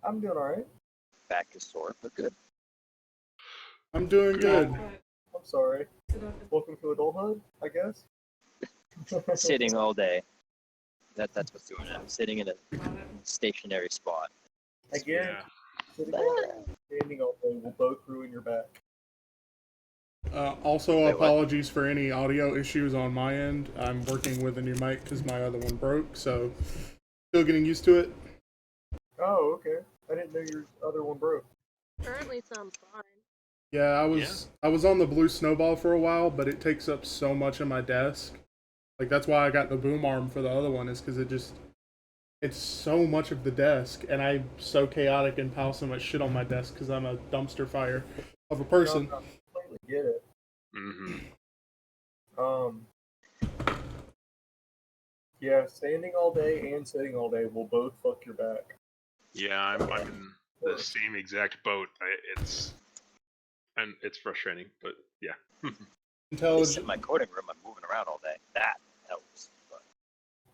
I'm doing alright. Back is sore, but good. I'm doing good. I'm sorry. Welcome to adulthood, I guess. Sitting all day. That's what's doing it. I'm sitting in a stationary spot. Again, sitting all day, standing all day will both ruin your back. Also, Wait, what? apologies for any audio issues on my end. I'm working with a new mic because my other one broke, so still getting used to it. Oh, okay. I didn't know your other one broke. Currently sounds fine. Yeah, I was on the blue snowball for a while, but it takes up so much of my desk. Like that's why I got the boom arm for the other one, is because it's so much of the desk, and I'm so chaotic and pile so much shit on my desk because I'm a dumpster fire of a person. No, I completely get it. Yeah, standing all day and sitting all day will both fuck your back. Yeah, I'm in the same exact boat. It's frustrating, but yeah. At least in my coding room, I'm moving around all day. That helps.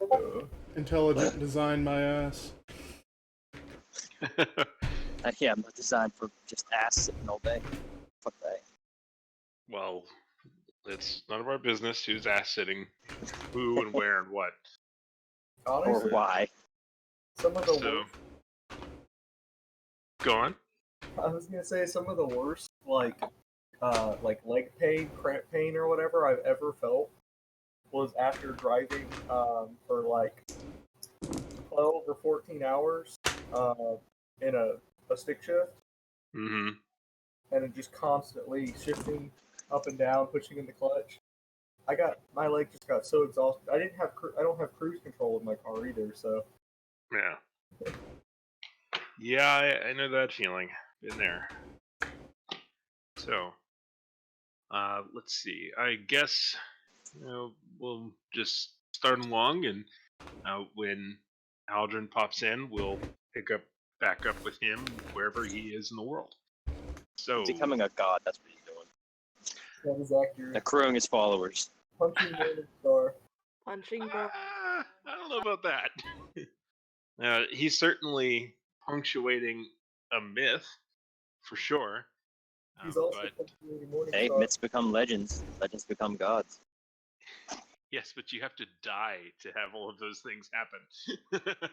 But... Intelligent design, my ass. yeah, I'm not designed for just ass sitting all day. Fuck that. Well, it's none of our business who's ass sitting, who and where and what. Honestly, or why. Some of the worst. Go on. I was gonna say some of the worst, like leg pain, cramp pain, or whatever I've ever felt was after driving for like 12 or 14 hours in a stick shift. Mm-hmm. And it just constantly shifting up and down, pushing in the clutch. My leg just got so exhausted. I don't have cruise control in my car either, so. Yeah. Yeah, I know that feeling. Been there. So, let's see. I guess we'll just start along, and when Aladrin pops in, we'll back up with him wherever he is in the world. So, He's becoming a god. That's what he's doing. That is accurate. Accruing his followers. Punching Morning Star. Punching ball. I don't know about that. He's certainly punctuating a myth, for sure. He's also punching Morning Hey, Star. myths become legends. Legends become gods. Yes, but you have to die to have all of those things happen.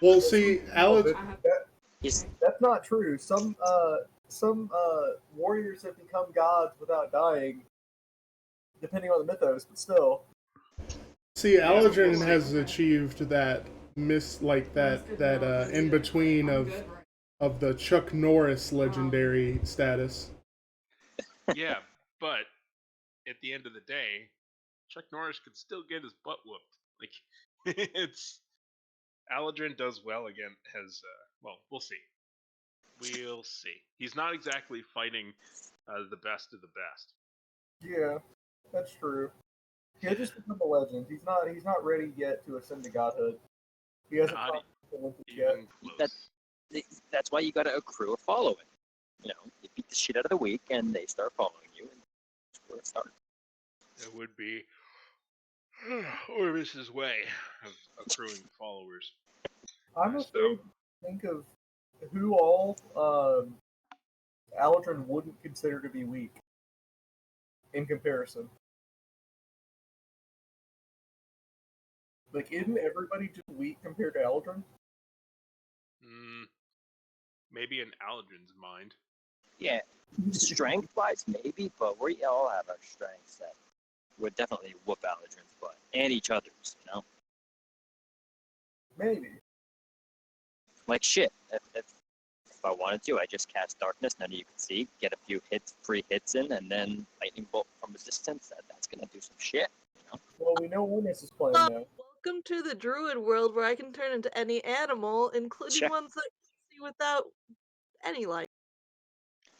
Well, see, That's not true. Some warriors have become gods without dying, depending on the mythos, but still. See, Aladrin has achieved that in between of the Chuck Norris legendary status. Yeah, but at the end of the day, Chuck Norris could still get his butt whooped. Like it's Aladrin does well again. Well, we'll see. We'll see. He's not exactly fighting the best of the best. Yeah, that's true. He'll just become a legend. He's not ready yet to ascend to godhood. He hasn't Not crossed the Olympics yet. That's why you got to accrue a following. You beat the shit out of the weak, and they start following you, and that's where it starts. It would be Oromis' way of accruing followers. I'm afraid to think of who all Aladrin wouldn't consider to be weak in comparison. Like, isn't everybody just weak compared to Aladrin? Maybe in Aladrin's mind. Yeah, strength-wise, maybe, but we all have our strengths that would definitely whoop Aladrin's butt and each other's. Maybe. Like shit. If I wanted to, I just cast darkness. None of you can see. Get a few free hits in, and then lightning bolt from a distance. That's gonna do some shit. Well, we know Oromis is playing now. Welcome to the druid world where I can turn into any animal, including ones that I can see without any light.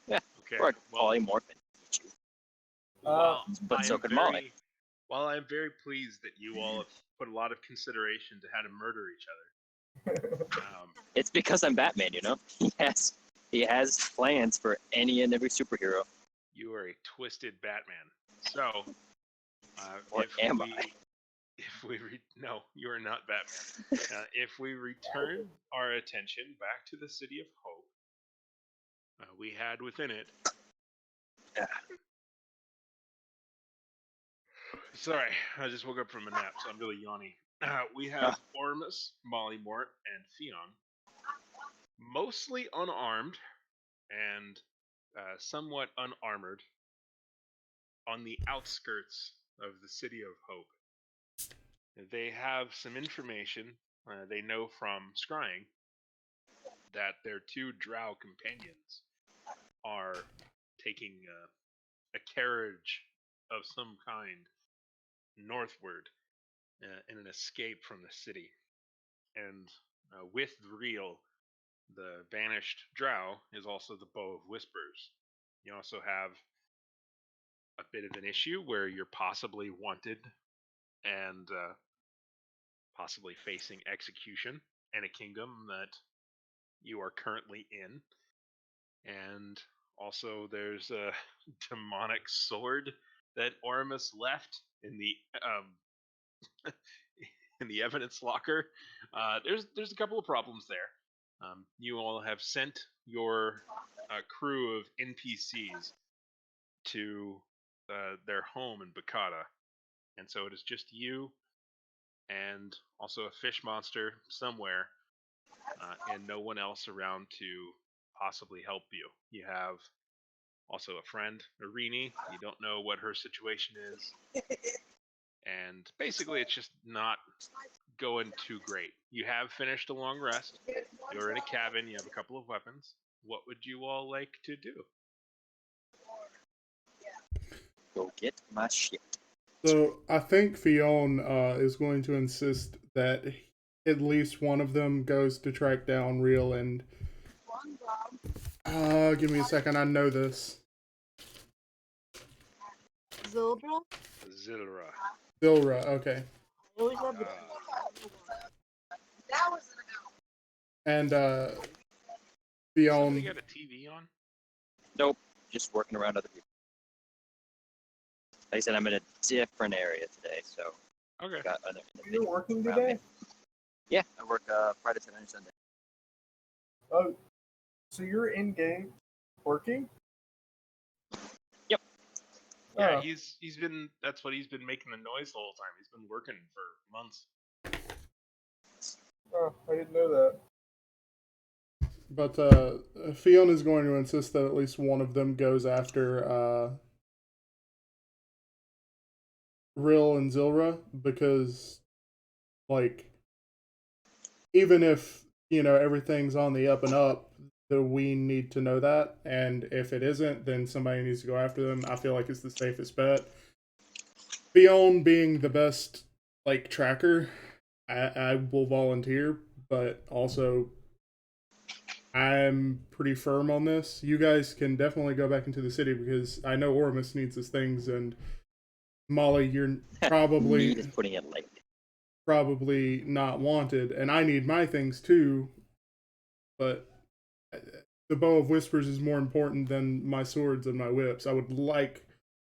Yeah. Okay. Or polymorph and eat you. But so could Molly. While I'm very pleased that you all have put a lot of consideration to how to murder each other. It's because I'm Batman, He has plans for any and every superhero. You are a twisted Batman. So, no, you are not Batman. If we return our attention back to the City of Hope, we had within it. Yeah. Sorry, I just woke up from a nap, so I'm really yawny. We have Oromis, Mollymort, and Fion, mostly unarmed and somewhat unarmored, on the outskirts of the city of Hope. They have some information they know from scrying that their two drow companions are taking a carriage of some kind northward in an escape from the city. And with Vreel, the banished drow, is also the Bow of Whispers. You also have a bit of an issue where you're possibly wanted and possibly facing execution in a kingdom that you are currently in. And also, there's a demonic sword that Oromis left in the in the evidence locker. There's a couple of problems there. You all have sent your crew of NPCs to their home in Bakata, and so it is just you and also a fish monster somewhere, and no one else around to possibly help you. You have also a friend, Irini. You don't know what her situation is. And basically, it's just not going too great. You have finished a long rest. You're in a cabin. You have a couple of weapons. What would you all like to do? Go get my shit. So I think Fion is going to insist that at least one of them goes to track down Real and... give me a second, I know this. Zildra? Zilra. Zilra, okay. I always love the And Somebody Fion... got a TV on? Nope, just working around other people. Like I said, I'm in a different area today, so Okay. got other You're working around today? me. Yeah, I work Friday, Saturday, and Sunday. Oh, so you're in game working? Yep. Yeah, Oh. he's been. That's what he's been making the noise the whole time. He's been working for months. Oh, I didn't know that. But Fion is going to insist that at least one of them goes after Rill and Zilra, because, like, even if, you know, everything's on the up and up, we need to know that, and if it isn't, then somebody needs to go after them. I feel like it's the safest bet. Fion being the best, like, tracker, I will volunteer, but also I'm pretty firm on this. You guys can definitely go back into the city because I know Oromis needs his things, and Molly, you're probably Need is putting it lightly. probably not wanted, and I need my things too, but the Bow of Whispers is more important than my swords and my whips. I would like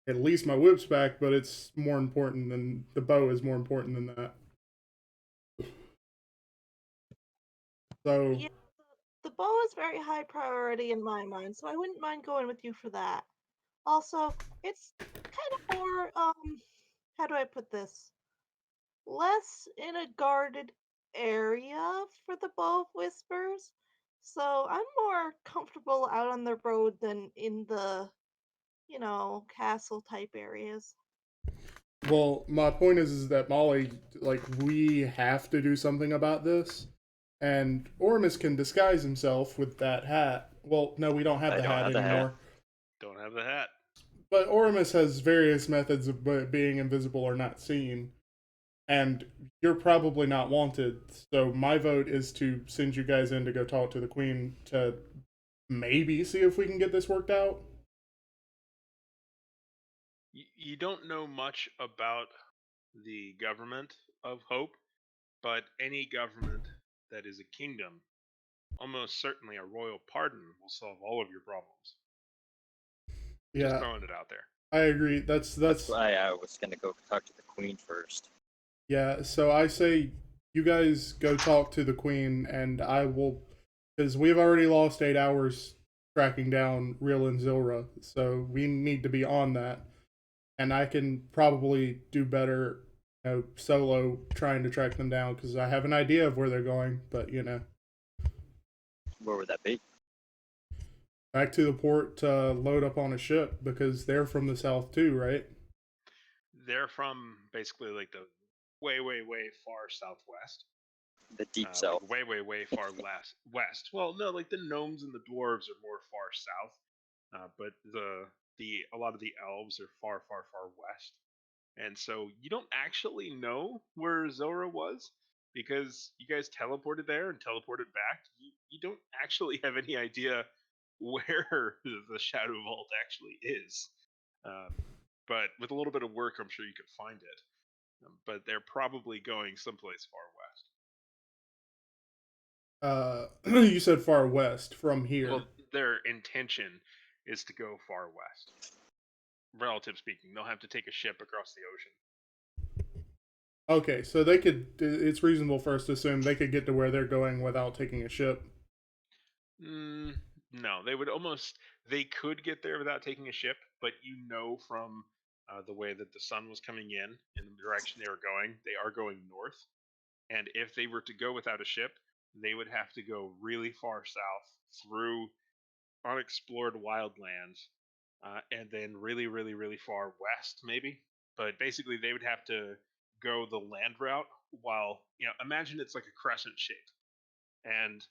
at least my whips back, but it's more important than the bow is more important than that. So Yeah, the bow is very high priority in my mind, so I wouldn't mind going with you for that. Also, it's kind of more, how do I put this? Less in a guarded area for the Bow of Whispers, so I'm more comfortable out on the road than in the, castle type areas. well, my point is that Molly, like, we have to do something about this. And Ormus can disguise himself with that hat. Well, no, we don't have I the don't hat have the anymore. hat. Don't have the hat. But Ormus has various methods of being invisible or not seen. And you're probably not wanted. So my vote is to send you guys in to go talk to the Queen to maybe see if we can get this worked out. You don't know much about the government of Hope, but any government that is a kingdom, almost certainly a royal pardon will solve all of your problems. Yeah, Just throwing it out there. I agree. That's why I was gonna go talk to the Queen first. Yeah, so I say you guys go talk to the Queen, and I will, because we've already lost 8 hours tracking down Real and Zilra. So we need to be on that. And I can probably do better, solo trying to track them down because I have an idea of where they're going. But Where would that be? back to the port to load up on a ship because they're from the south too, right? They're from basically like the way, way, way far southwest. The deep south. Like way, way, way far west. Well, no, like the gnomes and the dwarves are more far south, but a lot of the elves are far, far, far west. And so you don't actually know where Zora was because you guys teleported there and teleported back. You don't actually have any idea where the Shadow Vault actually is. But with a little bit of work, I'm sure you could find it. But they're probably going someplace far west. You said far west from here. Well, their intention is to go far west. Relative speaking, they'll have to take a ship across the ocean. Okay, so it's reasonable for us to assume they could get to where they're going without taking a ship. No, they could get there without taking a ship, but from the way that the sun was coming in the direction they were going, they are going north. And if they were to go without a ship, they would have to go really far south through unexplored wildlands, and then really, really, really far west, maybe. But basically, they would have to go the land route while, imagine it's like a crescent shape. And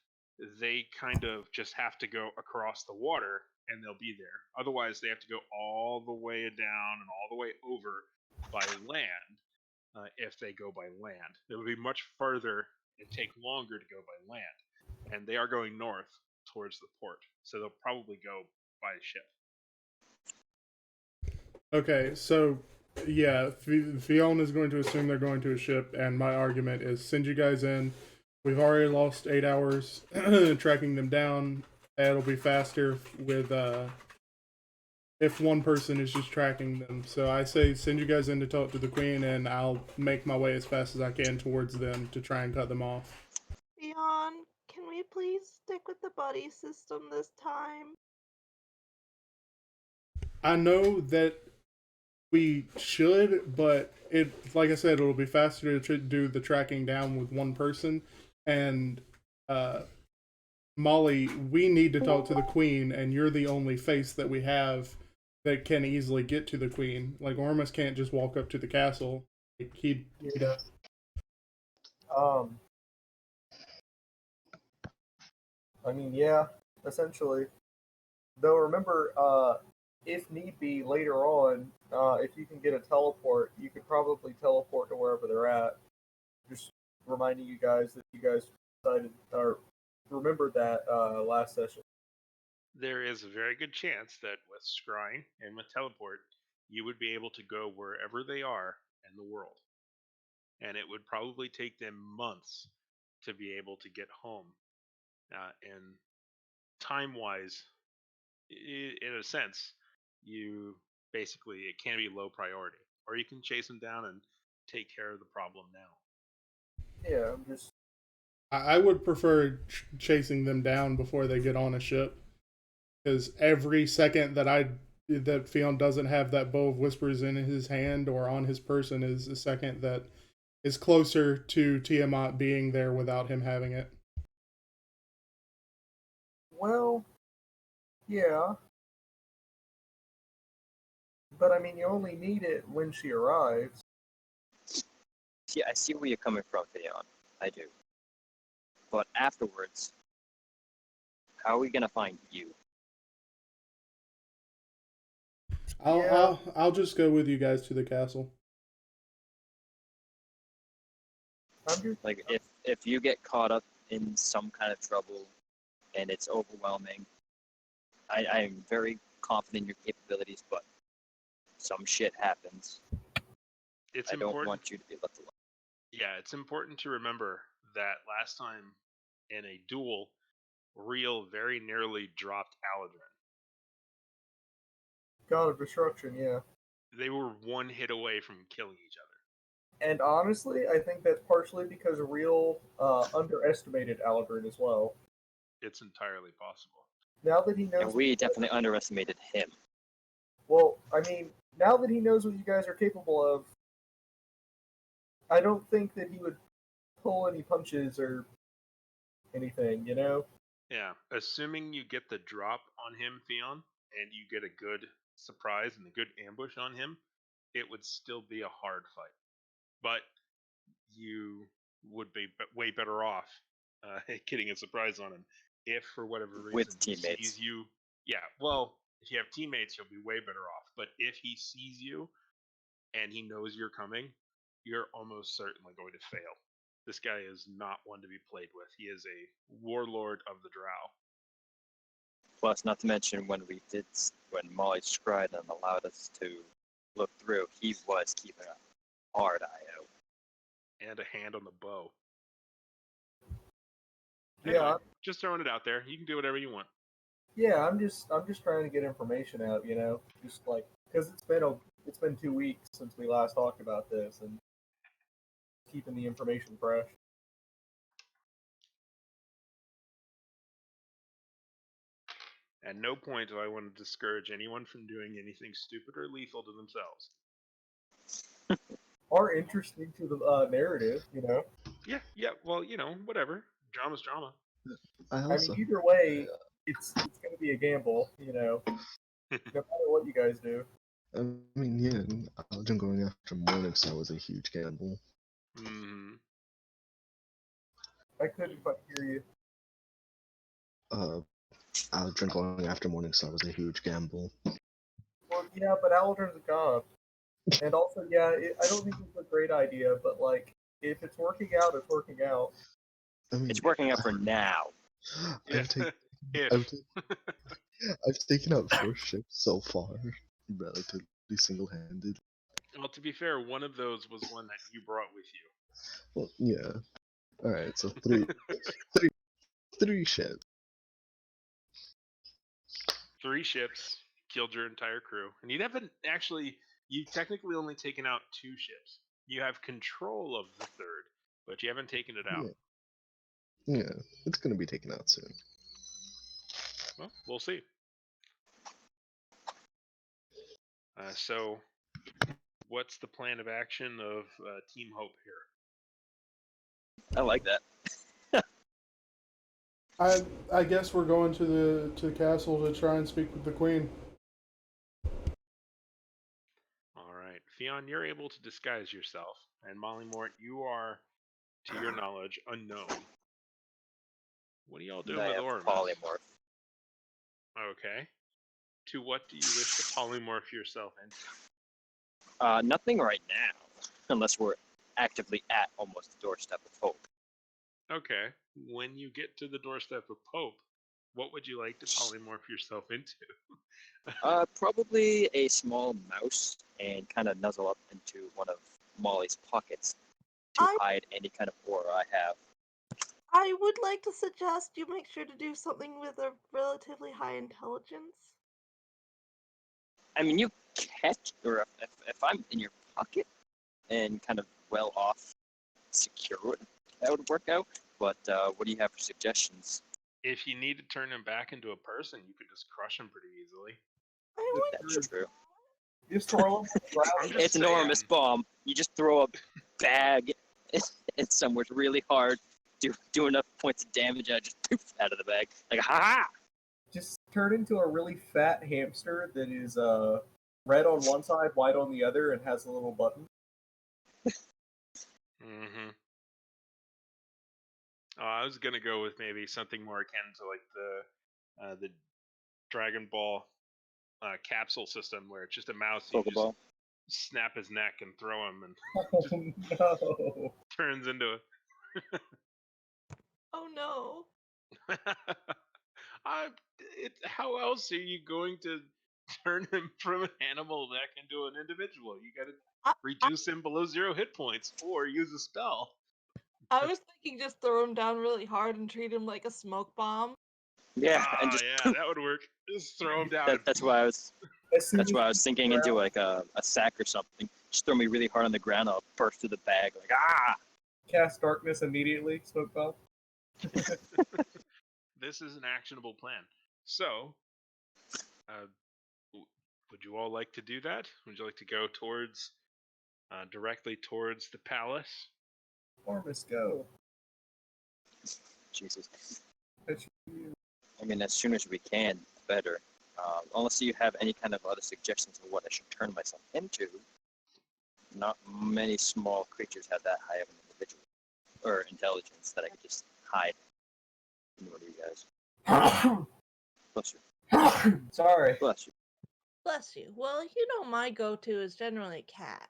they kind of just have to go across the water and they'll be there. Otherwise, they have to go all the way down and all the way over by land. If they go by land, it would be much further and take longer to go by land. And they are going north towards the port, so they'll probably go by ship. Okay, so yeah, Fion is going to assume they're going to a ship, and my argument is send you guys in. We've already lost 8 hours tracking them down. It'll be faster with if one person is just tracking them. So I say send you guys in to talk to the queen, and I'll make my way as fast as I can towards them to try and cut them off. Fion, can we please stick with the buddy system this time? I know that we should, but like I said, it'll be faster to do the tracking down with one person. And Molly, we need to talk to the queen, and you're the only face that we have that can easily get to the queen. Like Oromis can't just walk up to the castle. He'd I mean, yeah, essentially. Though remember, if need be later on, if you can get a teleport, you could probably teleport to wherever they're at. Just reminding you guys that you guys decided or remembered that last session. There is a very good chance that with scrying and with teleport, you would be able to go wherever they are in the world. And it would probably take them months to be able to get home. And time-wise, in a sense, it can be low priority. Or you can chase them down and take care of the problem now. Yeah, I'm just... I would prefer chasing them down before they get on a ship. Because every second that Fion doesn't have that bow of whispers in his hand or on his person is a second that is closer to Tiamat being there without him having it. Well, yeah. But I mean, you only need it when she arrives. See, I see where you're coming from, Fion. I do. But afterwards, how are we gonna find you? I'll just go with you guys to the castle. Like if you get caught up in some kind of trouble and it's overwhelming, I am very confident in your capabilities, but some shit happens. I don't want you to be left alone. Yeah, it's important to remember that last time in a duel, Real very nearly dropped Aladrin. God of Destruction, yeah. They were one hit away from killing each other. And honestly, I think that's partially because Real underestimated Aladrin as well. It's entirely possible. now that he knows, And we definitely underestimated him. well, I mean, now that he knows what you guys are capable of, I don't think that he would pull any punches or anything, you know? Yeah, assuming you get the drop on him, Fion, and you get a good surprise and a good ambush on him, it would still be a hard fight. But you would be way better off getting a surprise on him. If for whatever reason With he teammates. sees you, yeah, well, if you have teammates, you'll be way better off. But if he sees you and he knows you're coming, you're almost certainly going to fail. This guy is not one to be played with. He is a warlord of the Drow. Plus, not to mention when Molly scried and allowed us to look through, he was keeping a hard eye out. And a hand on the bow. Yeah, Anyway, just throwing it out there. You can do whatever you want. yeah. I'm just trying to get information out, you know, just like because it's been 2 weeks since we last talked about this, and keeping the information fresh. At no point do I want to discourage anyone from doing anything stupid or lethal to themselves. Or interesting to the narrative, you know. Yeah, well, whatever. Drama's drama. I mean, either way, it's going to be a gamble, you know, no matter what you guys do. I mean, yeah, Aladrin going after Morningstar was a huge gamble. Mm-hmm. I couldn't quite hear you. Aladrin going after Morningstar was a huge gamble. Well, yeah, but Aladrin's a god. And also, yeah, I don't think it's a great idea, but, like, if it's working out, it's working out. I mean, It's working out for now. Yeah. I've taken out 4 ships so far, relatively single-handed. Well, to be fair, one of those was one that you brought with you. Well, yeah. Alright, so 3 ships. 3 ships, killed your entire crew. And you've technically only taken out 2 ships. You have control of the 3rd, but you haven't taken it out. Yeah, it's gonna be taken out soon. Well, we'll see. So, what's the plan of action of Team Hope here? I like that. I guess we're going to the castle to try and speak with the queen. Alright. Fion, you're able to disguise yourself. And Molly Mort, you are, to your knowledge, unknown. What are y'all doing I with have Oromis? polymorph. Okay. To what do you wish to polymorph yourself into? Nothing right now, unless we're actively at almost the doorstep of Hope. Okay. When you get to the doorstep of Pope, what would you like to polymorph yourself into? Probably a small mouse and kind of nuzzle up into one of Molly's pockets to hide any kind of aura I have. I would like to suggest you make sure to do something with a relatively high intelligence. I mean, you catch, or if I'm in your pocket and kind of well off, secure, that would work out. But what do you have for suggestions? If you need to turn him back into a person, you could just crush him pretty easily. I would That's true. Just throw him. I'm just It's an saying. Oromis bomb. You just throw a bag in somewhere really hard, do enough points of damage, and I just poof out of the bag. Like, ha-ha! Just turn into a really fat hamster that is red on one side, white on the other, and has a little button. Mm-hmm. I was gonna go with maybe something more akin to like the Dragon Ball capsule system, where it's just a mouse. You Pokeball. just snap his neck and throw him, and Oh no! turns into a. Oh no. How else are you going to turn him from an animal back into an individual? You gotta reduce him below 0 hit points or use a spell. I was thinking just throw him down really hard and treat him like a smoke bomb. Yeah, and just yeah, that would work. Just throw him down. that's why I was thinking into like a sack or something. Just throw me really hard on the ground, I'll burst through the bag like Cast darkness immediately. Smoke bomb. This is an actionable plan. So, would you all like to do that? Would you like to go towards, directly towards the palace? Oromis, go. Jesus. That's you. I mean, as soon as we can, better. Unless you have any kind of other suggestions of what I should turn myself into. Not many small creatures have that high of an individual or intelligence that I could just hide. What do you guys? Bless you. Sorry. Bless you. Bless you. Well, you know my go-to is generally a cat.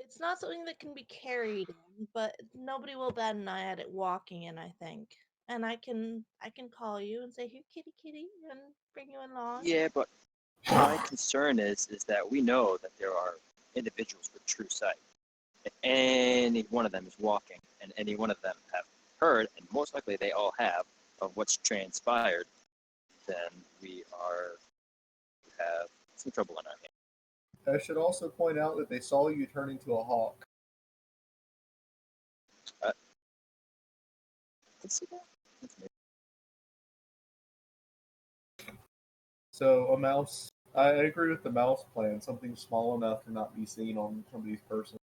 It's not something that can be carried in, but nobody will bat an eye at it walking in, I think. And I can call you and say, "Here, kitty, kitty," and bring you along. Yeah, but my concern is that we know that there are individuals with true sight. If any one of them is walking, and any one of them have heard, and most likely they all have, of what's transpired, then we have some trouble in our hands. I should also point out that they saw you turn into a hawk. Let's see that. So a mouse. I agree with the mouse plan. Something small enough to not be seen on somebody's person.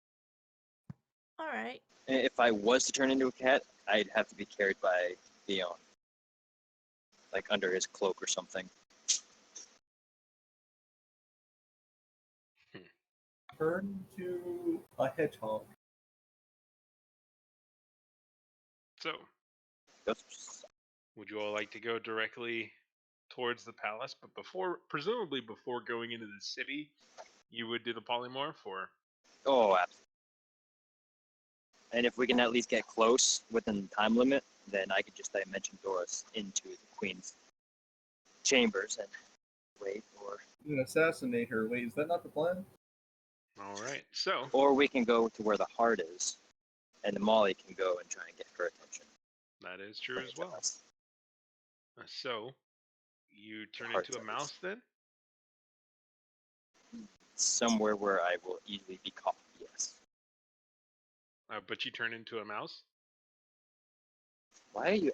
All right. And if I was to turn into a cat, I'd have to be carried by Fion, like under his cloak or something. Turn to a hedgehog. So, would you all like to go directly towards the palace? But presumably before going into the city, you would do the polymorph, or? Oh, absolutely. And if we can at least get close within the time limit, then I could just dimension door us into the queen's chambers and wait, or You can assassinate her. Wait, is that not the plan? All right. So, or we can go to where the heart is, and Molly can go and try and get her attention. that is true Bring as it to well. us. So, you turn Heart into a size. mouse then? Somewhere where I will easily be caught. Yes. But you turn into a mouse? Why are you?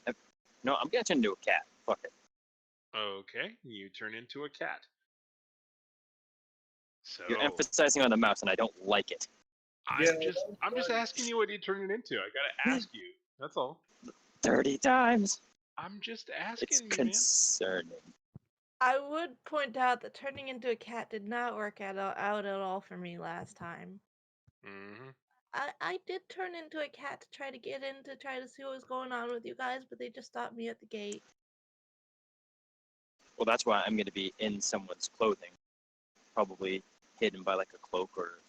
No, I'm gonna turn into a cat. Fuck it. Okay, you turn into a cat. So, You're emphasizing on the mouse, and I don't like it. I'm just asking you what you turn it into. I gotta ask you. That's all. 30 times. I'm just asking It's you, concerning. I would point out that turning into a cat did not work out at all for me last time. man. Mm-hmm. I did turn into a cat to try to get in to try to see what was going on with you guys, but they just stopped me at the gate. Well, that's why I'm gonna be in someone's clothing, probably hidden by like a cloak or.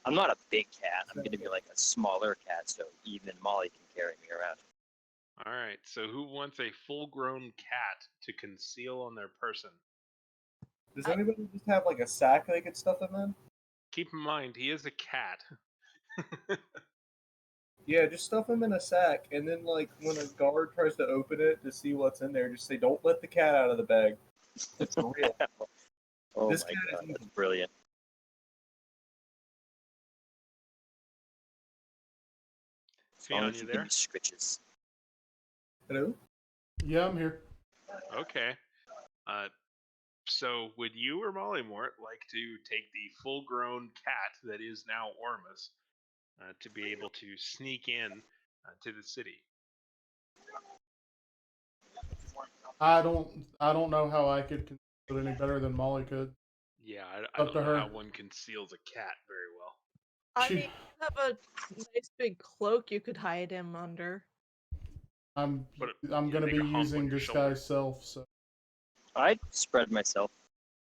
I'm not a big cat. I'm gonna be like a smaller cat, so even Molly can carry me around. All right. So, who wants a full-grown cat to conceal on their person? Does anybody just have like a sack they could stuff him in? Keep in mind, he is a cat. Yeah, just stuff him in a sack, and then like when a guard tries to open it to see what's in there, just say, "Don't let the cat out of the bag." It's real. Oh This my cat god, is that's brilliant. As long Fion, as you you give there? me scritches. Hello. Yeah, I'm here. Okay. So, would you or Mollymort like to take the full-grown cat that is now Ormus to be able to sneak in to the city? I don't know how I could conceal it any better than Molly could. Yeah, I Up don't to know her. how one conceals a cat very well. I She- mean, you have a nice big cloak you could hide him under. I'm But gonna make be a hump on using your disguise self, so I'd spread myself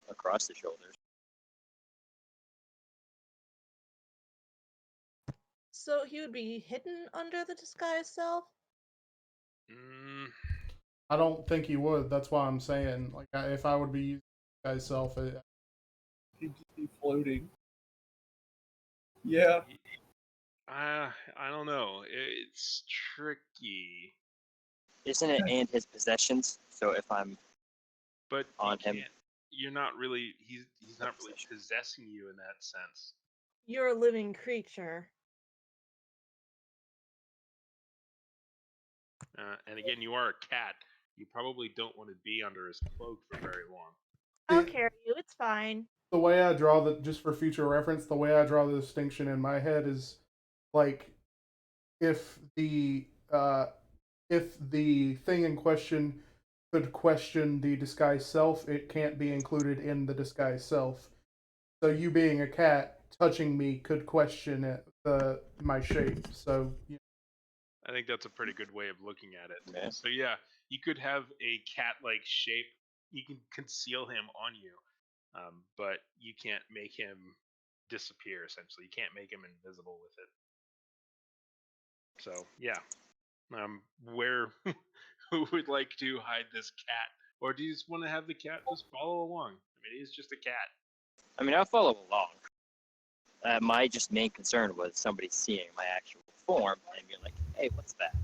across the shoulders. So he would be hidden under the disguise self? Mm, I don't think he would. That's why I'm saying, like, if I would be using disguise self, He'd just be floating. Yeah. I don't know. It's tricky, Isn't it and his possessions? So if I'm but on him, you're not really. He's not really possessing you in that sense. You're a living creature. And again, you are a cat. You probably don't want to be under his cloak for very long. I'll See, carry you. It's fine. the way I draw just for future reference, the way I draw the distinction in my head is like if the thing in question could question the disguised self, it can't be included in the disguised self. So you being a cat touching me could question my shape. So I think that's a pretty good way of looking at it. Yeah. So yeah, you could have a cat-like shape. You can conceal him on you, but you can't make him disappear. Essentially, you can't make him invisible with it. So yeah, where who would like to hide this cat, or do you just want to have the cat just follow along? I mean, he's just a cat. I mean, I'll follow along. My just main concern was somebody seeing my actual form and being like, "Hey, what's that?"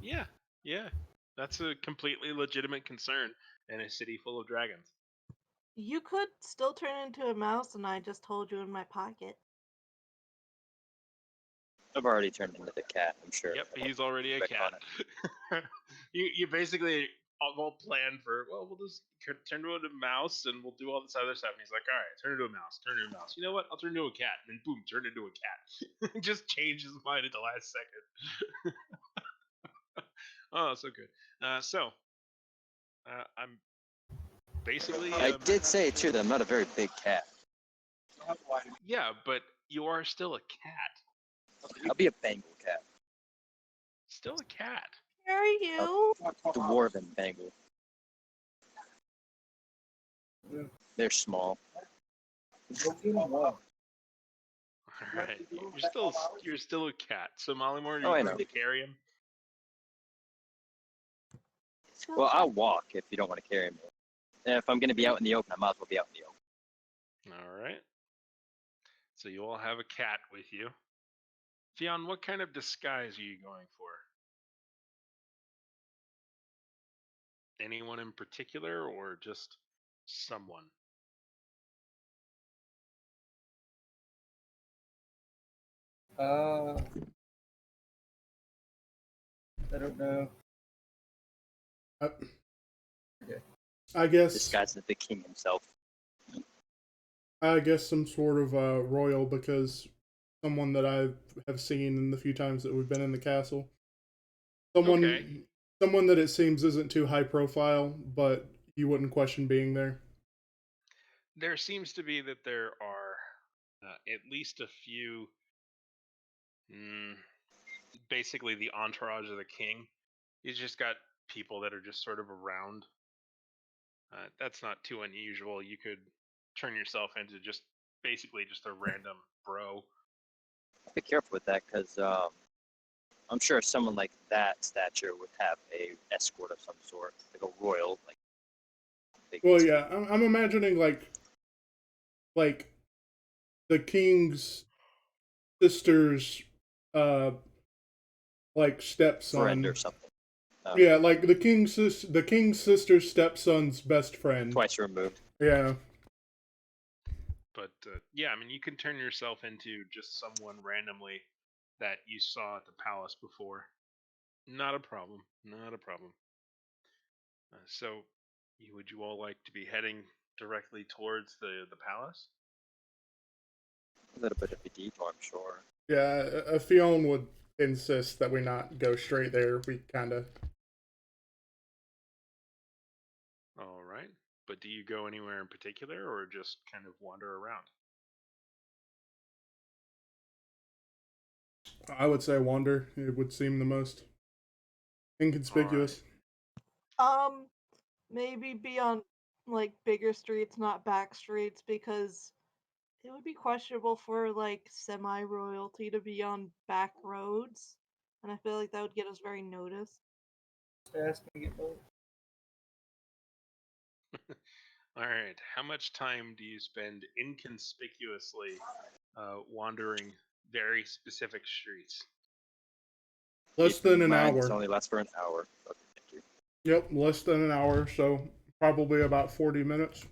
Yeah, that's a completely legitimate concern in a city full of dragons. You could still turn into a mouse, and I just told you in my pocket. I've already turned into the cat. I'm sure. Yep, he's already a Click on cat. you basically all plan for, well, we'll just turn into a mouse and we'll do all this other stuff. And he's like, all right, turn into a mouse, turn into a mouse. You know what? I'll turn into a cat. And then boom, turn into a cat. Just change his mind at the last second. Oh, so good. I'm basically. I did say too that I'm not a very big cat. Yeah, but you are still a cat. I'll be a Bengal cat. Still a cat. Carry you. Dwarven Bengal. They're small. Go get him one. All right, you're still a cat. So Mollymore, Oh, are I you know. going to carry him? Well, I'll walk if you don't want to carry me. And if I'm going to be out in the open, I might as well be out in the open. All right. So you all have a cat with you. Fion, what kind of disguise are you going for? Anyone in particular, or just someone? I don't know. I guess Disguised as the king himself. I guess some sort of royal, because someone that I have seen in the few times that we've been in the castle. Someone that it seems isn't too high profile, but you wouldn't question being there. There seems to be that there are at least a few, basically the entourage of the king. He's just got people that are just sort of around. That's not too unusual. You could turn yourself into just basically just a random bro. Be careful with that, because I'm sure someone like that stature would have a escort of some sort, like a royal, like. Well, yeah, I'm imagining like the king's sister's like stepson Friend or something. Yeah, like the king's sister's stepson's best friend. Twice removed. Yeah. But yeah, I mean, you can turn yourself into just someone randomly that you saw at the palace before. Not a problem. Not a problem. So, would you all like to be heading directly towards the palace? A little bit of a detour, I'm sure. Yeah, Fion would insist that we not go straight there. We kind of. All right. But do you go anywhere in particular, or just kind of wander around? I would say wander. It would seem the most inconspicuous. Maybe be on like bigger streets, not back streets, because it would be questionable for like semi-royalty to be on back roads, and I feel like that would get us very noticed. Ask me to get more. All right. How much time do you spend inconspicuously wandering very specific streets? Less Keep in than an mind, hour. It's only lasts for an hour. Okay, thank you. Yep, less than an hour, so probably about 40 minutes.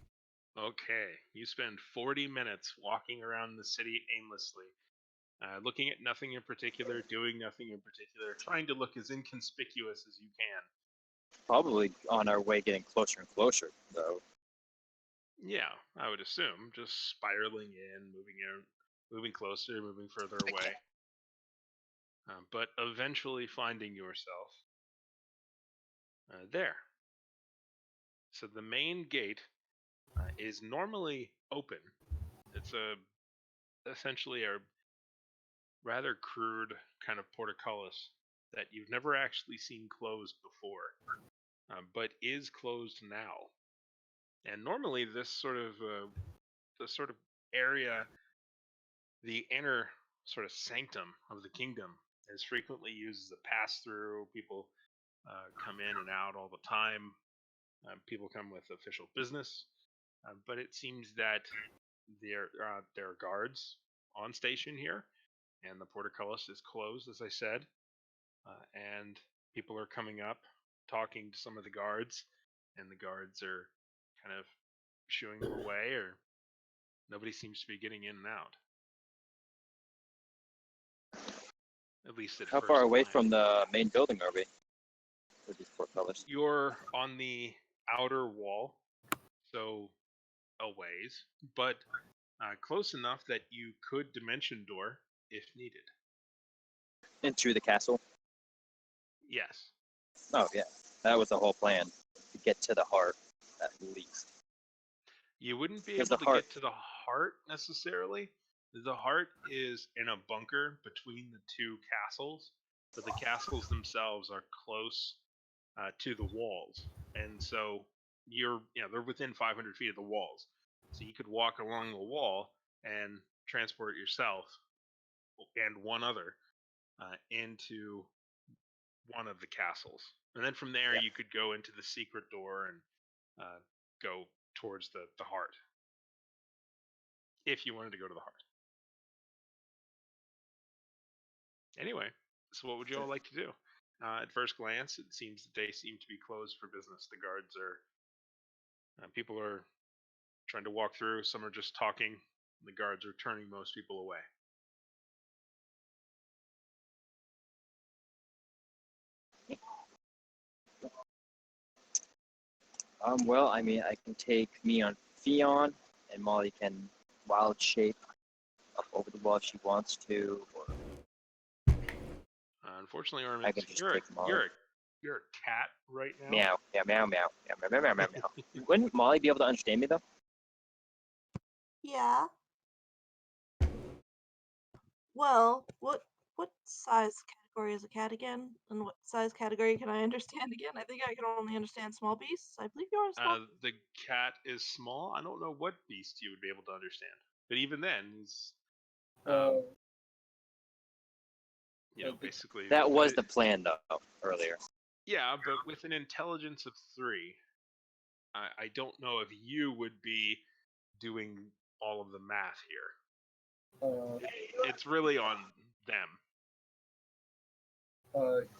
Okay, you spend 40 minutes walking around the city aimlessly. looking at nothing in particular, doing nothing in particular, trying to look as inconspicuous as you can. Probably on our way getting closer and closer, though. Yeah, I would assume. Just spiraling in, moving closer, moving further away. But eventually finding yourself there. So the main gate is normally open. It's essentially a rather crude kind of portcullis that you've never actually seen closed before, but is closed now. And normally this sort of area, the inner sort of sanctum of the kingdom, is frequently used as a pass-through. People come in and out all the time. People come with official business, but it seems that there are guards on station here, and the portcullis is closed, as I said, and people are coming up, talking to some of the guards, and the guards are kind of shooing them away, or nobody seems to be getting in and out. At least at How first far away glance. from the main building are we? With these portcullis? You're on the outer wall, so a ways, but close enough that you could dimension door if needed. Into the castle? Yes. Oh, yeah. That was the whole plan. To get to the heart, at least. You wouldn't be Because able the to heart- get to the heart necessarily. The heart is in a bunker between the two castles, but the castles themselves are close to the walls, and so they're within 500 feet of the walls. So you could walk along the wall and transport yourself and one other into one of the castles, and then from there you could go into the secret door and go towards the heart, if you wanted to go to the heart. Anyway, so what would you all like to do? At first glance, it seems that they seem to be closed for business. The guards are, people are trying to walk through. Some are just talking. The guards are turning most people away. Well, I mean, I can take me on Fion, and Molly can wild shape up over the wall if she wants to. Or Unfortunately, I can just take Molly. you're a cat right now. Meow, meow, meow, meow, meow, meow, meow, meow, meow. Wouldn't Molly be able to understand me, though? Yeah. Well, what size category is a cat again? And what size category can I understand again? I think I can only understand small beasts. I believe you're a small. The cat is small. I don't know what beast you would be able to understand, but even then, he's basically That was the plan, though, earlier. Yeah, but with an intelligence of 3, I don't know if you would be doing all of the math here. It's really on them.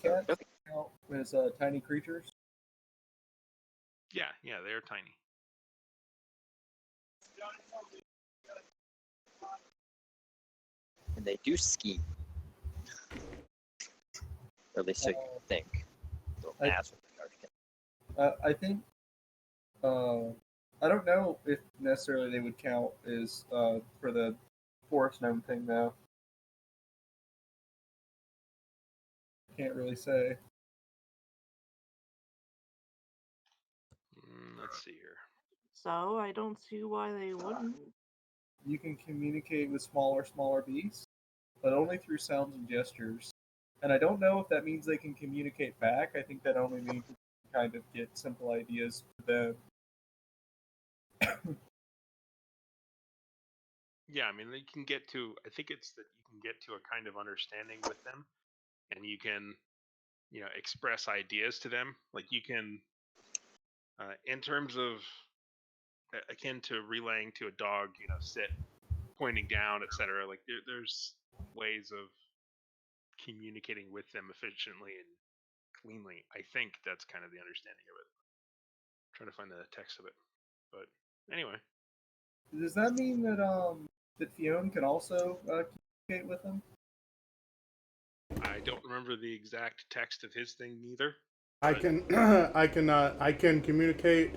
Cats count as tiny creatures. Yeah, they're tiny. And they do scheme. Or at least so you think. Little ass with the guards can. I think. I don't know if necessarily they would count as for the forest gnome thing though. Can't really say. Let's see here. So I don't see why they wouldn't. You can communicate with smaller beasts, but only through sounds and gestures. And I don't know if that means they can communicate back. I think that only means you can kind of get simple ideas to them. Yeah, I mean, they can get to. I think it's that you can get to a kind of understanding with them, and you can, express ideas to them. Like you can, in terms of akin to relaying to a dog, sit, pointing down, etc. Like there's ways of communicating with them efficiently and cleanly. I think that's kind of the understanding of it. I'm trying to find the text of it, but anyway. Does that mean that that Fiona can also communicate with them? I don't remember the exact text of his thing either. I can I can communicate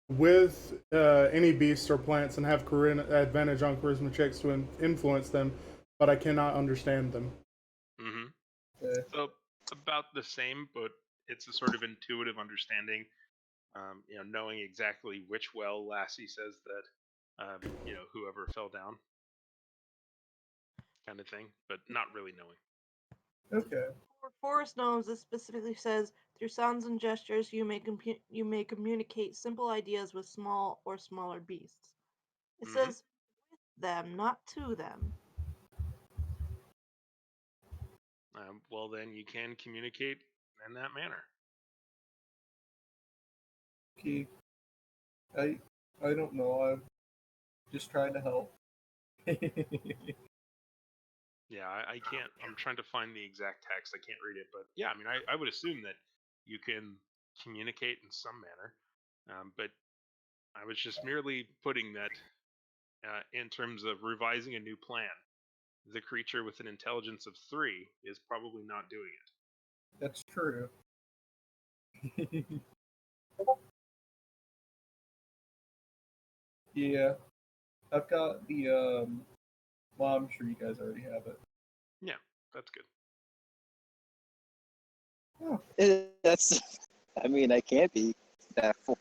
with any beasts or plants and have advantage on charisma checks to influence them, but I cannot understand them. Mm-hmm. Okay. So about the same, but it's a sort of intuitive understanding. Knowing exactly which well Lassie says that, whoever fell down, kind of thing, but not really knowing. Okay. For forest gnomes, this specifically says through sounds and gestures you may communicate simple ideas with small or smaller beasts. It says with them, not to them. Well, then you can communicate in that manner. Okay. I don't know. I'm just trying to help. Yeah, I can't. I'm trying to find the exact text. I can't read it, but yeah, I mean, I would assume that you can communicate in some manner, but I was just merely putting that in terms of revising a new plan. The creature with an intelligence of 3 is probably not doing it. That's true. Yeah. I've got the well, I'm sure you guys already have it. Yeah, that's good. That's. I mean, I can't be that full.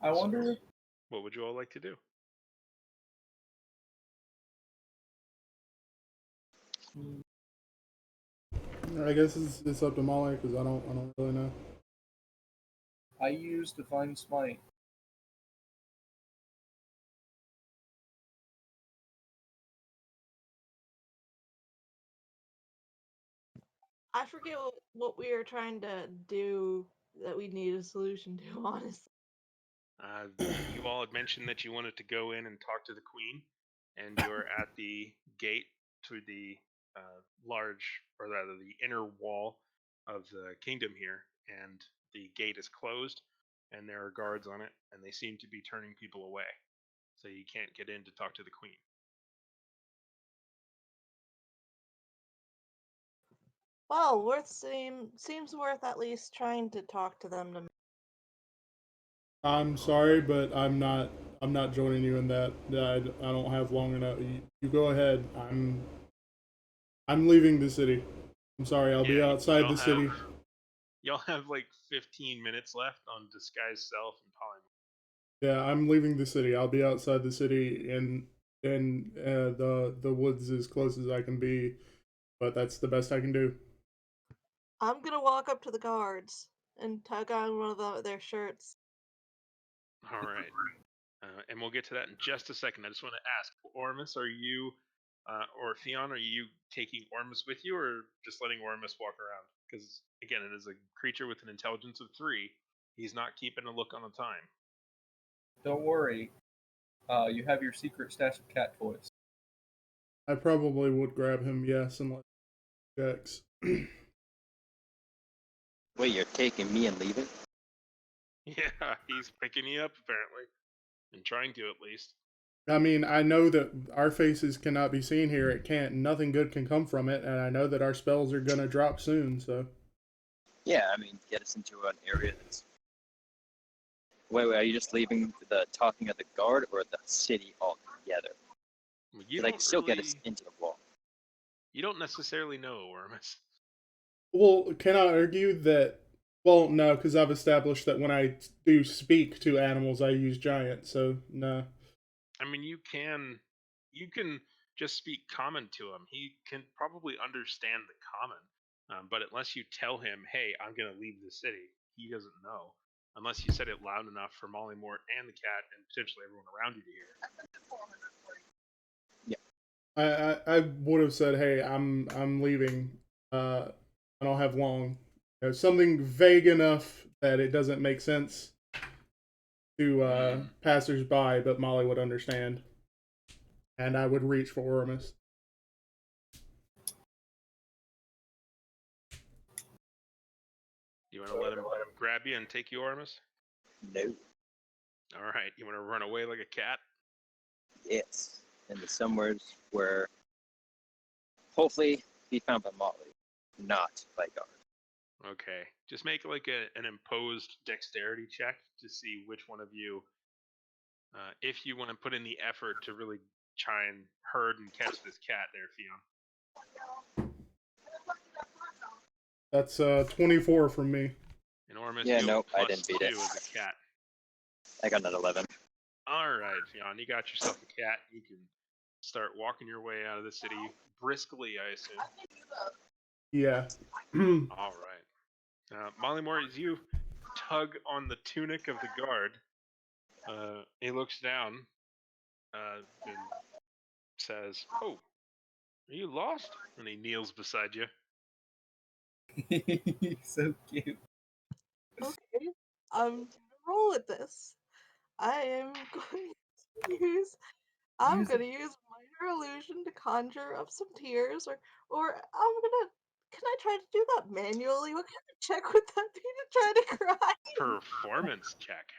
I wonder. What would you all like to do? I guess it's up to Molly because I don't really know. I use Divine Smite. I forget what we were trying to do that we need a solution to, honestly. You all had mentioned that you wanted to go in and talk to the queen, and you're at the gate to the large, or rather the inner wall of the kingdom here, and the gate is closed, and there are guards on it, and they seem to be turning people away, so you can't get in to talk to the queen. Well, seems worth at least trying to talk to them. I'm sorry, but I'm not joining you in that. I don't have long enough. You go ahead. I'm leaving the city. I'm sorry. I'll be outside the city. Y'all have like 15 minutes left on disguise self and polymorph. Yeah, I'm leaving the city. I'll be outside the city in the woods as close as I can be, but that's the best I can do. I'm gonna walk up to the guards and tug on one of their shirts. All right. And we'll get to that in just a second. I just want to ask, Oromis, are you, or Fion, are you taking Oromis with you, or just letting Oromis walk around? Because, again, it is a creature with an intelligence of 3. He's not keeping a look on the time. Don't worry. You have your secret stash of cat toys. I probably would grab him, yes, and let checks. Wait, you're taking me and leaving? Yeah, he's picking you up, apparently. And trying to, at least. I mean, I know that our faces cannot be seen here. It can't. Nothing good can come from it, and I know that our spells are gonna drop soon. So. Yeah, I mean, get us into an area that's. Wait, are you just leaving the talking of the guard or the city altogether? You like, still get us into the wall. You don't necessarily know, Oromis. Well, can I argue that? Well, no, because I've established that when I do speak to animals, I use giant. So no. I mean, you can just speak common to him. He can probably understand the common, but unless you tell him, "Hey, I'm gonna leave the city," he doesn't know. Unless you said it loud enough for Molly Mort and the cat, and potentially everyone around you to hear. Yeah. I would have said, "Hey, I'm leaving. I don't have long." Something vague enough that it doesn't make sense to passersby, but Molly would understand. And I would reach for Oromis. You want to let him grab you and take you, Oromis? No. All right. You want to run away like a cat? it in the somewheres where hopefully be found by Motley, not by guard. Okay, just make like an imposed dexterity check to see which one of you, if you want to put in the effort to really try and herd and catch this cat there, Fion. That's 24 from me. And Oromis, Yeah, you nope, I plus didn't beat 2 it. as a cat. I got an 11. All right, Fion, you got yourself a cat. You can start walking your way out of the city briskly, I assume. Yeah. All right. Molly Moore, as you tug on the tunic of the guard, he looks down and says, "Oh, are you lost?" And he kneels beside you. So cute. Okay, I'm gonna roll with this. I am going to use. I'm Use gonna use minor illusion to conjure up some tears, or I'm gonna. Can I try to do that manually? What kind of check would that be to try to cry? Performance check.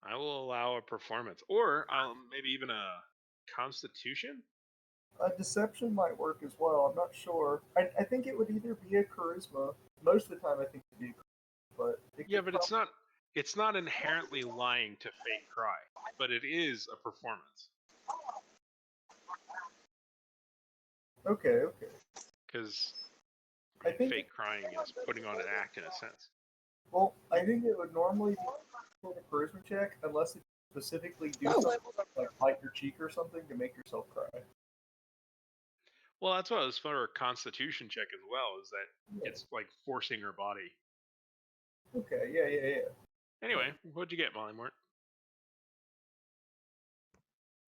I will allow a performance, or maybe even a constitution. A deception might work as well. I'm not sure. I think it would either be a charisma. Most of the time, I think it'd be a charisma, but Yeah, but it's not. It's not inherently lying to fake cry, but it is a performance. Okay. Because I think fake crying is putting on an act in a sense. Well, I think it would normally be for the charisma check unless it specifically do something like bite your cheek or something to make yourself cry. Well, that's what it was for a constitution check as well, is that it's like forcing her body. Okay, yeah. Anyway, what'd you get, Molly Mort?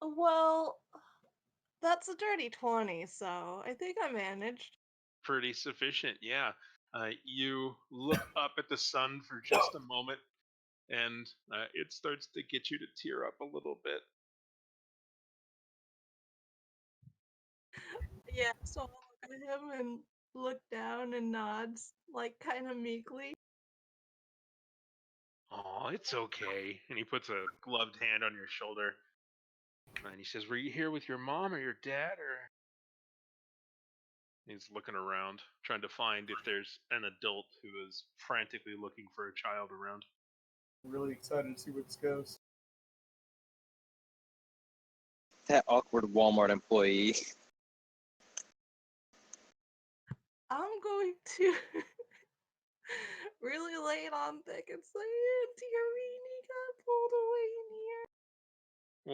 Well, that's a dirty 20, so I think I managed. Pretty sufficient, yeah. You look up at the sun for just a moment, and it starts to get you to tear up a little bit. Yeah, so I'll look at him and look down and nods, like kind of meekly. Oh, it's okay. And he puts a gloved hand on your shoulder. And he says, "Were you here with your mom or your dad, or?" He's looking around, trying to find if there's an adult who is frantically looking for a child around. I'm really excited to see where this goes. That awkward Walmart employee. I'm going to really lay it on thick and say, Auntie Irene got pulled away in here.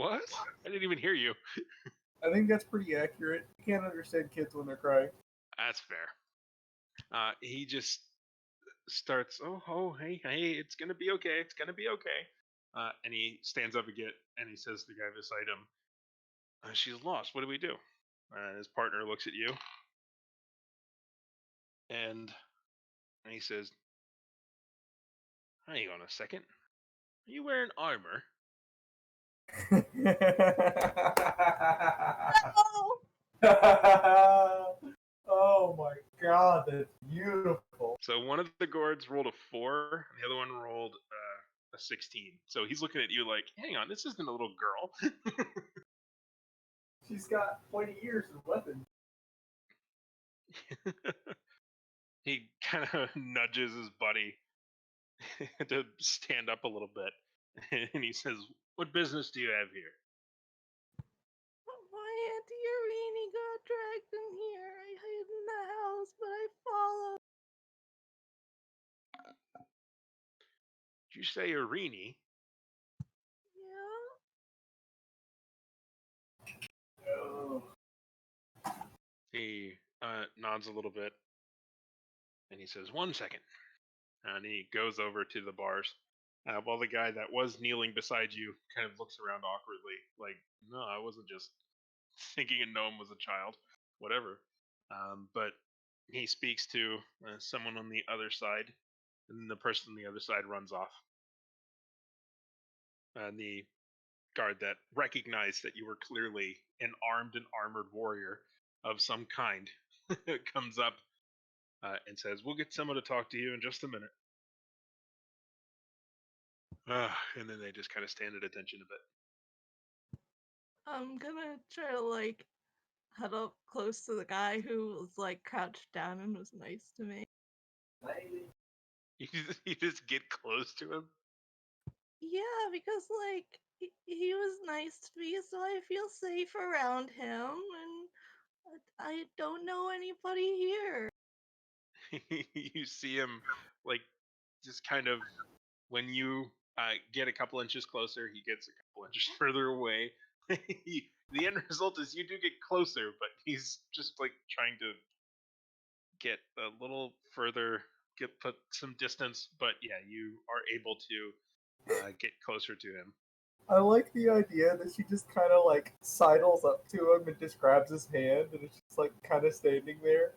What? I didn't even hear you. I think that's pretty accurate. You can't understand kids when they're crying. That's fair. He just starts, oh, hey, it's gonna be okay. It's gonna be okay. And he stands up again, and he says to the guy beside him, "She's lost. What do we do?" His partner looks at you, and he says, "Hang on a second. Are you wearing armor?" Oh! Oh my god, that's beautiful. So one of the guards rolled a 4, and the other one rolled a 16. So he's looking at you like, "Hang on, this isn't a little girl." She's got pointy ears and weapons. He kind of nudges his buddy to stand up a little bit, and he says, "What business do you have here?" My Auntie Irene got dragged in here. I hid in the house, but I followed. Did you say Irini? Yeah? Oh. He nods a little bit, and he says, "1 second." And he goes over to the bars. While the guy that was kneeling beside you kind of looks around awkwardly, like, "No, I wasn't just thinking a gnome was a child, whatever." But he speaks to someone on the other side, and the person on the other side runs off. And the guard that recognized that you were clearly an armed and armored warrior of some kind comes up and says, "We'll get someone to talk to you in just a minute." And then they just kind of stand at attention a bit. I'm gonna try to like huddle up close to the guy who was like crouched down and was nice to me. You just get close to him. Yeah, because like he was nice to me, so I feel safe around him, and I don't know anybody here. You see him like just kind of when you get a couple inches closer, he gets a couple inches further away. The end result is you do get closer, but he's just like trying to get a little further, put some distance. But yeah, you are able to get closer to him. I like the idea that she just kind of like sidles up to him and just grabs his hand, and it's just like kind of standing there.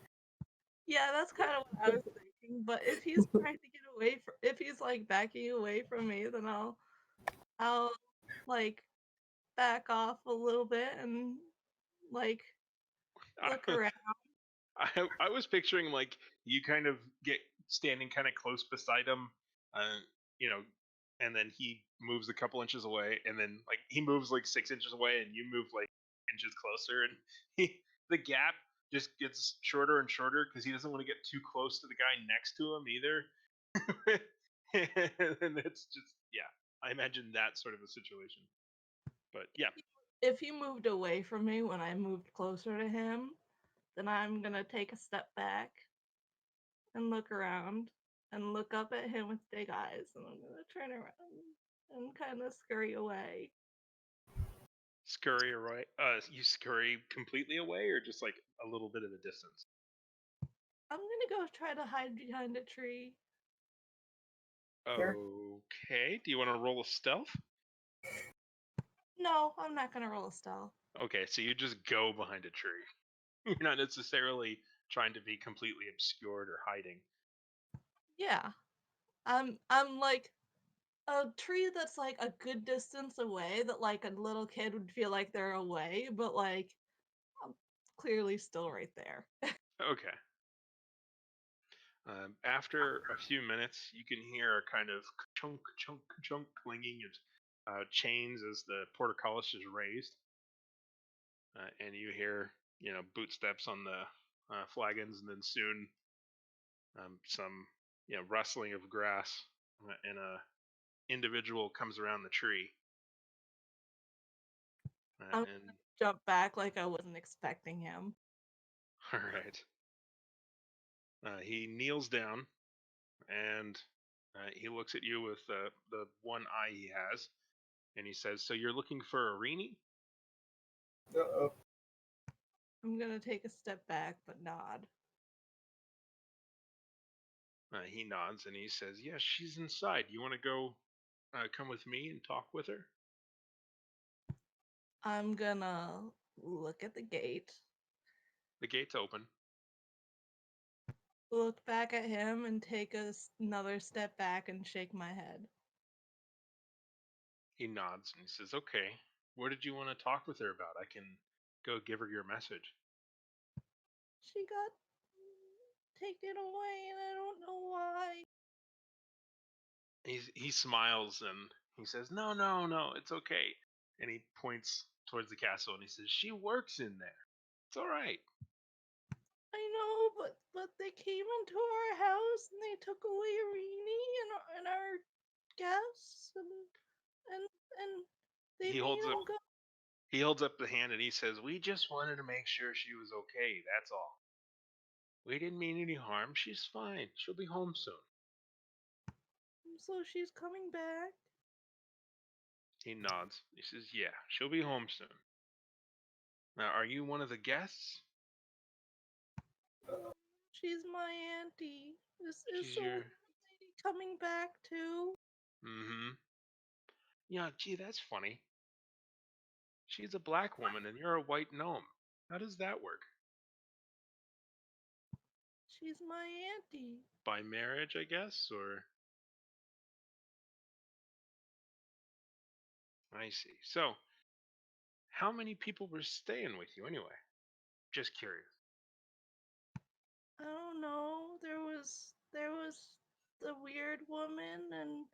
Yeah, that's kind of what I was thinking. But if he's trying to get away from, if he's like backing away from me, then I'll like back off a little bit and like look around. I was picturing like you kind of get standing kind of close beside him, you know, and then he moves a couple inches away, and then like he moves like 6 inches away, and you move like inches closer, and the gap just gets shorter and shorter because he doesn't want to get too close to the guy next to him either. And it's just yeah, I imagine that sort of a situation. But yeah, If he moved away from me when I moved closer to him, then I'm gonna take a step back and look around and look up at him with big eyes, and I'm gonna turn around and kind of scurry away. scurry away. You scurry completely away, or just like a little bit of a distance. I'm gonna go try to hide behind a tree. Sure. Okay. Do you want to roll a stealth? No, I'm not gonna roll a stealth. Okay, so you just go behind a tree. You're not necessarily trying to be completely obscured or hiding. Yeah, I'm like a tree that's like a good distance away that like a little kid would feel like they're away, but like I'm clearly still right there. Okay. After a few minutes, you can hear a kind of chunk, chunk, chunk clanging of chains as the portcullis is raised, and you hear boot steps on the flagons, and then soon some rustling of grass, and a individual comes around the tree, I'm and gonna jump back like I wasn't expecting him. all right, he kneels down and he looks at you with the one eye he has, and he says, "So you're looking for a Rini?" Uh-oh. I'm gonna take a step back but nod. He nods and he says, "Yes, she's inside. You want to go come with me and talk with her?" I'm gonna look at the gate, The gate's open. look back at him, and take another step back and shake my head. He nods and he says, "Okay, what did you want to talk with her about? I can go give her your message." She got taken away, and I don't know why. He smiles and he says, "No, no, no, it's okay." And he points towards the castle and he says, "She works in there. It's all right." I know, but they came into our house and they took away Rini and our guests and and they He made holds up them go. he holds up the hand and he says, "We just wanted to make sure she was okay. That's all. We didn't mean any harm. She's fine. She'll be home soon." So she's coming back. He nods. He says, "Yeah, she'll be home soon. Now, are you one of the guests?" She's my auntie. Is She's the your. lady coming back too? Mm-hmm. Yeah, gee, that's funny. She's a black woman and you're a white gnome. How does that work? She's my auntie. By marriage, I guess, or I see. So, how many people were staying with you anyway? Just curious. I don't know. There was the weird woman and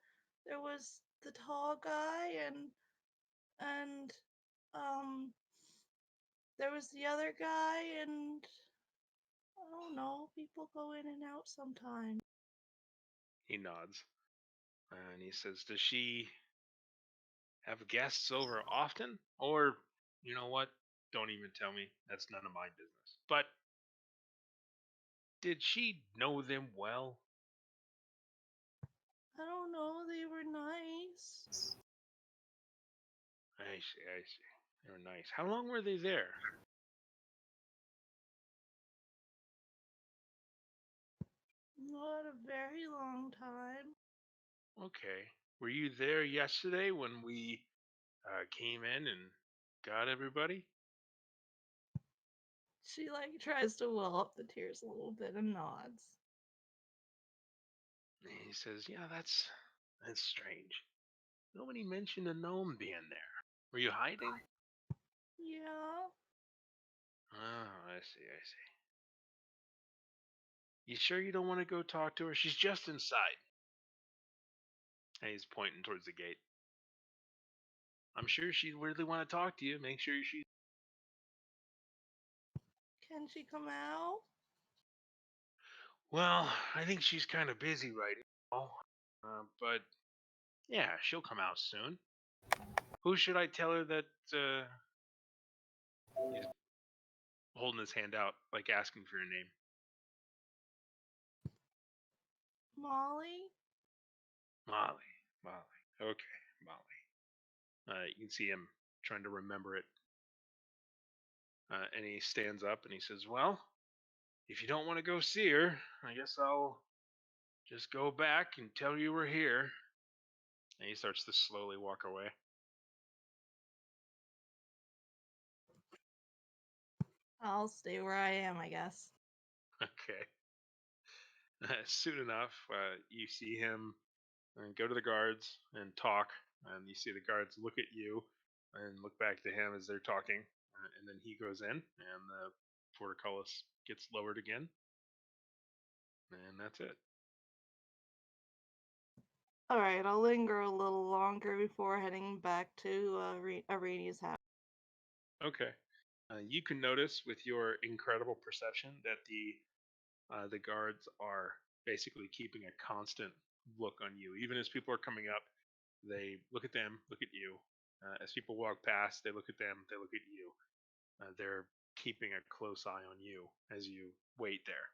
there was the tall guy and There was the other guy, and I don't know, people go in and out sometimes. He nods. And he says, does she have guests over often? Or, you know what? Don't even tell me. That's none of my business. But did she know them well? I don't know, they were nice. I see. They were nice. How long were they there? Not a very long time. Okay. Were you there yesterday when we came in and got everybody? She like tries to well up the tears a little bit and nods. And he says, yeah, that's strange. Nobody mentioned a gnome being there. Were you hiding? Yeah. Oh, I see. You sure you don't want to go talk to her? She's just inside. And he's pointing towards the gate. I'm sure she'd really want to talk to you. Make sure she... Can she come out? Well, I think she's kind of busy right now. But yeah, she'll come out soon. Who should I tell her that he's holding his hand out, like asking for your name? Molly? Molly. Okay, Molly. You can see him trying to remember it. And he stands up and he says, well, if you don't want to go see her, I guess I'll just go back and tell you we're here. And he starts to slowly walk away. I'll stay where I am, I guess. Okay. Soon enough, you see him go to the guards and talk, and you see the guards look at you and look back to him as they're talking, and then he goes in, and the portcullis gets lowered again, and that's it. All right, I'll linger a little longer before heading back to Irani's house. Okay. You can notice with your incredible perception that the guards are basically keeping a constant look on you. Even as people are coming up, they look at them, look at you. As people walk past, they look at them, they look at you. They're keeping a close eye on you as you wait there.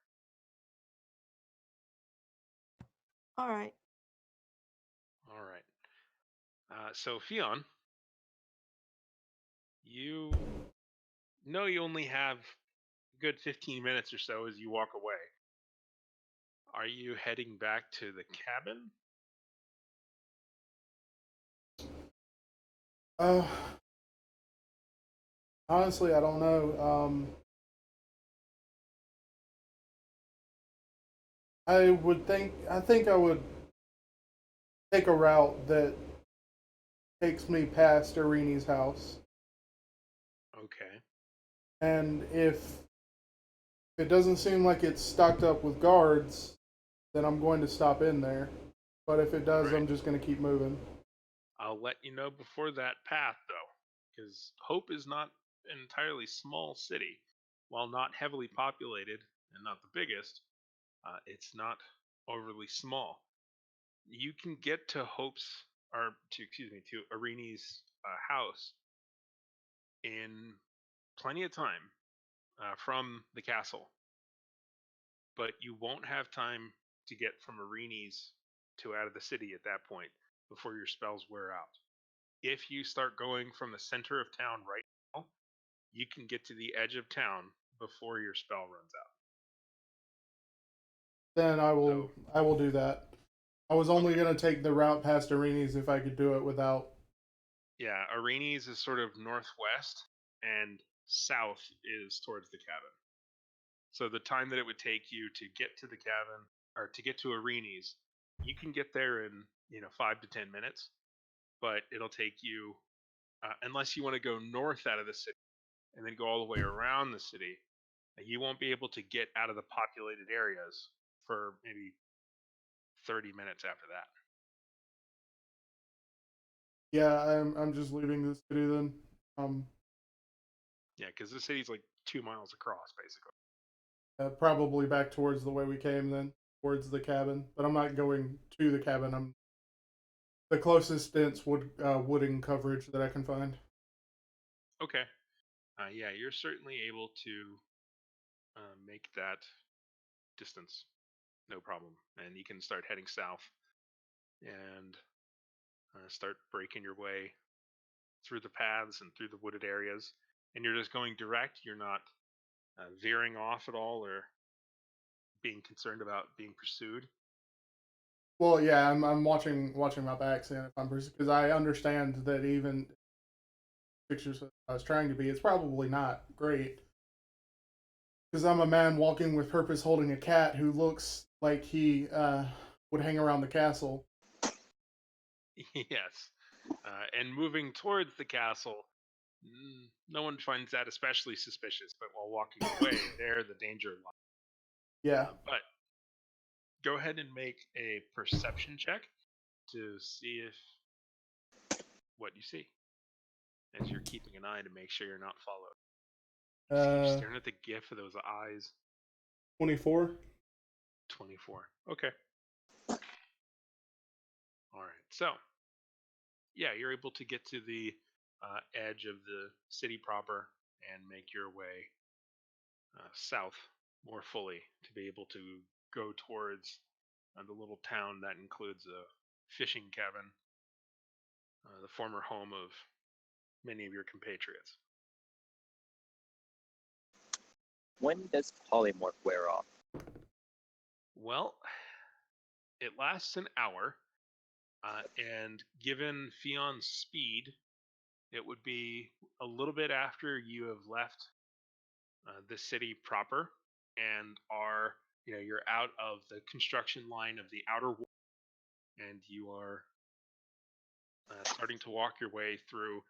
All right. All right. So, Fion, you know you only have a good 15 minutes or so as you walk away. Are you heading back to the cabin? Honestly, I don't know. I think I would take a route that takes me past Irini's house. Okay. And if it doesn't seem like it's stocked up with guards, then I'm going to stop in there. But if it does, Right. I'm just going to keep moving. I'll let you know before that path, though, because Hope is not an entirely small city. While not heavily populated and not the biggest, it's not overly small. You can get to to Irini's house in plenty of time from the castle, but you won't have time to get from Irini's to out of the city at that point before your spells wear out. If you start going from the center of town right now, you can get to the edge of town before your spell runs out. Then I will do that. I was only going to take the route past Irini's if I could do it without. Yeah, Irini's is sort of northwest, and south is towards the cabin. So the time that it would take you to get to the cabin or to get to Irini's, you can get there in 5 to 10 minutes, but it'll take you unless you want to go north out of the city and then go all the way around the city. You won't be able to get out of the populated areas for maybe 30 minutes after that. Yeah, I'm just leaving the city then. Yeah, because the city's like 2 miles across, basically. Probably back towards the way we came then, towards the cabin. But I'm not going to the cabin. I'm the closest dense wooden coverage that I can find. Okay. Yeah, you're certainly able to make that distance, no problem. And you can start heading south and start breaking your way through the paths and through the wooded areas. And you're just going direct. You're not veering off at all or being concerned about being pursued. Well, yeah, I'm watching my back, seeing if I'm because I understand that even pictures I was trying to be, it's probably not great. Because I'm a man walking with purpose, holding a cat who looks like he would hang around the castle. Yes. And moving towards the castle, no one finds that especially suspicious, but while walking away, there the danger lies. Yeah. But go ahead and make a perception check to see if what you see, as you're keeping an eye to make sure you're not followed. You just keep staring at the gif of those eyes. 24. 24. Okay. All right. So, yeah, you're able to get to the edge of the city proper and make your way south more fully to be able to go towards the little town that includes a fishing cabin, the former home of many of your compatriots. When does polymorph wear off? Well, it lasts an hour, and given Fion's speed, it would be a little bit after you have left the city proper and are, you're out of the construction line of the outer wall, and you are starting to walk your way through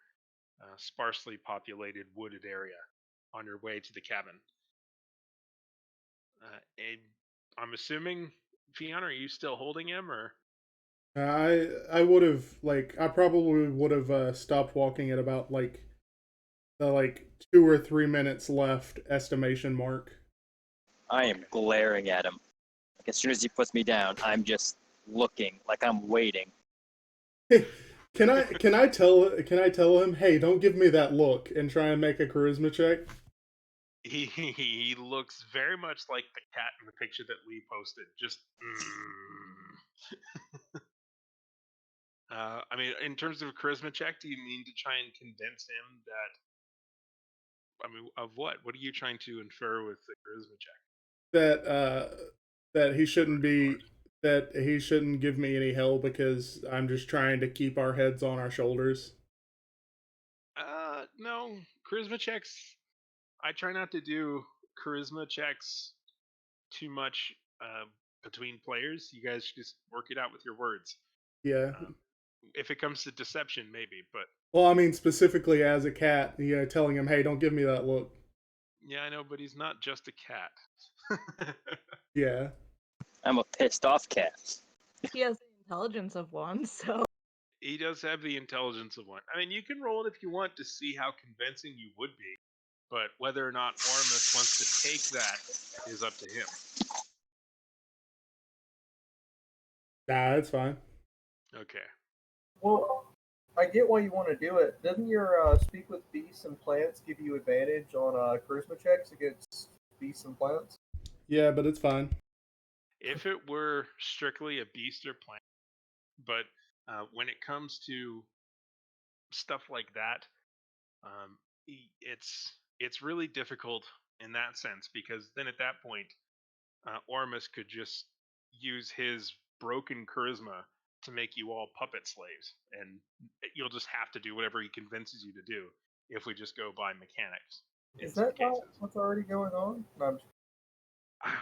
a sparsely populated wooded area on your way to the cabin. And I'm assuming, Fion, are you still holding him, or? I would have I probably would have stopped walking at about the 2 or 3 minutes left estimation mark. I am glaring at him. Like, as soon as he puts me down, I'm just looking like I'm waiting. Can I tell him, hey, don't give me that look, and try and make a charisma check? He looks very much like the cat in the picture that Lee posted. Just, I mean, in terms of a charisma check, do you mean to try and convince him that? I mean, of what? What are you trying to infer with the charisma check? That he shouldn't give me any hell because I'm just trying to keep our heads on our shoulders. No, charisma checks. I try not to do charisma checks too much between players. You guys should just work it out with your words. Yeah. If it comes to deception, maybe, but. Well, I mean, specifically as a cat, telling him, hey, don't give me that look. Yeah, I know, but he's not just a cat. Yeah. I'm a pissed off cat. He has the intelligence of one, so. He does have the intelligence of one. I mean, you can roll it if you want to see how convincing you would be, but whether or not Oromis wants to take that is up to him. Nah, it's fine. Okay. Well, I get why you want to do it. Doesn't your speak with beasts and plants give you advantage on charisma checks against beasts and plants? Yeah, but it's fine. If it were strictly a beast or plant, but when it comes to stuff like that, it's really difficult in that sense, because then at that point, Oromis could just use his broken charisma to make you all puppet slaves, and you'll just have to do whatever he convinces you to do if we just go by mechanics. Is that not what's already going on? No,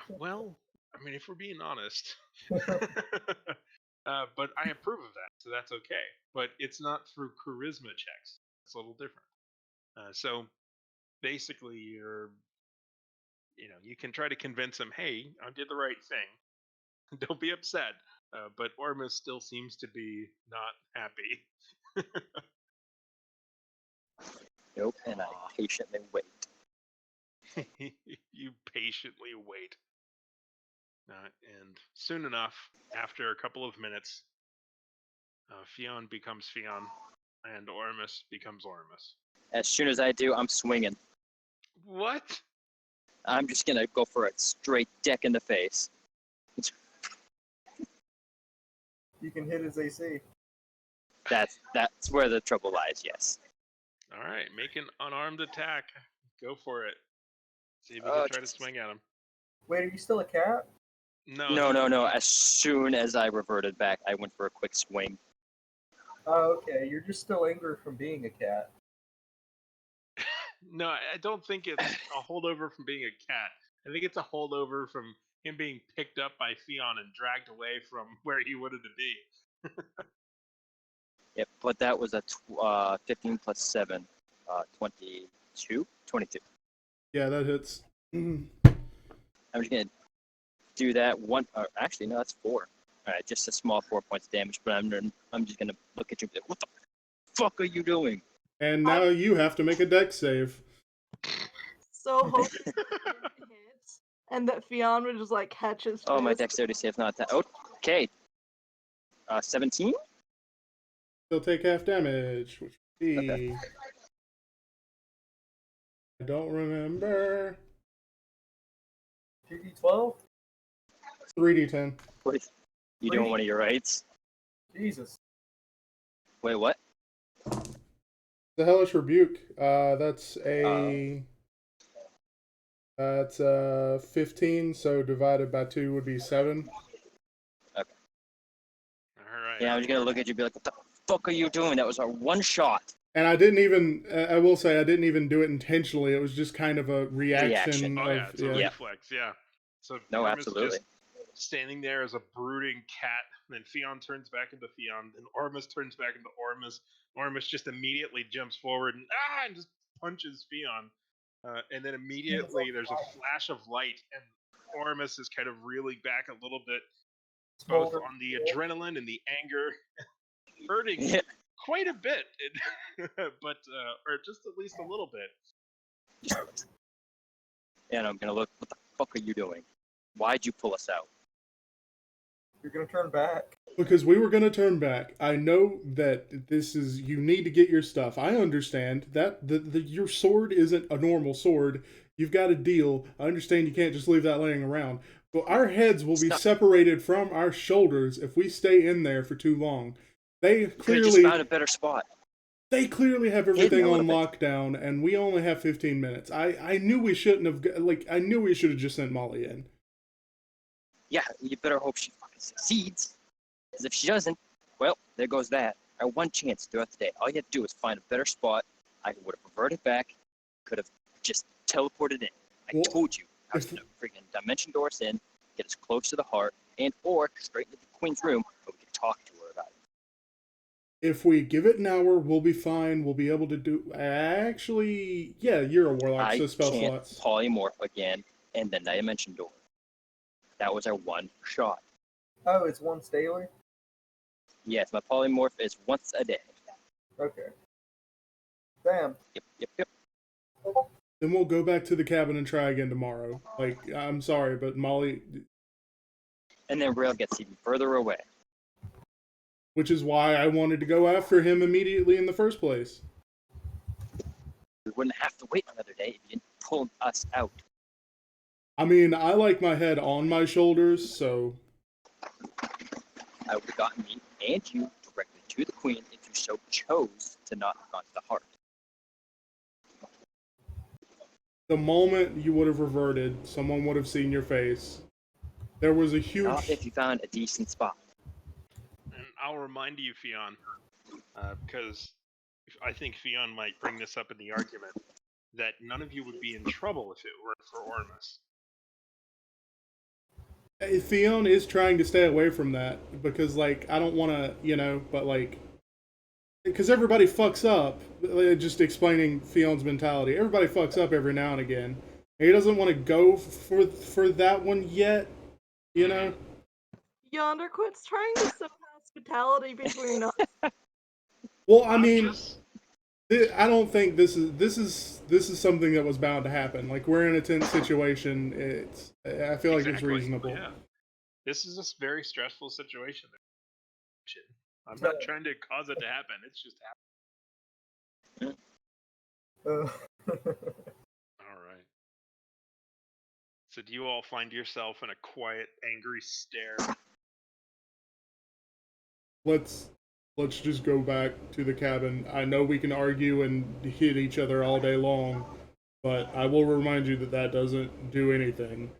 well, I mean, if we're being honest, but I approve of that, so that's okay. But it's not through charisma checks. It's a little different. So basically, you can try to convince him, hey, I did the right thing. Don't be upset. But Oromis still seems to be not happy. Nope, and I patiently wait. You patiently wait. And soon enough, after a couple of minutes, Fion becomes Fion, and Oromis becomes Oromis. As soon as I do, I'm swinging. What? I'm just gonna go for a straight deck in the face. You can hit his AC. That's where the trouble lies. Yes. All right, make an unarmed attack. Go for it. See if you Oh, can try to Jesus. swing at him. Wait, are you still a cat? No. As soon as I reverted back, I went for a quick swing. Oh, okay. You're just still angry from being a cat. No, I don't think it's a holdover from being a cat. I think it's a holdover from him being picked up by Fion and dragged away from where he wanted to be. Yep, but that was a 15 plus 7, 22? 22. Yeah, that hits. I'm just going to do that one. Actually, no, that's 4. All right, just a small 4 points damage, but I'm just going to look at you and be like, what the fuck are you doing? And now you have to make a dex save. So hoping it hits, and that Fion would just like catch his. Oh, my fist. dexterity save not that. Okay. 17? They'll take half damage, which would be... Okay. I don't remember. 2d12? 3d10. Wait, you doing one of your rights? Jesus. Wait, what? The Hellish Rebuke, that's a... That's 15, so divided by 2 would be 7. All right. Yeah, I'm just going to look at you and be like, what the fuck are you doing? That was our one shot. And I didn't even, I will say, I didn't even do it intentionally. It was just kind of a reaction. Oh yeah, it's a yeah. reflex. Yeah. So No, Oromis absolutely. just standing there as a brooding cat. And then Fion turns back into Fion. Then Oromis turns back into Oromis. Oromis just immediately jumps forward and just punches Fion. And then immediately there's a flash of light, and Oromis is kind of reeling back a little bit, both on the adrenaline and the anger, hurting quite a bit, but or just at least a little bit. And I'm gonna look. What the fuck are you doing? Why'd you pull us out? You're gonna turn back. Because we were going to turn back. I know that this is, you need to get your stuff. I understand that your sword isn't a normal sword. You've got a deal. I understand you can't just leave that laying around. But our heads will be separated from our shoulders if we stay in there for too long. They clearly just found a better spot. They clearly have everything on lockdown, and we only have 15 minutes. I knew we shouldn't have, I knew we should have just sent Molly in. Yeah, you better hope she fucking succeeds. Because if she doesn't, well, there goes that. Our one chance throughout the day. All you had to do was find a better spot. I would have reverted back. Could have just teleported in. I told you how to freaking dimension door us in, get us close to the heart, and or straight into the queen's room, so we could talk to her about it. If we give it an hour, we'll be fine. We'll be able to do... Actually, yeah, you're a warlock, so spell slots. I can't polymorph again, and then dimension door. That was our one shot. Oh, it's once daily? Yes, my polymorph is once a day. Okay. Damn. Yep. Then we'll go back to the cabin and try again tomorrow. Like, I'm sorry, but Molly... And then Rail gets even further away. Which is why I wanted to go after him immediately in the first place. We wouldn't have to wait another day if you didn't pull us out. I mean, I like my head on my shoulders, so... I would have gotten me and you directly to the queen if you so chose to not have gone to the heart. The moment you would have reverted, someone would have seen your face. There was a huge... Not if you found a decent spot. And I'll remind you, Fion, because I think Fion might bring this up in the argument, that none of you would be in trouble if it weren't for Oromis. Fion is trying to stay away from that, because, like, I don't want to, but, like... Because everybody fucks up. Just explaining Fion's mentality. Everybody fucks up every now and again. He doesn't want to go for that one yet, you know? Yonder quits trying to sow hospitality between us. Well, I mean... I don't think this is something that was bound to happen. Like, we're in a tense situation. I feel like it's reasonable. Yeah. This is a very stressful situation. I'm not trying to cause it to happen. It's just happening. All right. So do you all find yourself in a quiet, angry stare? Let's just go back to the cabin. I know we can argue and hit each other all day long, but I will remind you that that doesn't do anything.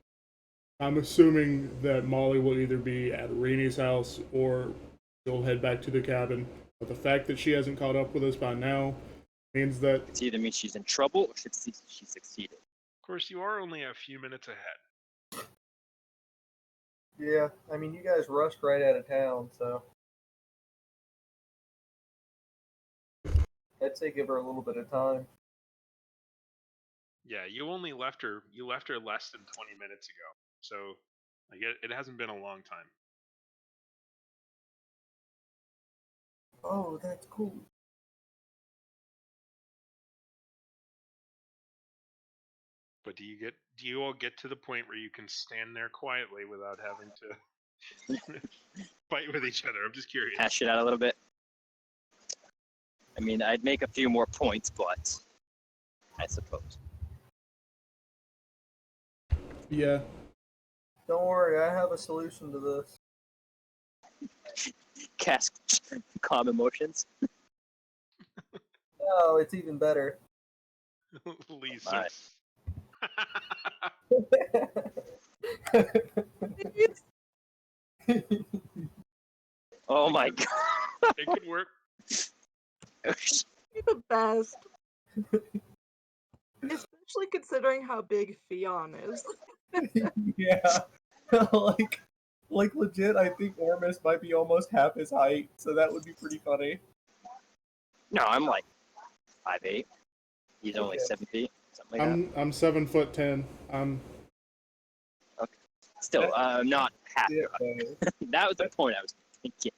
I'm assuming that Molly will either be at Reni's house or she'll head back to the cabin. But the fact that she hasn't caught up with us by now means that It either means she's in trouble or she succeeded. Of course, you are only a few minutes ahead. Yeah, I mean, you guys rushed right out of town, so I'd say give her a little bit of time. Yeah, you only left her. You left her less than 20 minutes ago, so like it hasn't been a long time. Oh, that's cool. But do you all get to the point where you can stand there quietly without having to fight with each other? I'm just curious. Hash it out a little bit. I mean, I'd make a few more points, but I suppose. yeah. Don't worry, I have a solution to this. Cast calm emotions. Oh, it's even better. Lisa. Oh my god. It could work. You're the best. Especially considering how big Fion is. Yeah. like legit, I think Oromis might be almost half his height, so that would be pretty funny. No, I'm like 5'8". He's only Okay. 7 feet, something like that. I'm 7'10". Okay. Still, not half. Yeah, That was the point I was thinking.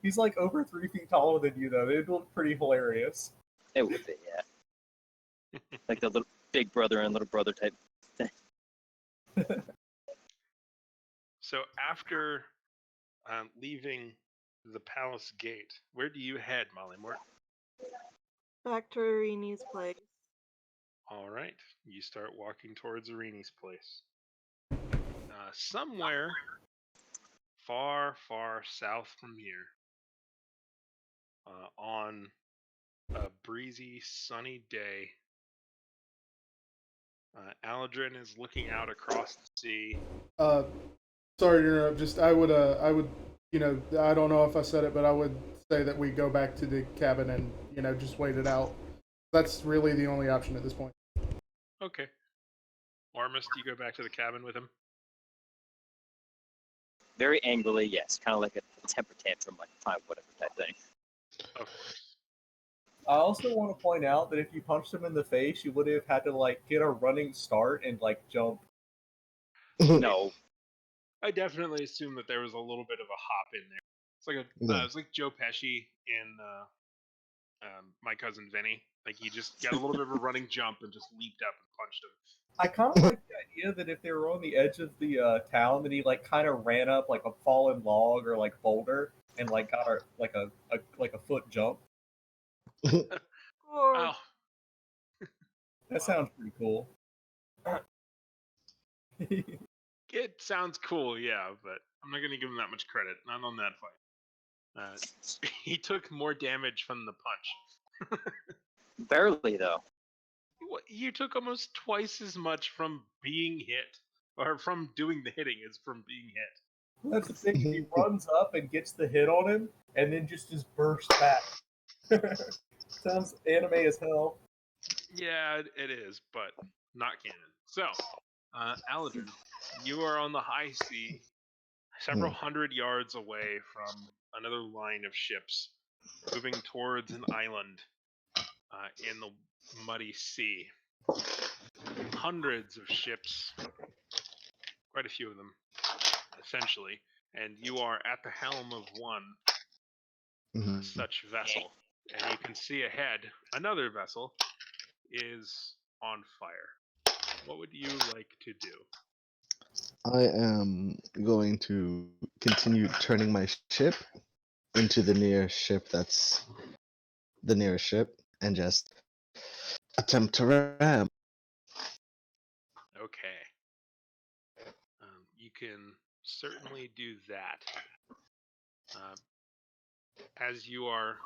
he's like over 3 feet taller than you, though. It'd look pretty hilarious. It would be, yeah. Like the little big brother and little brother type thing. So after leaving the palace gate, where do you head, Molly Mort? Back to Irini's place. All right, you start walking towards Irini's place. Somewhere far, far south from here, on a breezy, sunny day, Aladrin is looking out across the sea. Sorry to interrupt. Just I would, I don't know if I said it, but I would say that we go back to the cabin and just wait it out. That's really the only option at this point. Okay. Oromis, do you go back to the cabin with him? Very angrily, yes. Kind of like a temper tantrum, like fine, whatever type thing. Of course. I also want to point out that if you punched him in the face, you would have had to like get a running start and like jump. No. I definitely assume that there was a little bit of a hop in there. It's like Yeah. it was like Joe Pesci in My Cousin Vinny. Like he just got a little bit of a running jump and just leaped up and punched him. I kind of like the idea that if they were on the edge of the town, that he like kind of ran up like a fallen log or like boulder and like got a foot jump. Or Oh, That sounds pretty cool. it sounds cool, yeah, but I'm not gonna give him that much credit. Not on that fight. He took more damage from the punch. Barely, though. You took almost twice as much from being hit, or from doing the hitting, as from being hit. That's the thing. He runs up and gets the hit on him, and then just bursts back. Sounds anime as hell. Yeah, it is, but not canon. So, Aladrin, you are on the high sea, several hundred yards away from another line of ships, moving towards an island in the muddy sea. Hundreds of ships, quite a few of them, essentially, and you are at the helm of one such vessel. and you can see ahead another vessel is on fire. What would you like to do? I am going to continue turning my ship into the nearest ship that's the nearest ship and just attempt to ram. Okay. You can certainly do that. As you are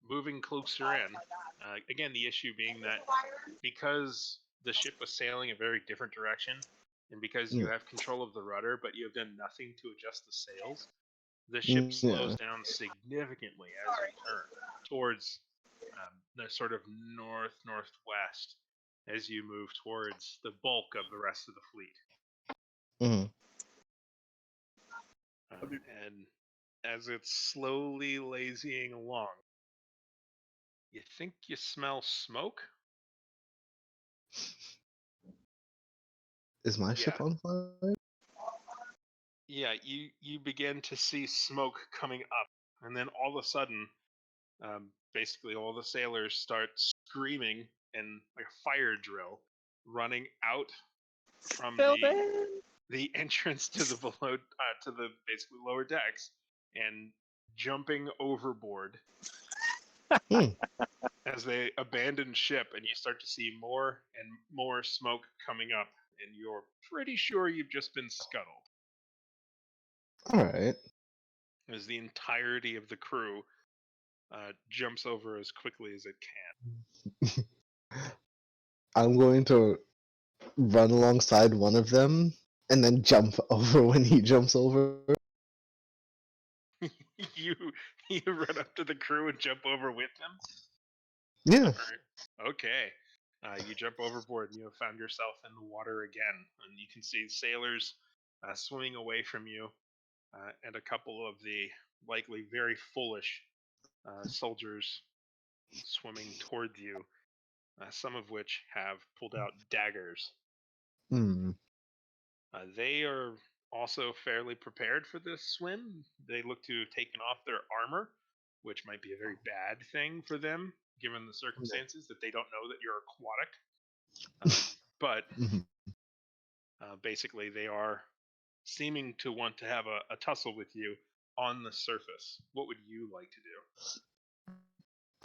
moving closer in, again, the issue being that because the ship was sailing a very different direction, and because you Yeah. have control of the rudder, but you have done nothing to adjust the sails, the ship slows Yeah. down significantly as you turn towards the sort of northwest as you move towards the bulk of the rest of the fleet. Mhm. And as it's slowly lazying along, you think you smell smoke? Is my ship Yeah. on fire? Yeah, you begin to see smoke coming up, and then all of a sudden, basically all the sailors start screaming in like a fire drill, running out from the entrance to the below to the basically lower decks and jumping overboard Hmm. as they abandon ship, and you start to see more and more smoke coming up, and you're pretty sure you've just been scuttled. Alright. As the entirety of the crew jumps over as quickly as it can. I'm going to run alongside one of them and then jump over when he jumps over. you you run up to the crew and jump over with them. Yeah. Okay. You jump overboard and you have found yourself in the water again, and you can see sailors swimming away from you, and a couple of the likely very foolish soldiers swimming towards you. Some of which have pulled out daggers. Hmm. They are also fairly prepared for this swim. They look to have taken off their armor, which might be a very bad thing for them, given the circumstances that they don't know that you're aquatic. But Mhm. basically, they are seeming to want to have a tussle with you on the surface. What would you like to do?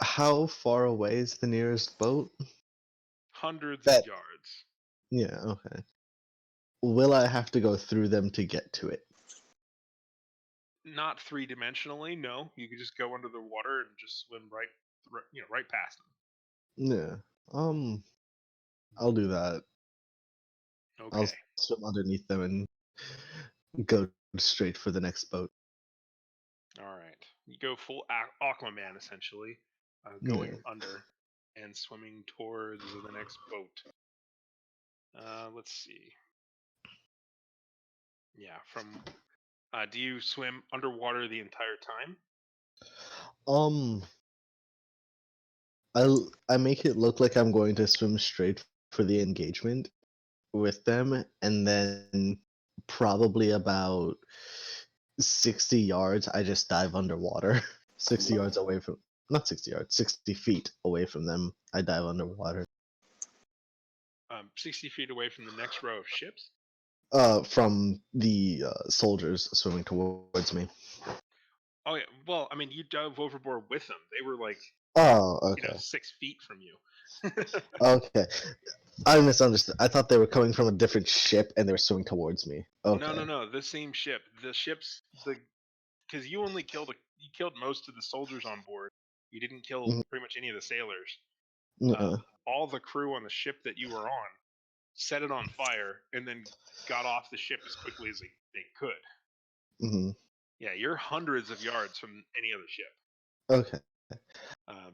How far away is the nearest boat? Hundreds of That. yards. Yeah, okay. Will I have to go through them to get to it? Not three-dimensionally, no. You could just go under the water and just swim right past them. Yeah. I'll do that. I'll Okay. swim underneath them and go straight for the next boat. All right. You go full Aquaman, essentially, going Yeah. under and swimming towards the next boat. Let's see. Yeah, from. Do you swim underwater the entire time? Um, I make it look like I'm going to swim straight for the engagement with them, and then probably about 60 yards, I just dive underwater. 60 yards away from, not 60 yards, 60 feet away from them, I dive underwater. 60 feet away from the next row of ships? From the soldiers swimming towards me. Oh, yeah. Well, I mean, you dove overboard with them. They were like, Oh, okay. 6 feet from you. Okay. I misunderstood. I thought they were coming from a different ship and they were swimming towards me. Okay. No. The same ship. The ships, because you only killed most of the soldiers on board. You didn't kill Mhm. pretty much any of the sailors. Yeah. All the crew on the ship that you were on set it on fire and then got off the ship as quickly as they could. Hmm. Yeah, you're hundreds of yards from any other ship. Okay.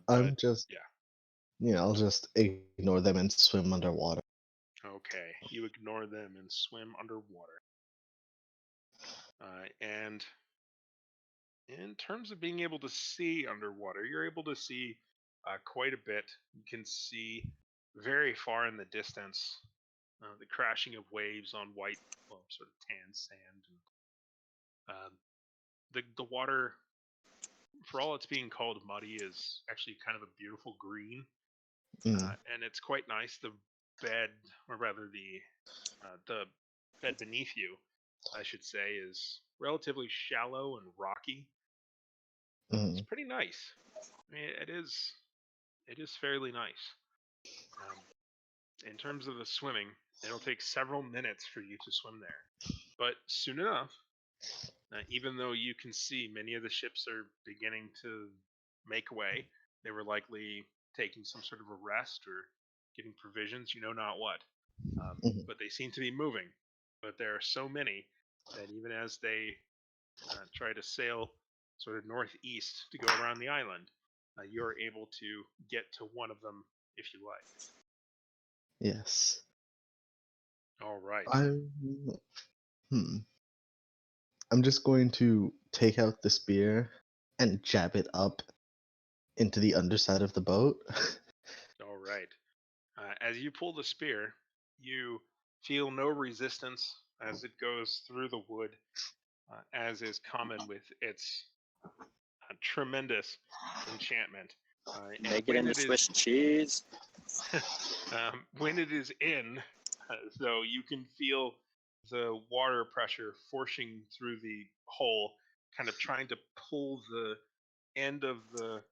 But Yeah, I'll just ignore them and swim underwater. Okay, you ignore them and swim underwater. And in terms of being able to see underwater, you're able to see quite a bit. You can see very far in the distance the crashing of waves on white, sort of tan sand. And, the water for all it's being called muddy, is actually kind of a beautiful green, Mm. and it's quite nice. The bed, or rather the bed beneath you, I should say, is relatively shallow and rocky. It's Mm. pretty nice. I mean, it is fairly nice. Um, in terms of the swimming, it'll take several minutes for you to swim there, but soon enough, even though you can see many of the ships are beginning to make way, they were likely taking some sort of a rest or getting provisions, you know not what. Mhm. But they seem to be moving. But there are so many that even as they try to sail sort of northeast to go around the island, you're able to get to one of them if you like. Yes. All right. I'm. Hmm. I'm just going to take out the spear and jab it up into the underside of the boat. All right. As you pull the spear, you feel no resistance as it goes through the wood, as is common with its tremendous enchantment. And Make it into Swiss cheese. when it is in, though, you can feel the water pressure forcing through the hole, kind of trying to pull the end of the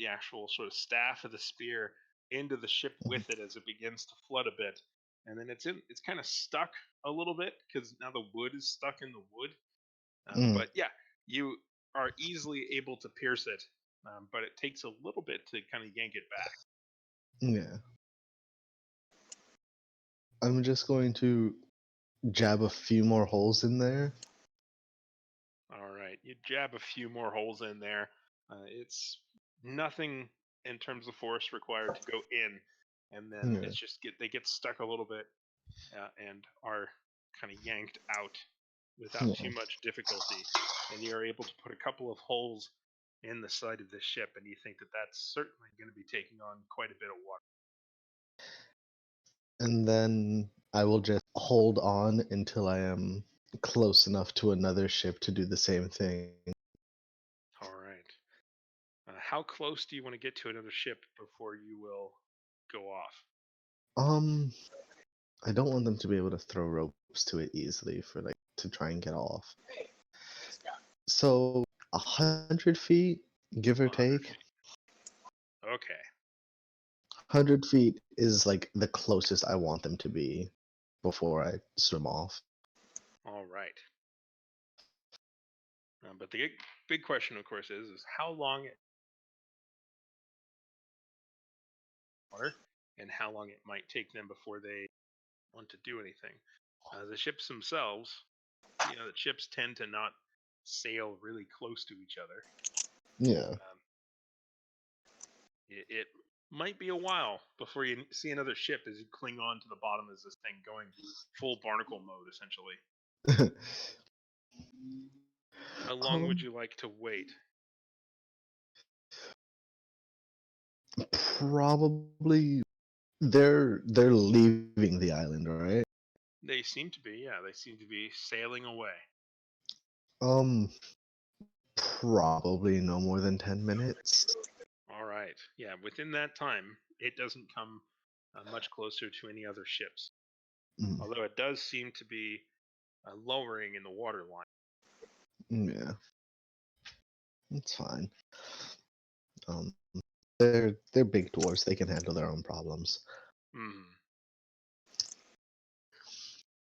actual sort of staff of the spear into the ship with it as it begins to flood a bit, and then it's kind of stuck a little bit because now the wood is stuck in the wood. Mm. But yeah, you are easily able to pierce it, but it takes a little bit to kind of yank it back. Yeah. I'm just going to jab a few more holes in there. All right, you jab a few more holes in there. It's nothing in terms of force required to go in, and then Yeah. it's just they get stuck a little bit and are kind of yanked out without Yeah. too much difficulty. And you're able to put a couple of holes in the side of the ship, and you think that that's certainly going to be taking on quite a bit of water. And then I will just hold on until I am close enough to another ship to do the same thing. All right. How close do you want to get to another ship before you will go off? Um, I don't want them to be able to throw ropes to it easily for like to try and get off. So 100 feet, give or 100 take. feet. Okay. 100 feet is like the closest I want them to be before I swim off. All right. But the big question, of course, is how long it water and how long it might take them before they want to do anything. The ships themselves, the ships tend to not sail really close to each other. Yeah. It might be a while before you see another ship as you cling on to the bottom of this thing going full barnacle mode, essentially. How long would you like to wait? Probably they're leaving the island, right? They seem to be, yeah, they seem to be sailing away. Um, probably no more than 10 minutes. All right, yeah, within that time, it doesn't come much closer to any other ships. Mm. Although it does seem to be lowering in the water line. Yeah, it's fine. Um, they're big dwarves. They can handle their own problems. Hmm.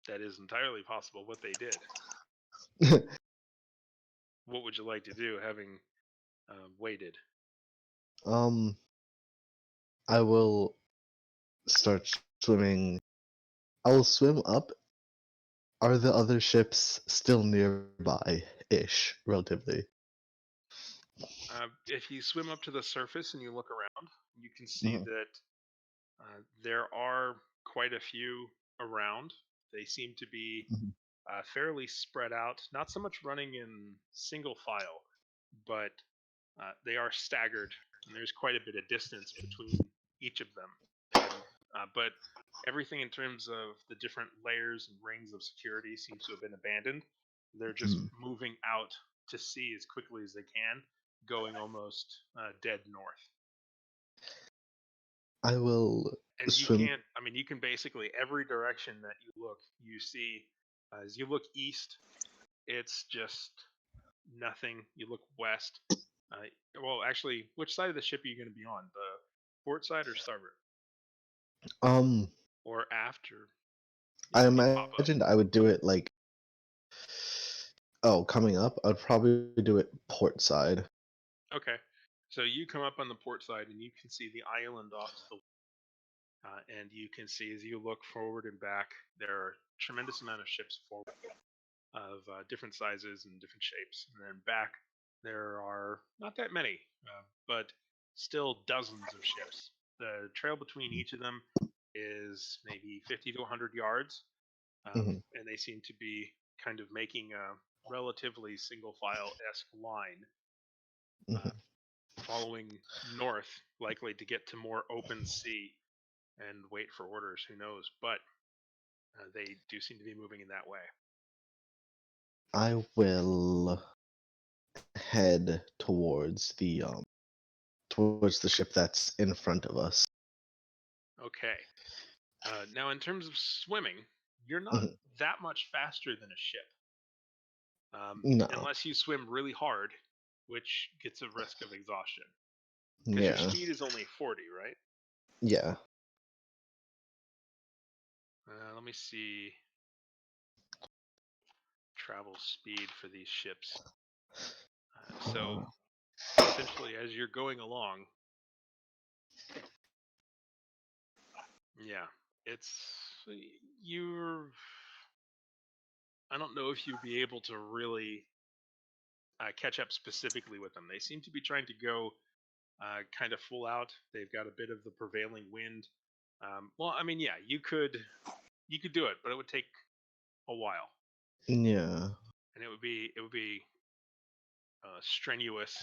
That is entirely possible what they did. What would you like to do, having waited? I will start swimming. I will swim up. Are the other ships still nearby-ish, relatively? If you swim up to the surface and you look around, you can see Mhm. that there are quite a few around. They seem to be Mhm. fairly spread out, not so much running in single file, but they are staggered, and there's quite a bit of distance between each of them. But everything in terms of the different layers and rings of security seems to have been abandoned. They're just Mhm. moving out to sea as quickly as they can, going almost dead north. I will And you swim. can't, I mean, you can basically, every direction that you look, you see, as you look east, it's just nothing. You look west. Well, actually, which side of the ship are you going to be on? The port side or starboard? Um, Or after? I When you pop up? imagined I would do it like. Oh, coming up, I'd probably do it port side. Okay. So you come up on the port side and you can see the island off to the and you can see as you look forward and back, there are a tremendous amount of ships forward of different sizes and different shapes. And then back, there are not that many, but still dozens of ships. The trail between each of them is maybe 50 to 100 yards, Mhm. and they seem to be kind of making a relatively single file-esque line Mhm. following north, likely to get to more open sea and wait for orders. Who knows? But they do seem to be moving in that way. I will head towards the ship that's in front of us. Okay. Now, in terms of swimming, you're not Mhm. that much faster than a ship, No. unless you swim really hard, which gets a risk of exhaustion. Because your Yeah. speed is only 40, right? Yeah. Let me see. Travel speed for these ships. So essentially, as you're going along, yeah, it's you're. I don't know if you'd be able to really catch up specifically with them. They seem to be trying to go kind of full out. They've got a bit of the prevailing wind. Well, I mean, yeah, you could do it, but it would take a while, Yeah. and it would be a strenuous,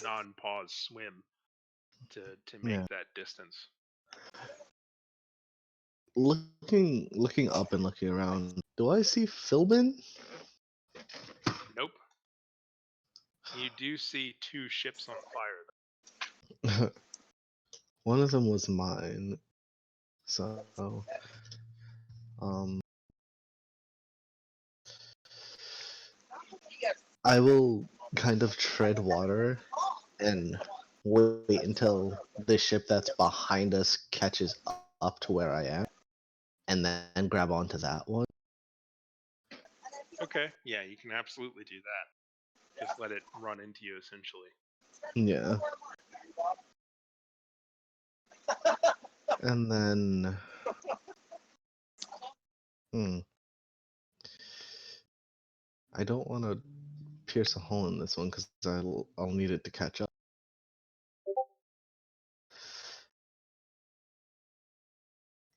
non-pause swim to make Yeah. that distance. Looking up and looking around, do I see Philbin? Nope. You do see two ships on fire. One of them was mine. So, um, I will kind of tread water and wait until the ship that's behind us catches up to where I am, and then grab onto that one. Okay, yeah, you can absolutely do that. Just let it run into you, essentially. Yeah. And then, I don't want to pierce a hole in this one because I'll need it to catch up.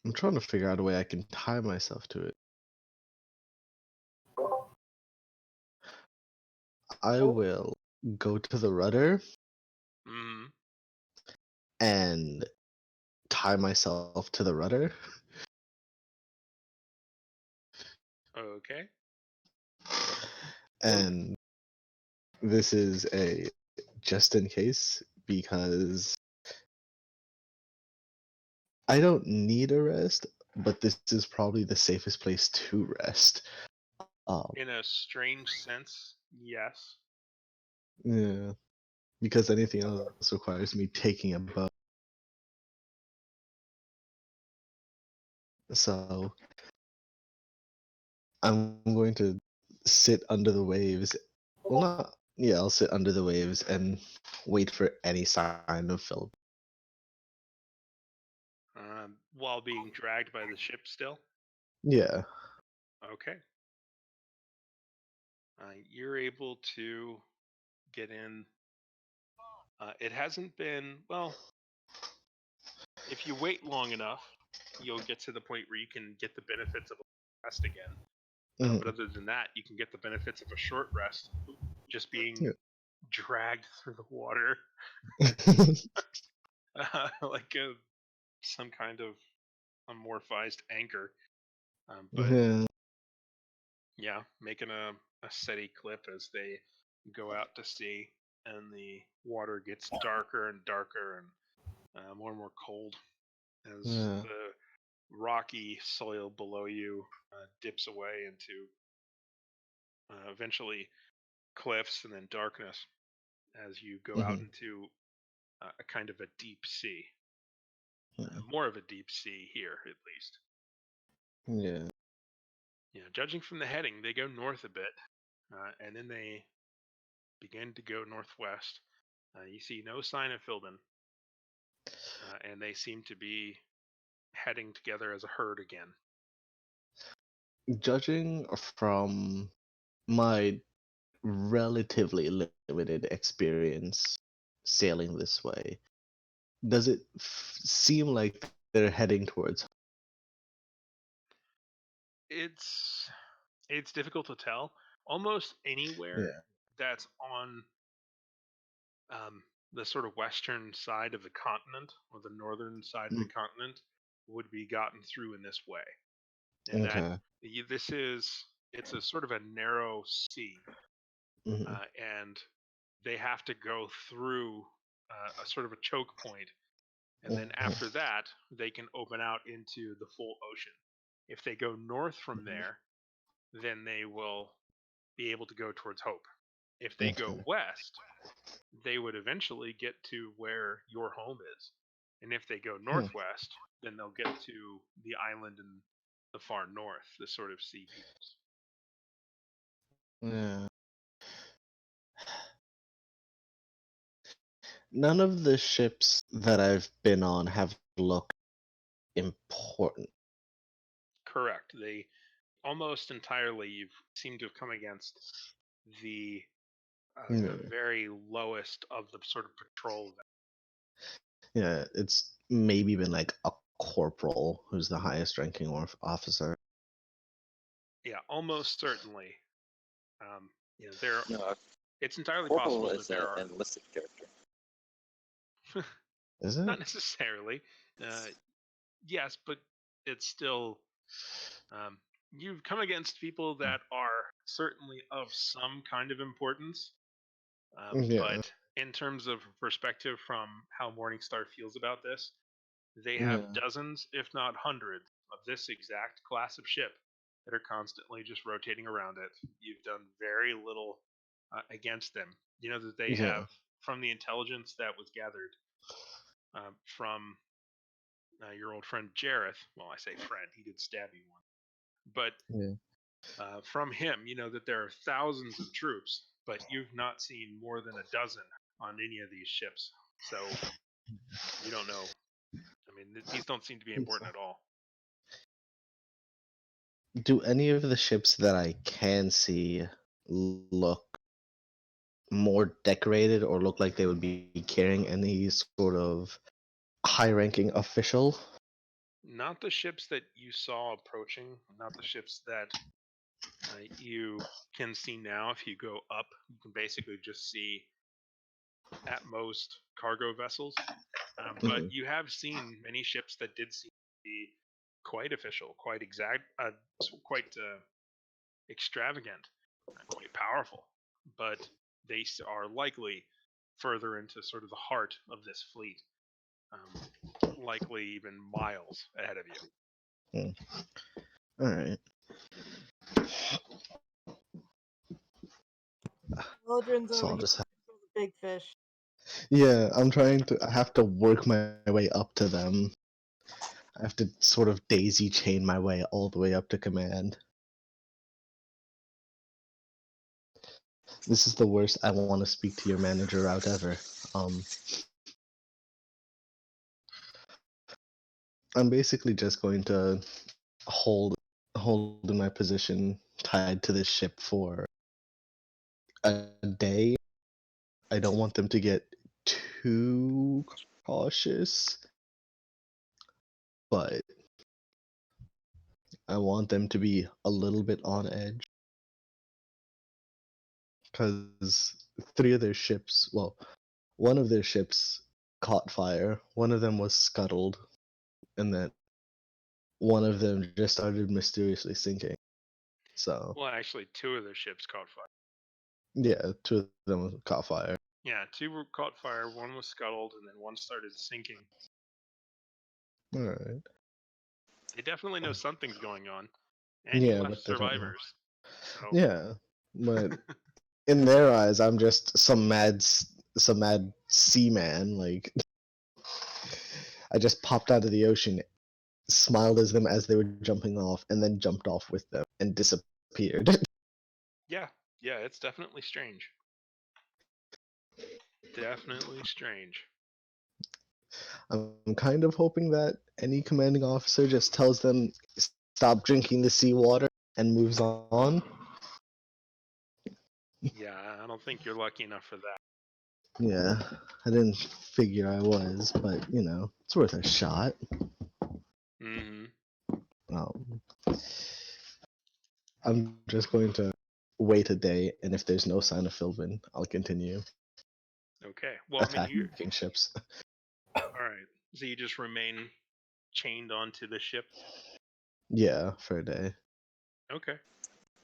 I'm trying to figure out a way I can tie myself to it. I will go to the rudder Mm-hmm. and tie myself to the rudder. Okay. And this is a just in case because I don't need a rest, but this is probably the safest place to rest. In a strange sense, yes. Yeah, because anything else requires me taking a boat. So I'm going to sit under the waves. Well, not yeah, I'll sit under the waves and wait for any sign of Phil. While being dragged by the ship still. Yeah. Okay. You're able to get in. It hasn't been, well, if you wait long enough, you'll get to the point where you can get the benefits of a rest again. But other than that, you can get the benefits of a short rest, just being dragged through the water like some kind of amorphized anchor. But Yeah. yeah, making a steady clip as they go out to sea. and the water gets darker and darker and more and more cold as Yeah. the rocky soil below you dips away into eventually cliffs and then darkness as you go out Mhm. into a kind of a deep sea. Mhm. More of a deep sea here, at least. Yeah. Judging from the heading, they go north a bit, and then they begin to go northwest. You see no sign of Philbin, and they seem to be heading together as a herd again. Judging from my relatively limited experience sailing this way, does it seem like they're heading towards? It's difficult to tell. Almost anywhere Yeah. that's on the sort of western side of the continent or the northern side of the continent would be gotten through in this way. And that Okay. it's a sort of a narrow sea, Mhm. and they have to go through a sort of a choke point, and then after that they can open out into the full ocean. If they go north from there, then they will be able to go towards Hope. If they go Okay. west, they would eventually get to where your home is. And if they go northwest, then they'll get to the island in the far north, the sort of sea peoples. Yeah. None of the ships that I've been on have looked important. Correct. They almost entirely you seem to have come against the Yeah. very lowest of the sort of patrol. Yeah, it's maybe been like a corporal who's the highest ranking officer. Yeah, almost certainly. There. No, It's entirely Corporal possible that is there an are enlisted character. Is it? not necessarily. Yes, but it's still you've come against people that are certainly of some kind of importance. Yeah. But in terms of perspective from how Morningstar feels about this, they have Yeah. dozens, if not hundreds, of this exact class of ship that are constantly just rotating around it. You've done very little against them. You know that they Yeah. have, from the intelligence that was gathered from your old friend Jareth. Well, I say friend, he did stab you one. But Yeah. from him, you know that there are thousands of troops, but you've not seen more than a dozen on any of these ships. So you don't know. I mean, these don't seem to be important at all. Do any of the ships that I can see look more decorated or look like they would be carrying any sort of high-ranking official? Not the ships that you saw approaching, not the ships that you can see now. If you go up, you can basically just see at most cargo vessels. But you have seen many ships that did seem to be quite official, quite quite extravagant, quite powerful. But they are likely further into sort of the heart of this fleet, likely even miles ahead of you. All right. Aladrin's So over I'll here just looking for the big fish. Yeah, I'm trying to. I have to work my way up to them. I have to sort of daisy chain my way all the way up to command. This is the worst I want to speak to your manager route ever. I'm basically just going to hold in my position tied to this ship for a day. I don't want them to get too cautious, but I want them to be a little bit on edge. Because three of their ships, well, one of their ships caught fire, one of them was scuttled, and then one of them just started mysteriously sinking. So, Well, actually, two of their ships caught fire. yeah, two of them caught fire. Yeah, 2 caught fire, 1 was scuttled, and then 1 started sinking. All right. They definitely know something's going on, and you Yeah, left but they don't know. survivors. So Yeah, but in their eyes, I'm just some mad seaman. Like I just popped out of the ocean, smiled at them as they were jumping off, and then jumped off with them and disappeared. yeah, it's definitely strange. Definitely strange. I'm kind of hoping that any commanding officer just tells them stop drinking the seawater and moves on. Yeah, I don't think you're lucky enough for that. Yeah, I didn't figure I was, but it's worth a shot. Mm-hmm. Um, I'm just going to wait a day, and if there's no sign of Philbin, I'll continue Okay. Well, I mean, you. attacking ships. All right. So you just remain chained onto the ship. Yeah, for a day. Okay.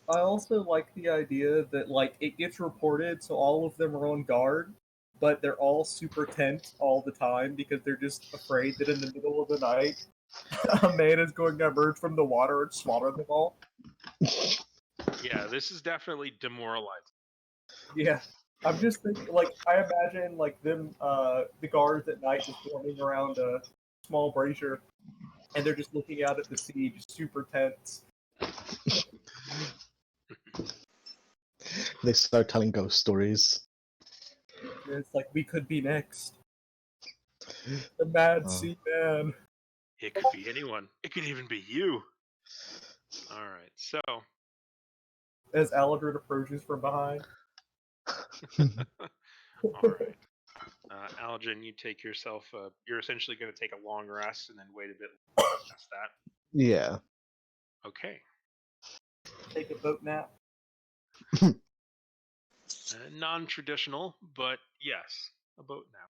I also like the idea that like it gets reported, so all of them are on guard, but they're all super tense all the time because they're just afraid that in the middle of the night a man is going to emerge from the water and slaughter them all. Yeah, this is definitely demoralizing. Yeah. I'm just thinking, like, I imagine, like, them, the guards at night just forming around a small brazier, and they're just looking out at the sea, just super tense. They start telling ghost stories. And it's like, we could be next. The Mad Oh. Sea Man. It could be anyone. It could even be you. All right. So. As Aladrin approaches from behind. All right. Aladrin, you take yourself. You're essentially going to take a long rest and then wait a bit past that. Yeah. Okay. Take a boat nap. Non-traditional, but yes, a boat nap.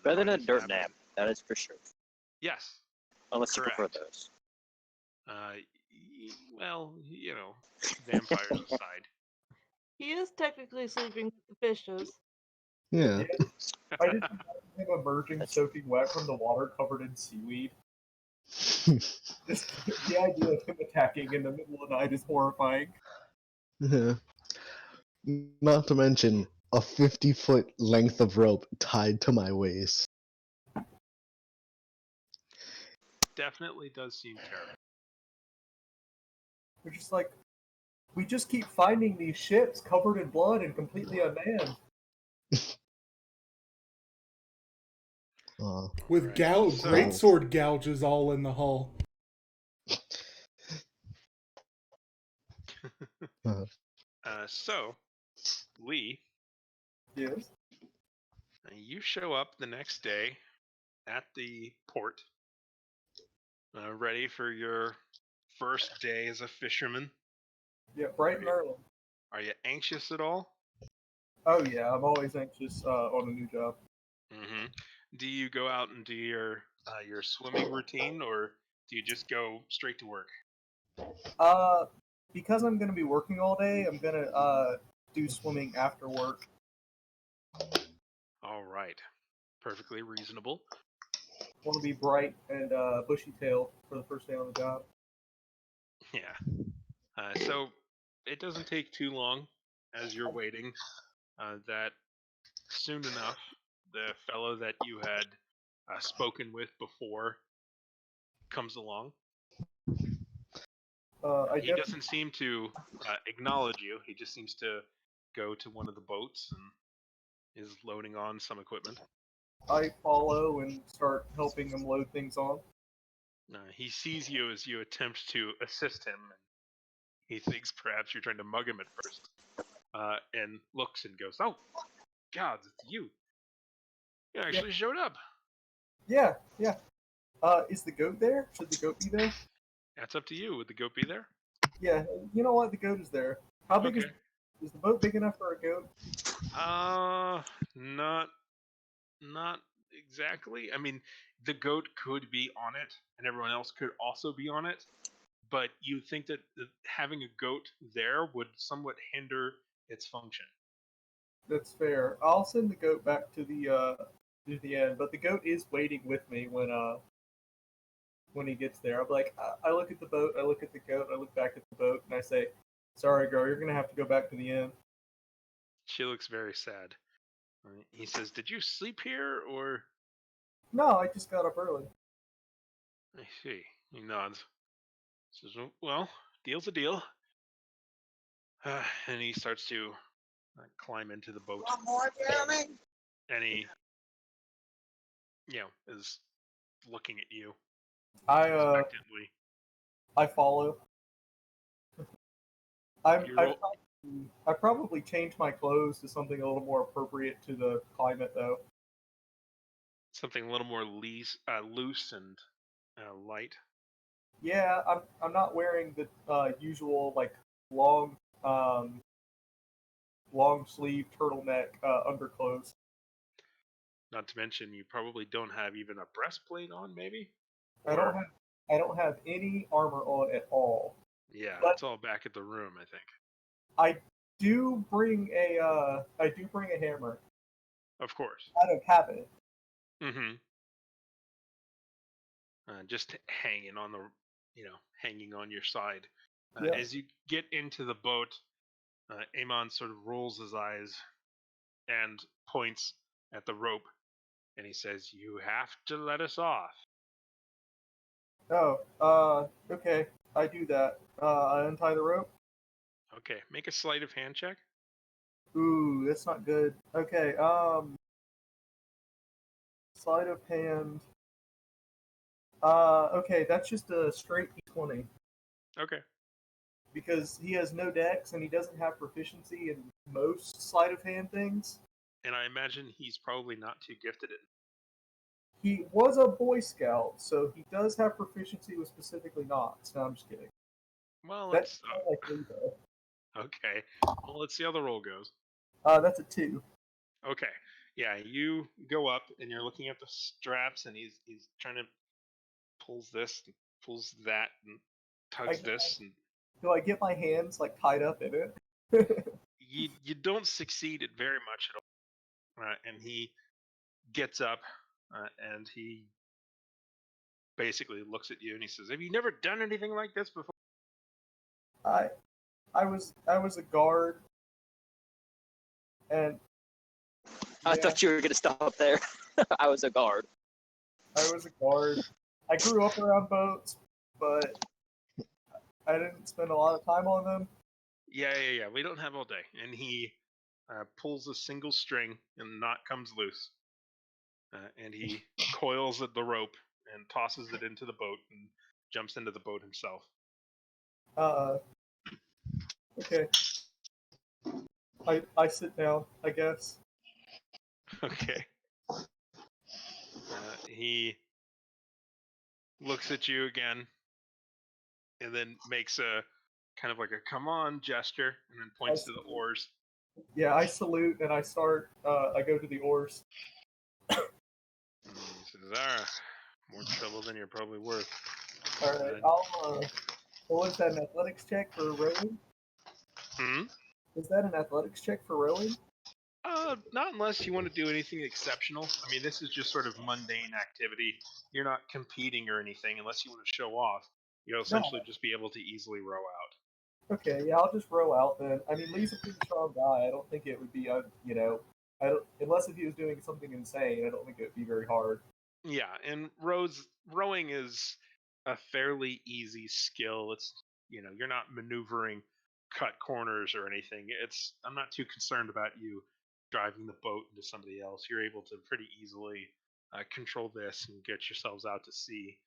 Better than a dirt nap, that is for sure. Yes. Unless correct. you prefer those. Well, vampires aside. He is technically sleeping with the fishes. Yeah. I just imagine him emerging soaking wet from the water covered in seaweed. Just the idea of him attacking in the middle of the night is horrifying. Yeah. Not to mention a 50-foot length of rope tied to my waist. Definitely does seem terrible. We're just like, we just keep finding these ships covered in blood and completely unmanned. With greatsword gouges all in the hull. So, Lee. Yes. You show up the next day at the port, ready for your first day as a fisherman. Yeah, bright and early. Are you anxious at all? Oh yeah, I'm always anxious on a new job. Mm-hmm. Do you go out and do your swimming routine, or do you just go straight to work? Because I'm gonna be working all day, I'm gonna do swimming after work. All right, perfectly reasonable. Want to be bright and bushy-tailed for the first day on the job. Yeah. So it doesn't take too long as you're waiting. That soon enough, the fellow that you had spoken with before comes along. He doesn't seem to acknowledge you. He just seems to go to one of the boats and is loading on some equipment. I follow and start helping him load things on. He sees you as you attempt to assist him, and he thinks perhaps you're trying to mug him at first, and looks and goes, "Oh, God, it's you! You actually showed up." Yeah. Is the goat there? Should the goat be there? That's up to you. Would the goat be there? Yeah, you know what? The goat is there. How big is the boat big enough for a goat? Not exactly. I mean, the goat could be on it, and everyone else could also be on it. But you think that having a goat there would somewhat hinder its function. That's fair. I'll send the goat back to the end, but the goat is waiting with me when he gets there. I'm like, I look at the boat, I look at the goat, I look back at the boat, and I say, "Sorry, girl, you're gonna have to go back to the inn." She looks very sad. He says, "Did you sleep here, or?" No, I just got up early. I see. He nods. Says, "Well, deal's a deal." And he starts to climb into the boat. One more coming. And he, is looking at you I expectantly. I follow. I You roll- probably changed my clothes to something a little more appropriate to the climate, though. Something a little more loose and light. Yeah, I'm not wearing the usual like long long sleeve turtleneck underclothes. Not to mention, you probably don't have even a breastplate on, maybe? I don't have any armor on at all. Yeah, But it's all back at the room, I think. I do bring a hammer Of course. out of habit. Mm-hmm. Just hanging on hanging on your side. Yeah. As you get into the boat, Amon sort of rolls his eyes and points at the rope, and he says, "You have to let us off." Oh, okay. I do that. I untie the rope. Okay, make a sleight of hand check. Ooh, that's not good. Okay, sleight of hand. Okay, that's just a straight d20 Okay. because he has no dex and he doesn't have proficiency in most sleight of hand things. And I imagine he's probably not too gifted at. He was a Boy Scout, so he does have proficiency with specifically knots. No, I'm just kidding. Well, That's likely though. okay. Well, let's see how the roll goes. That's a 2. Okay. Yeah, you go up and you're looking at the straps, and he's trying to pulls this, and pulls that, and tugs this, and Do I get my hands like tied up in it? you don't succeed at very much at all. And he gets up, and he basically looks at you and he says, "Have you never done anything like this before?" I was a guard, and I thought you were gonna stop there. I was a guard. I was a guard. I grew up around boats, but I didn't spend a lot of time on them. Yeah. We don't have all day. And he pulls a single string, and the knot comes loose. And he coils at the rope and tosses it into the boat and jumps into the boat himself. Okay. I sit down, I guess. Okay. He looks at you again, and then makes a kind of like a "come on" gesture, and then points to the oars. Yeah, I salute and I start. I go to the oars. And he says, more trouble than you're probably worth." All right, I'll. Well, is that an athletics check for rowing? Is that an athletics check for rowing? Not unless you want to do anything exceptional. I mean, this is just sort of mundane activity. You're not competing or anything unless you want to show off. You'll essentially just be able to easily row out. Okay, yeah, I'll just row out then. I mean, Lee's a pretty strong guy. I don't think it would be, unless if he was doing something insane, I don't think it would be very hard. Yeah, and rowing is a fairly easy skill. It's you're not maneuvering cut corners or anything. I'm not too concerned about you driving the boat into somebody else. You're able to pretty easily control this and get yourselves out to sea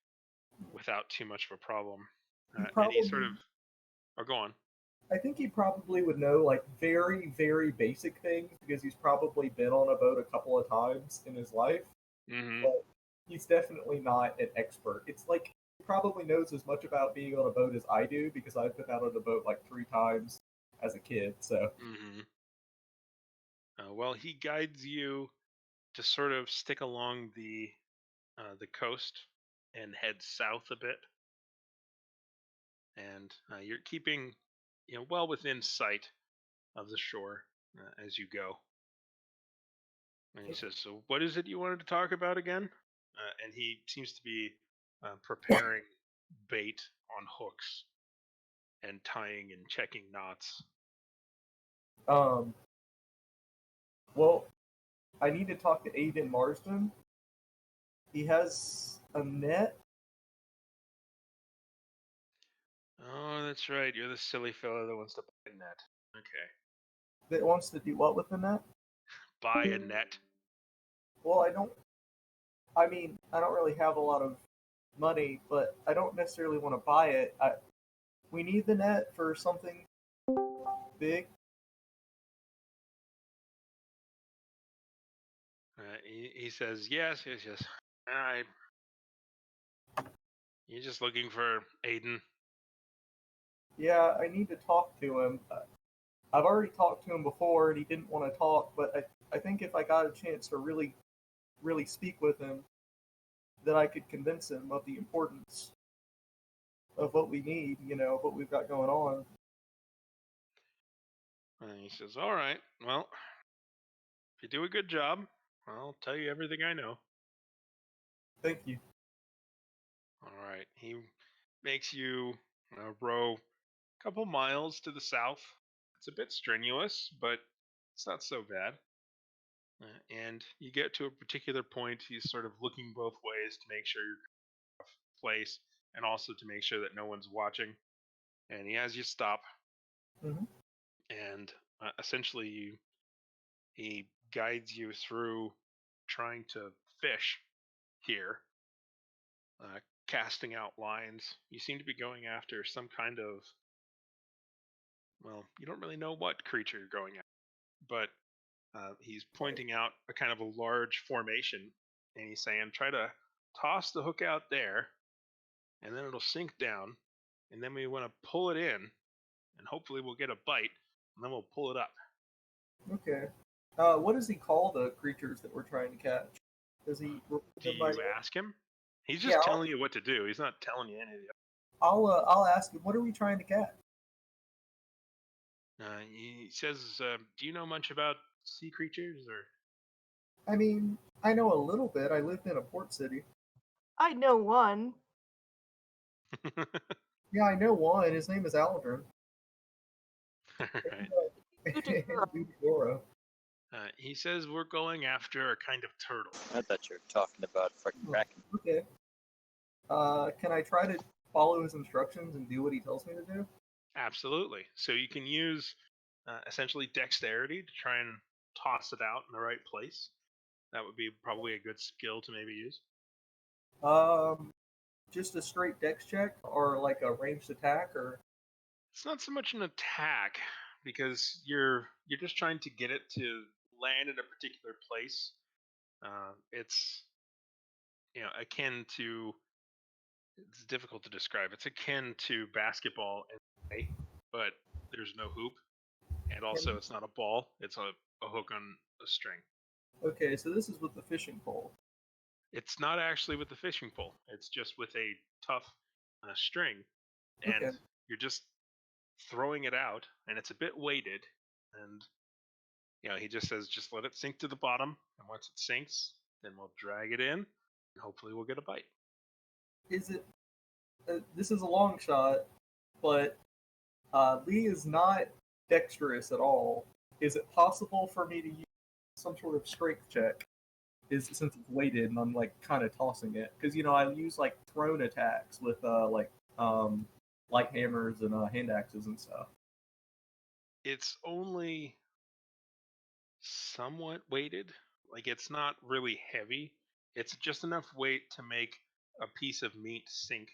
without too much of a problem. And he sort of, go on. I think he probably would know like very, very basic things because he's probably been on a boat a couple of times in his life. Mm-hmm. But he's definitely not an expert. It's like he probably knows as much about being on a boat as I do because I've been out on a boat like 3 times as a kid. So. Mm-hmm. Well, he guides you to sort of stick along the coast and head south a bit, and you're keeping well within sight of the shore as you go. And he says, "So what is it you wanted to talk about again?" And he seems to be preparing bait on hooks and tying and checking knots. Um, well, I need to talk to Aiden Marsden. He has a net. Oh, that's right. You're the silly fellow that wants to buy a net. Okay. That wants to do what with the net? Buy a net. Well, I mean, I don't really have a lot of money, but I don't necessarily want to buy it. We need the net for something big. He says, yes. Alright. You're just looking for Aiden. Yeah, I need to talk to him. I've already talked to him before, and he didn't want to talk. But I think if I got a chance to really, really speak with him, then I could convince him of the importance of what we need. What we've got going on. And he says, alright, well, if you do a good job, I'll tell you everything I know. Thank you. Alright, he makes you row a couple miles to the south. It's a bit strenuous, but it's not so bad. And you get to a particular point, he's sort of looking both ways to make sure you're off place and also to make sure that no one's watching. And he has you stop. Mhm. And essentially he guides you through trying to fish here, casting out lines. You seem to be going after some kind of, well, you don't really know what creature you're going after, but he's pointing out a kind of a large formation, and he's saying, try to toss the hook out there, and then it'll sink down, and then we want to pull it in, and hopefully we'll get a bite, and then we'll pull it up. Okay. What does he call the creatures that we're trying to catch? Does he? Do you ask him? He's just Yeah, telling you what to do. He's not telling you any of the I'll ask him. What are we trying to catch? He says, do you know much about sea creatures? Or I mean, I know a little bit. I lived in a port city. I know one. Yeah, I know one. His name is Aladrin. Right. Dora. He says we're going after a kind of turtle. I thought you were talking about fucking Kraken. Okay. Can I try to follow his instructions and do what he tells me to do? Absolutely. So you can use essentially dexterity to try and toss it out in the right place. That would be probably a good skill to maybe use. Just a straight dex check or like a ranged attack or. It's not so much an attack because you're just trying to get it to land in a particular place. It's akin to. It's difficult to describe. It's akin to basketball in a way, but there's no hoop, and also it's not a ball. It's a hook on a string. Okay, so this is with the fishing pole. It's not actually with the fishing pole. It's just with a tough string, and Okay. you're just throwing it out, and it's a bit weighted. And he just says, just let it sink to the bottom, and once it sinks, then we'll drag it in, and hopefully we'll get a bite. Is it? This is a long shot, but Lee is not dexterous at all. Is it possible for me to use some sort of strength check? Since it's weighted and I'm like kind of tossing it because I use like thrown attacks with light hammers and hand axes and stuff. It's only somewhat weighted. Like it's not really heavy. It's just enough weight to make a piece of meat sink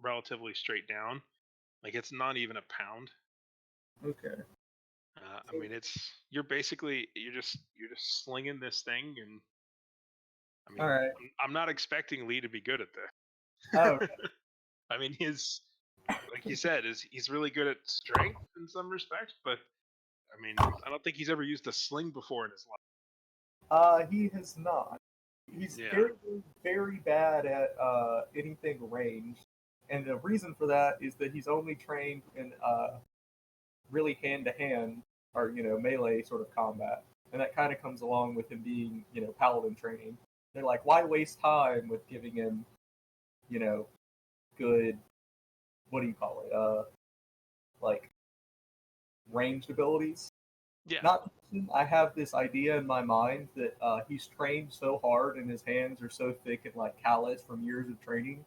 relatively straight down. Like it's not even a pound. Okay. I mean, you're just slinging this thing, and I mean, All right. I'm not expecting Lee to be good at this. Oh. I mean, like you said, he's really good at strength in some respects, but I mean, I don't think he's ever used a sling before in his life. He has not. He's Yeah. very, very bad at anything ranged, and the reason for that is that he's only trained in really hand to hand or melee sort of combat. and that kind of comes along with him being, paladin training. They're like, why waste time with giving him, good, what do you call it? Like ranged abilities. Yeah. Not to mention, I have this idea in my mind that he's trained so hard and his hands are so thick and like callous from years of training.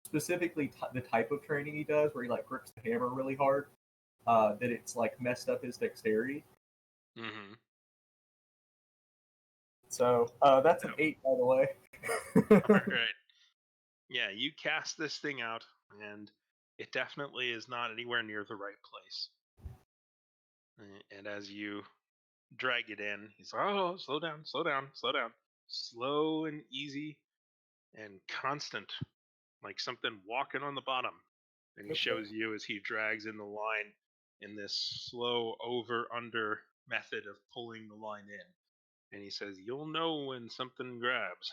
Specifically, the type of training he does, where he like grips the hammer really hard, that it's like messed up his dexterity. Mm-hmm. So that's an 8, by the way. All right. Yeah, you cast this thing out, and it definitely is not anywhere near the right place. And as you drag it in, he's like, "Oh, slow down, slow down, slow down, slow and easy, and constant, like something walking on the bottom." And he Okay. shows you as he drags in the line in this slow over-under method of pulling the line in. And he says, "You'll know when something grabs."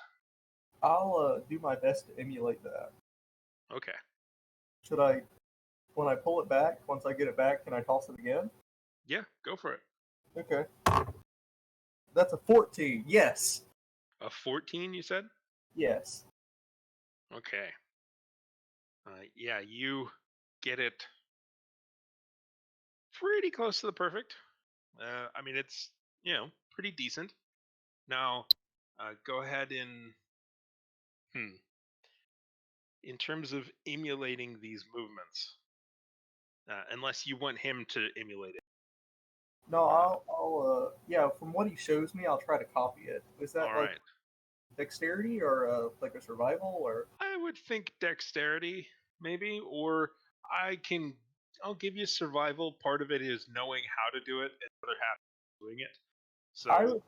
I'll do my best to emulate that. Okay. Should I, when I pull it back, once I get it back, can I toss it again? Yeah, go for it. Okay. That's a 14. Yes. A 14, you said? Yes. Okay. Yeah, you get it pretty close to the perfect. I mean, it's, pretty decent. Now, go ahead and, in terms of emulating these movements, unless you want him to emulate it. No, I'll yeah, from what he shows me, I'll try to copy it. Is that All like right. dexterity or like a survival or? I would think dexterity, maybe, or I'll give you survival. Part of it is knowing how to do it, and the other half is doing it. So, I would,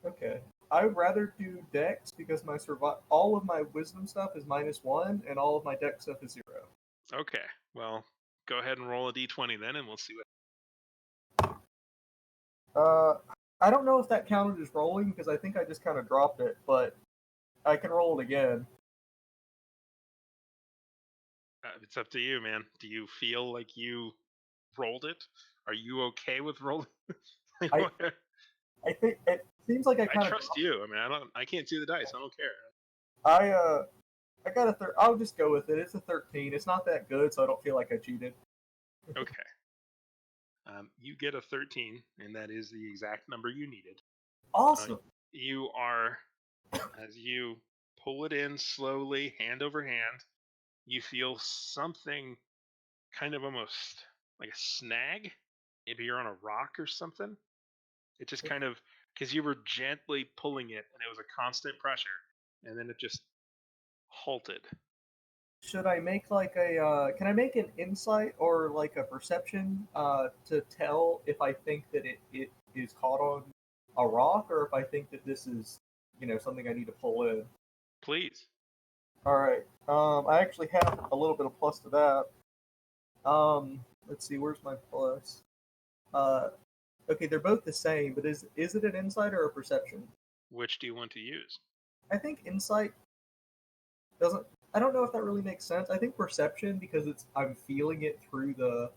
okay. I would rather do dex because all of my wisdom stuff is -1 and all of my dex stuff is 0. okay, well, go ahead and roll a d20 then, and we'll see what. I don't know if that counted as rolling because I think I just kind of dropped it, but I can roll it again. It's up to you, man. Do you feel like you rolled it? Are you okay with rolling? Like, I- what? I think it seems like I I kind of trust you. I mean, I can't see the dice. I don't care. I got a I'll just go with it. It's a 13. It's not that good, so I don't feel like I cheated. Okay. You get a 13, and that is the exact number you needed. Awesome. You are, as you pull it in slowly, hand over hand, you feel something kind of almost like a snag. Maybe you're on a rock or something. It just kind of, because you were gently pulling it and it was a constant pressure, and then it just halted. Should I make like a? Can I make an insight or like a perception to tell if I think that it is caught on a rock or if I think that this is something I need to pull in? Please. All right. I actually have a little bit of plus to that. Let's see. Where's my plus? Okay, they're both the same, but is it an insight or a perception? Which do you want to use? I think insight doesn't. I don't know if that really makes sense. I think perception because I'm feeling it through the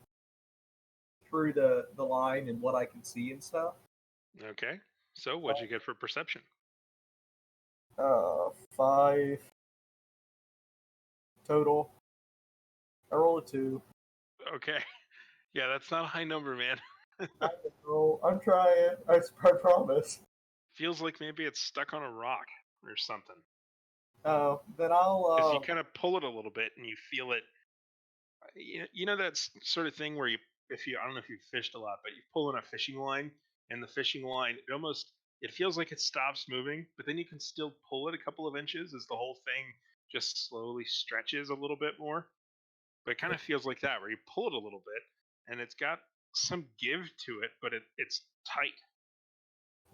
line and what I can see and stuff. Okay. So what'd you get for perception? 5 total. I roll a 2. Okay. Yeah, that's not a high number, man. I'm trying. I promise. Feels like maybe it's stuck on a rock or something. Then I'll. Because you kind of pull it a little bit and you feel it. You know that sort of thing where I don't know if you've fished a lot, but you pull in a fishing line and the fishing line, it feels like it stops moving, but then you can still pull it a couple of inches as the whole thing just slowly stretches a little bit more. But it kind of feels like that, where you pull it a little bit and it's got some give to it, but it's tight.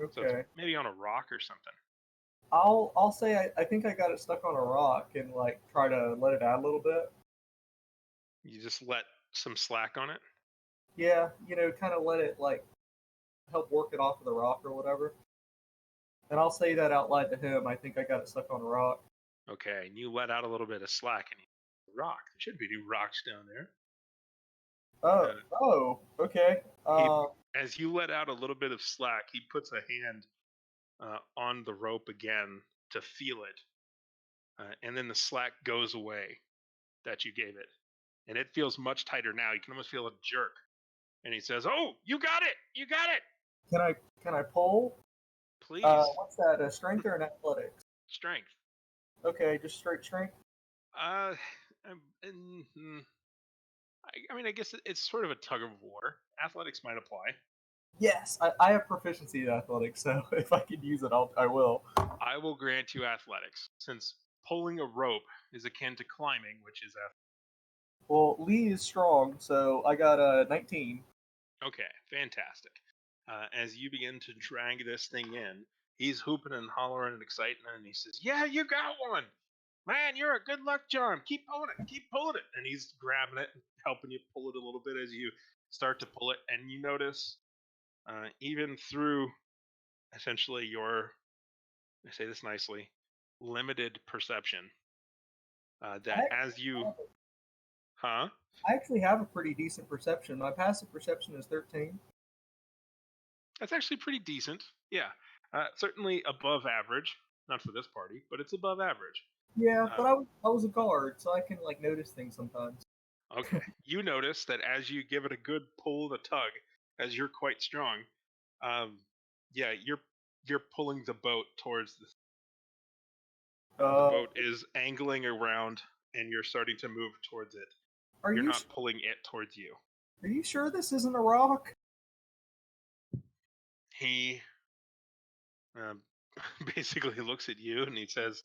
Okay. So it's maybe on a rock or something. I'll say I think I got it stuck on a rock and like try to let it out a little bit. You just let some slack on it. Yeah, kind of let it like help work it off of the rock or whatever. And I'll say that out loud to him. I think I got it stuck on a rock. Okay, and you let out a little bit of slack and you rock. There should be new rocks down there. Oh, okay. as you let out a little bit of slack, he puts a hand on the rope again to feel it, and then the slack goes away that you gave it, and it feels much tighter now. You can almost feel a jerk, and he says, "Oh, you got it! You got it! Can I pull? Please, What's that? A strength or an athletics? strength." Okay, just straight strength. Uh, I mean, I guess it's sort of a tug of war. Athletics might apply. Yes, I have proficiency in athletics, so if I could use it, I will. I will grant you athletics, since pulling a rope is akin to climbing, which is Well, Lee is strong, so I got a 19. okay, fantastic. As you begin to drag this thing in, he's hooping and hollering and excitement, and he says, "Yeah, you got one! Man, you're a good luck charm. Keep pulling it, keep pulling it." And he's grabbing it and helping you pull it a little bit as you start to pull it. And you notice, even through essentially your, I say this nicely, limited perception, that as you, huh? I actually have a pretty decent perception. My passive perception is 13. That's actually pretty decent. Yeah, certainly above average. Not for this party, but it's above average. Yeah, but I was a guard, so I can like notice things sometimes. Okay. You notice that as you give it a good pull, the tug, as you're quite strong, yeah, you're pulling the boat towards the boat is angling around, and you're starting to move towards it. You're not pulling it towards you. Are you sure this isn't a rock? He basically looks at you and he says,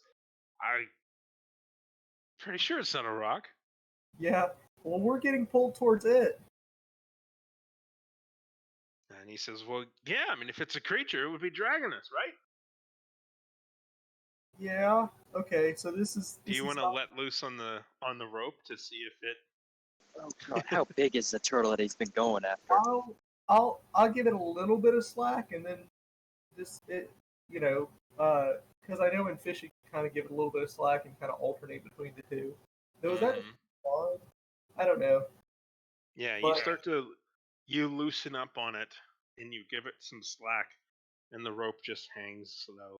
"I'm pretty sure it's not a rock." Yeah. Well, we're getting pulled towards it. And he says, "Well, yeah, I mean, if it's a creature, it would be dragging us, right?" Yeah. Okay. So this is. Do you want to let loose on the rope to see if it? Oh god, how big is the turtle that he's been going after? I'll give it a little bit of slack, and then just it, you know, because I know in fishing you kind of give it a little bit of slack and kind of alternate between the two. So is that fun? I don't know. Yeah, you start to loosen up on it, and you give it some slack, and the rope just hangs low.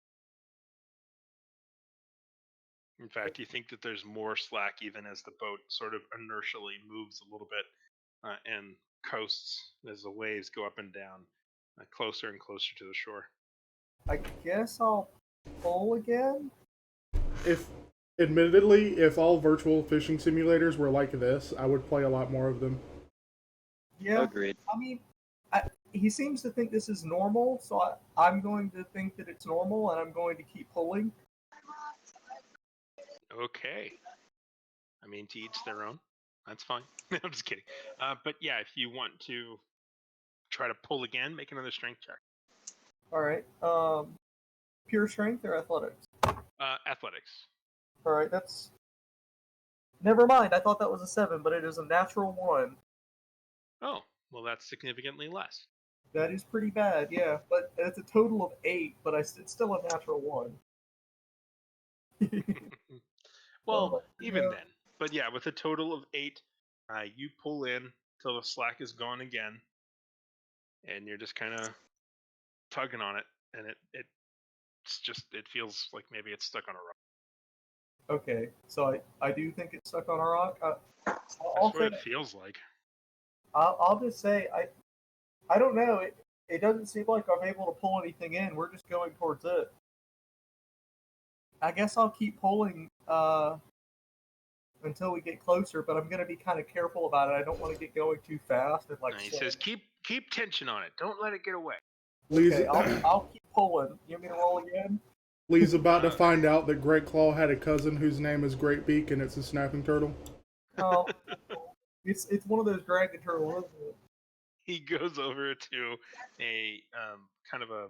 In fact, you think that there's more slack even as the boat sort of inertially moves a little bit and coasts as the waves go up and down, closer and closer to the shore. I guess I'll pull again. Admittedly, if all virtual fishing simulators were like this, I would play a lot more of them. Yeah. Agreed. I mean, he seems to think this is normal, so I'm going to think that it's normal, and I'm going to keep pulling. Okay. I mean, to each their own. That's fine. I'm just kidding. But yeah, if you want to try to pull again, make another strength check. All right. Pure strength or athletics? Athletics. All right. That's. Never mind. I thought that was a 7, but it is a natural 1. Oh, well, that's significantly less. That is pretty bad, yeah. But it's a total of 8, but it's still a natural 1. Well, even then. But yeah, with a total of 8, you pull in till the slack is gone again, and you're just kind of tugging on it, and it feels like maybe it's stuck on a rock. Okay, so I do think it's stuck on a rock. That's what it feels like. I'll just say I don't know. It doesn't seem like I'm able to pull anything in. We're just going towards it. I guess I'll keep pulling until we get closer, but I'm going to be kind of careful about it. I don't want to get going too fast. And he says, keep tension on it. Don't let it get away. Okay, I'll keep pulling. You want me to roll again? Lee's about to find out that Great Claw had a cousin whose name is Great Beak, and it's a snapping turtle. Oh, it's one of those dragon turtles, isn't it? He goes over to a kind of a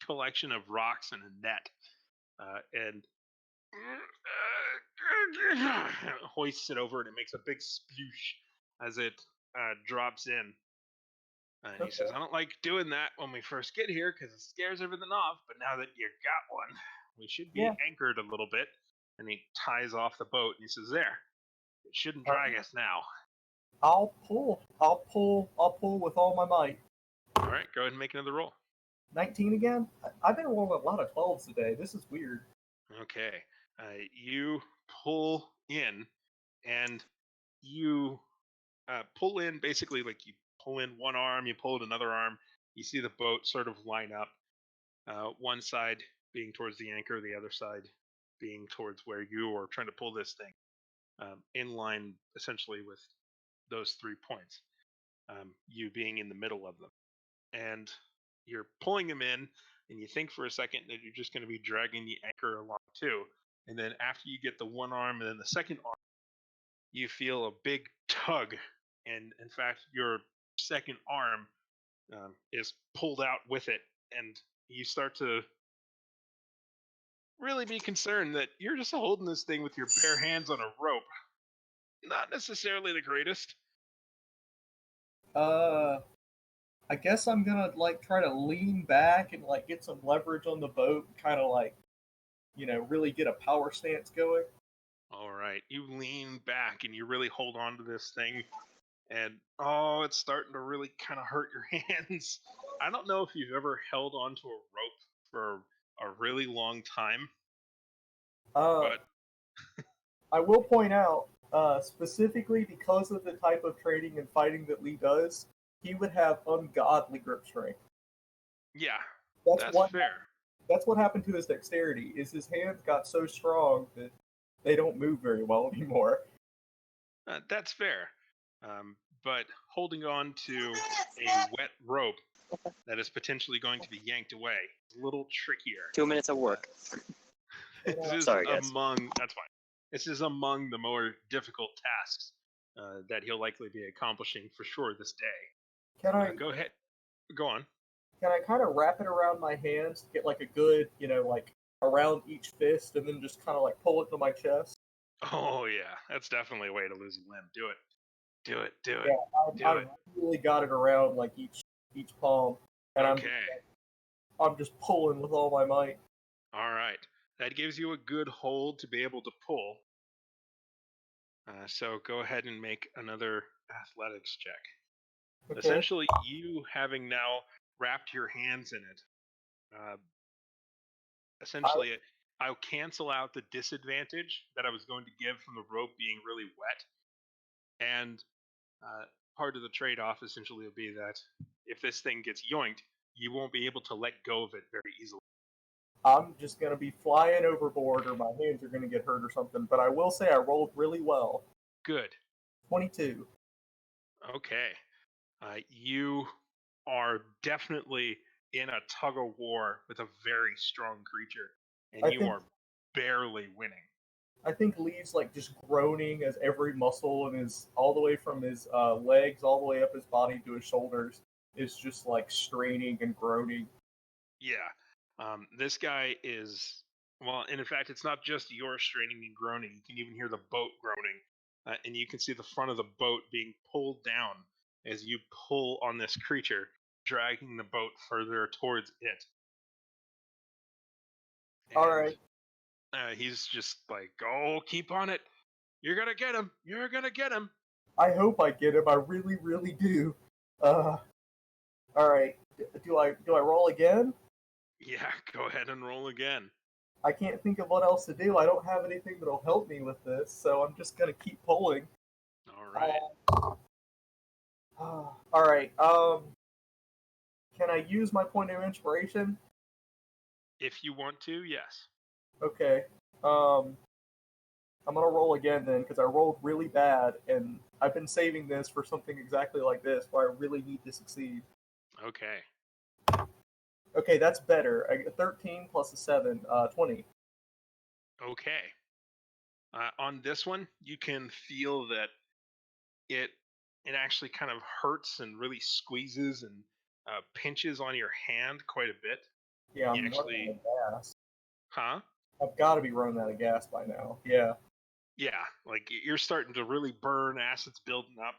collection of rocks and a net, and hoists it over, and it makes a big sploosh as it drops in. And he says, "I don't like doing that when we first get here because it scares everything off, but now that you got one, we should be anchored a little bit." And he ties off the boat, and he says, "There, it shouldn't drag us now." I'll pull with all my might. All right, go ahead and make another roll. 19 again? I've been rolling a lot of 12s today. This is weird. Okay. You pull in, and you pull in basically like you pull in one arm, you pull in another arm. You see the boat sort of line up, one side being towards the anchor, the other side being towards where you are trying to pull this thing, in line essentially with those 3 points, you being in the middle of them. And you're pulling them in, and you think for a second that you're just going to be dragging the anchor along too. And then after you get the one arm and then the second arm, you feel a big tug, and in fact, your second arm is pulled out with it, and you start to really be concerned that you're just holding this thing with your bare hands on a rope. Not necessarily the greatest. I guess I'm gonna like try to lean back and like get some leverage on the boat, kind of like, really get a power stance going. All right, you lean back and you really hold on to this thing, and it's starting to really kind of hurt your hands. I don't know if you've ever held onto a rope for a really long time, Uh, but I will point out, specifically because of the type of training and fighting that Lee does, he would have ungodly grip strength. yeah, That's that's what fair. that's what happened to his dexterity. Is his hands got so strong that they don't move very well anymore. That's fair. But holding on to a wet rope that is potentially going to be yanked away is a little trickier. 2 minutes of work. This is Sorry, guys. that's fine. This is among the more difficult tasks that he'll likely be accomplishing for sure this day. Can I Go ahead. Go on. can I kind of wrap it around my hands to get like a good, like around each fist, and then just kind of like pull it to my chest? Oh yeah, that's definitely a way to lose a limb. Do it. Do it. Do it. Yeah, Do I it. really got it around like each palm, and Okay. I'm just pulling with all my might. All right. That gives you a good hold to be able to pull. So go ahead and make another athletics check. Okay. Essentially, you having now wrapped your hands in it, essentially, I'll cancel out the disadvantage that I was going to give from the rope being really wet. And part of the trade-off essentially will be that if this thing gets yoinked, you won't be able to let go of it very easily. I'm just gonna be flying overboard, or my hands are gonna get hurt or something. But I will say I rolled really well. Good. 22. Okay. You are definitely in a tug of war with a very strong creature, and you are barely winning. I think Lee's like just groaning as every muscle in his, all the way from his legs all the way up his body to his shoulders, is just like straining and groaning. Yeah. This guy is, well, and in fact, it's not just your straining and groaning. You can even hear the boat groaning, and you can see the front of the boat being pulled down as you pull on this creature, dragging the boat further towards it. All right. He's just like, "Oh, keep on it! You're gonna get him! You're gonna get him!" I hope I get him. I really, really do. All right. Do I roll again? Yeah, go ahead and roll again. I can't think of what else to do. I don't have anything that'll help me with this, so I'm just gonna keep pulling. All right. All right. Can I use my point of inspiration? If you want to, yes. Okay. I'm gonna roll again then, because I rolled really bad, and I've been saving this for something exactly like this, where I really need to succeed. Okay. Okay, that's better. I get 13 plus a 7, 20. Okay. On this one, you can feel that it actually kind of hurts and really squeezes and pinches on your hand quite a bit. Yeah, I'm You running actually, out of gas. huh? I've got to be running out of gas by now. Yeah. Yeah, like you're starting to really burn, acid's building up.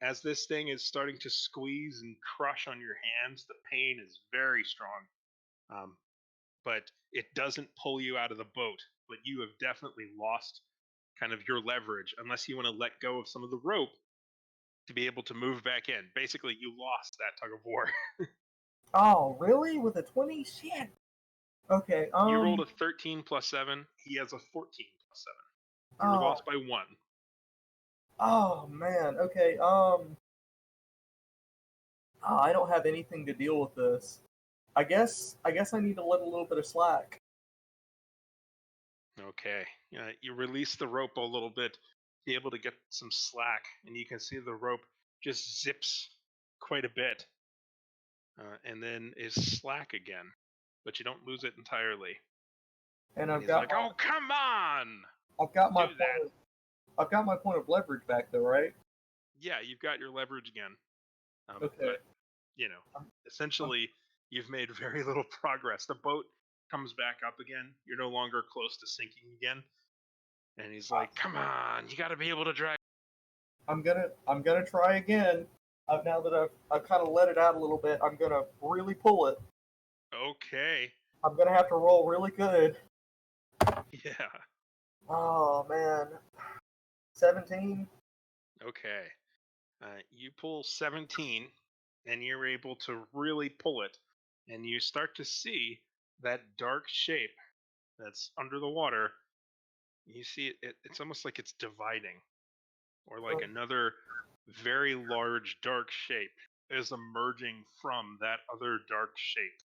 As this thing is starting to squeeze and crush on your hands, the pain is very strong. But it doesn't pull you out of the boat. But you have definitely lost kind of your leverage unless you want to let go of some of the rope to be able to move back in. Basically, you lost that tug of war. Oh, really? With a 20? Shit. Okay. You rolled a 13 plus 7. He has a 14 plus 7. You were Oh, lost by 1. oh man. Okay. I don't have anything to deal with this. I guess I need to let a little bit of slack. Okay. You release the rope a little bit to be able to get some slack, and you can see the rope just zips quite a bit, and then is slack again, but you don't lose it entirely. And And he's like, "Oh, come on! I've got my Do that." I've got my point of leverage back though, right? Yeah, you've got your leverage again. Okay. But, essentially, you've made very little progress. The boat comes back up again. You're no longer close to sinking again. And he's like, "Come on, you got to be able to drag." I'm gonna try again. Now that I've kind of let it out a little bit, I'm gonna really pull it. Okay. I'm gonna have to roll really good. Yeah. Oh man, 17. Okay. You pull 17, and you're able to really pull it, and you start to see that dark shape that's under the water. You see it's almost like it's dividing, or like another very large dark shape is emerging from that other dark shape.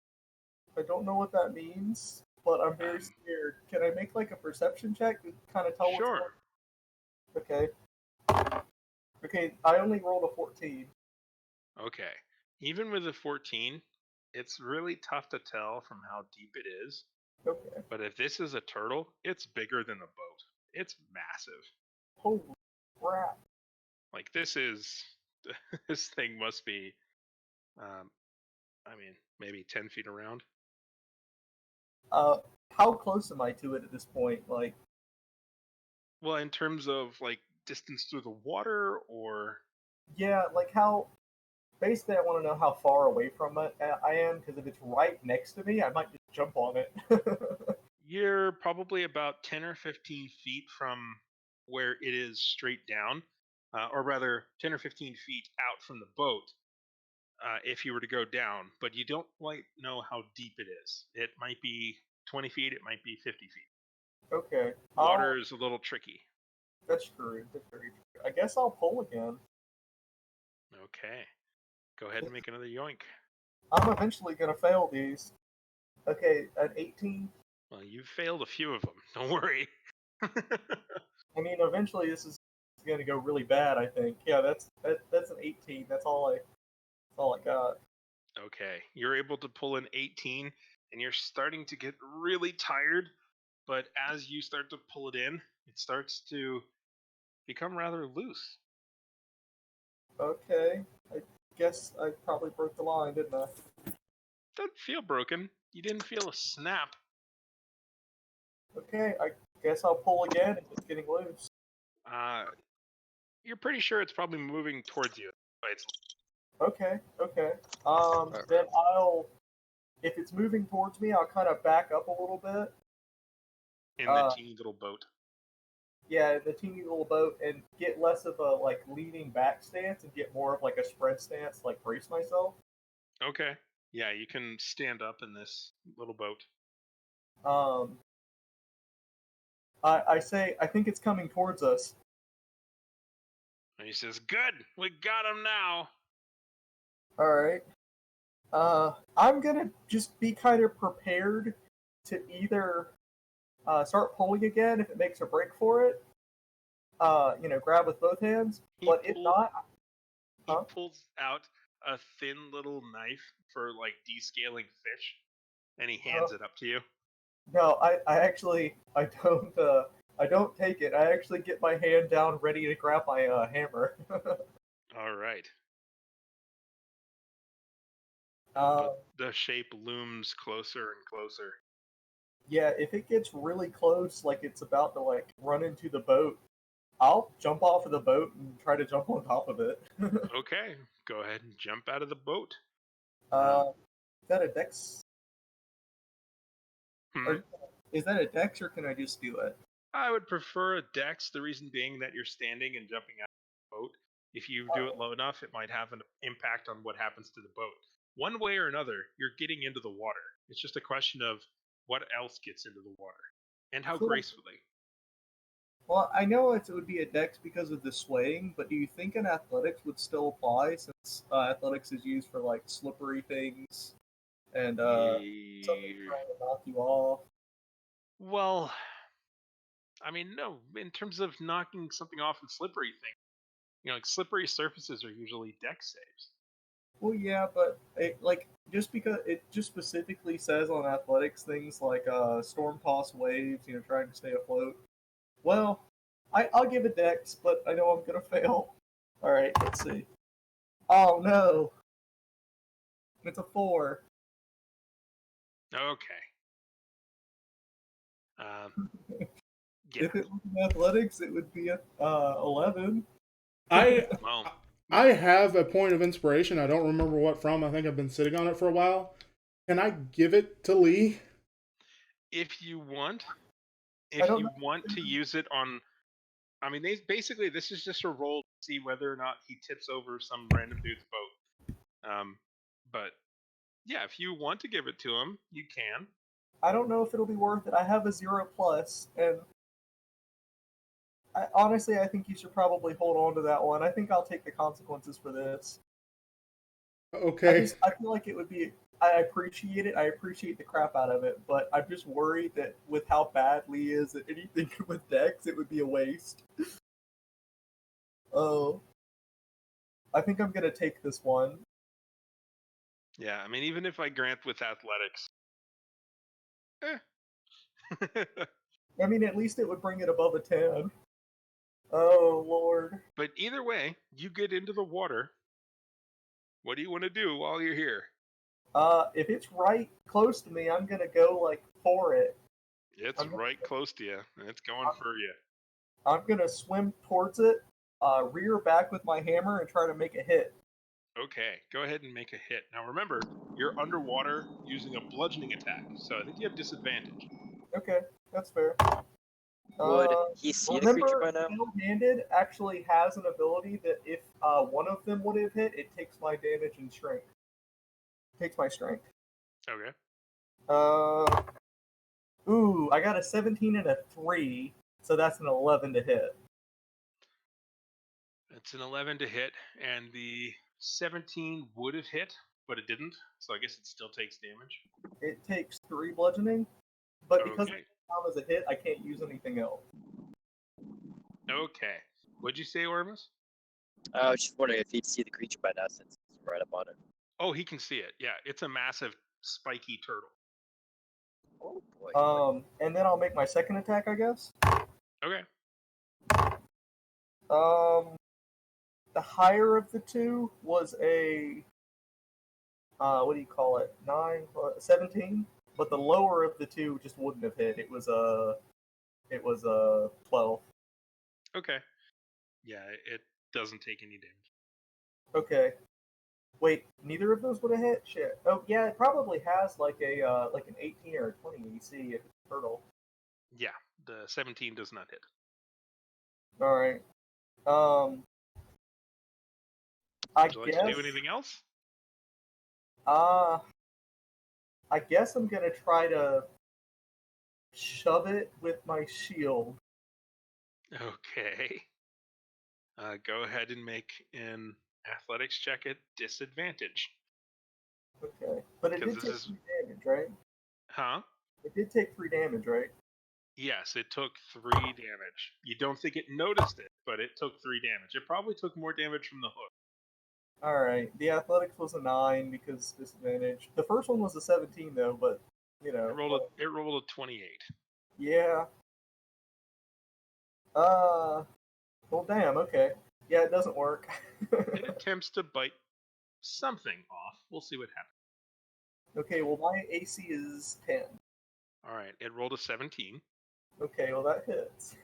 I don't know what that means, but I'm very scared. Can I make like a perception check to kind of tell what's going Sure. on? Okay. Okay, I only rolled a 14. Okay. Even with a 14, it's really tough to tell from how deep it is. Okay. But if this is a turtle, it's bigger than a boat. It's massive. Holy crap. Like this thing must be, maybe 10 feet around. How close am I to it at this point? Like, Well, in terms of like distance through the water, or yeah, like how. Basically, I want to know how far away from it I am, because if it's right next to me, I might just jump on it. you're probably about 10 or 15 feet from where it is straight down, or rather 10 or 15 feet out from the boat. If you were to go down, but you don't quite know how deep it is. It might be 20 feet, it might be 50 feet. Okay. Water is a little tricky. That's true. That's very true. I guess I'll pull again. Okay. Go ahead and make another yoink. I'm eventually going to fail these. Okay, an 18. Well, you've failed a few of them. Don't worry. I mean, eventually this is going to go really bad, I think. Yeah, that's an 18. That's all I got. Okay. You're able to pull an 18, and you're starting to get really tired, but as you start to pull it in, it starts to become rather loose. Okay. I guess I probably broke the line, didn't I? Doesn't feel broken. You didn't feel a snap. Okay, I guess I'll pull again and it's getting loose. You're pretty sure it's probably moving towards you. But it's Okay. Then if it's moving towards me, I'll kind of back up a little bit. in the teeny little boat. Yeah, the teeny little boat, and get less of a like leaning back stance and get more of like a spread stance, like brace myself. Okay. Yeah, you can stand up in this little boat. I say I think it's coming towards us. And he says, "Good, we got him now." All right. I'm gonna just be kind of prepared to either start pulling again if it makes a break for it. Grab with both hands. But if not, he pulls out a thin little knife for like descaling fish, and he hands it up to you. No, I don't take it. I actually get my hand down ready to grab my hammer. All right. Uh, But the shape looms closer and closer. yeah, if it gets really close, like it's about to like run into the boat, I'll jump off of the boat and try to jump on top of it. Okay, go ahead and jump out of the boat. Is that a dex? Hmm? Is that a dex, or can I just do it? I would prefer a dex, the reason being that you're standing and jumping out of the boat. If you do it low enough, it might have an impact on what happens to the boat. One way or another, you're getting into the water. It's just a question of what else gets into the water and how Cool. gracefully. Well, I know it would be a dex because of the swaying, but do you think an athletics would still apply since athletics is used for like slippery things and something trying to knock you off? Well, I mean, no. In terms of knocking something off and slippery thing, like slippery surfaces are usually dex saves. Well, yeah, but just because it just specifically says on athletics things like storm toss waves, trying to stay afloat. Well, I'll give a dex, but I know I'm gonna fail. All right, let's see. Oh no, it's a 4. Okay. Yeah. If it was in athletics, it would be 11. Well, I have a point of inspiration. I don't remember what from. I think I've been sitting on it for a while. Can I give it to Lee? if you want, to use it on, I mean, basically this is just a roll to see whether or not he tips over some random dude's boat. But yeah, if you want to give it to him, you can. I don't know if it'll be worth it. I have a 0+, and honestly, I think you should probably hold on to that one. I think I'll take the consequences for this. Okay. I feel like it would be. I appreciate it. I appreciate the crap out of it, but I'm just worried that with how bad Lee is at anything with Dex, it would be a waste. Oh, I think I'm gonna take this one. Yeah, I mean, even if I grant with athletics, I mean, at least it would bring it above a 10. Oh Lord. But either way, you get into the water. What do you want to do while you're here? If it's right close to me, I'm gonna go like for it. It's right close to you, and it's going for you. I'm gonna swim towards it, rear back with my hammer, and try to make a hit. Okay, go ahead and make a hit. Now remember, you're underwater using a bludgeoning attack, so I think you have disadvantage. Okay, that's fair. Would he see the creature by now? Single-handed actually has an ability that if one of them would have hit, it takes my damage and strength. Takes my strength. Okay. Ooh, I got a 17 and a 3, so that's an 11 to hit. It's an 11 to hit, and the 17 would have hit, but it didn't, so I guess it still takes damage. It takes 3 bludgeoning, but because it counts as a hit, I can't use anything else. Okay. What'd you say, Oromis? I was just wondering if he'd see the creature by now since he's right up on it. Oh, he can see it. Yeah, it's a massive spiky turtle. Oh boy. And then I'll make my second attack, I guess. Okay. The higher of the two was a what do you call it? 17. But the lower of the two just wouldn't have hit. It was a 12. Okay. Yeah, it doesn't take any damage. Okay. Wait, neither of those would have hit? Shit. Oh yeah, it probably has like an 18 or a 20 EC if it's a turtle. Yeah, the 17 does not hit. All right. Would you like to do anything else? I guess I'm gonna try to shove it with my shield. Okay. Go ahead and make an athletics check at disadvantage. Okay, but it did take 3 damage, right? Huh? It did take 3 damage, right? Yes, it took 3 damage. You don't think it noticed it, but it took 3 damage. It probably took more damage from the hook. Alright, the athletics was a 9 because disadvantage. The first one was a 17 though, but It rolled a 28. Yeah. Well damn, okay. Yeah, it doesn't work. It attempts to bite something off. We'll see what happens. Okay, well my AC is 10. Alright, it rolled a 17. Okay, well that hits.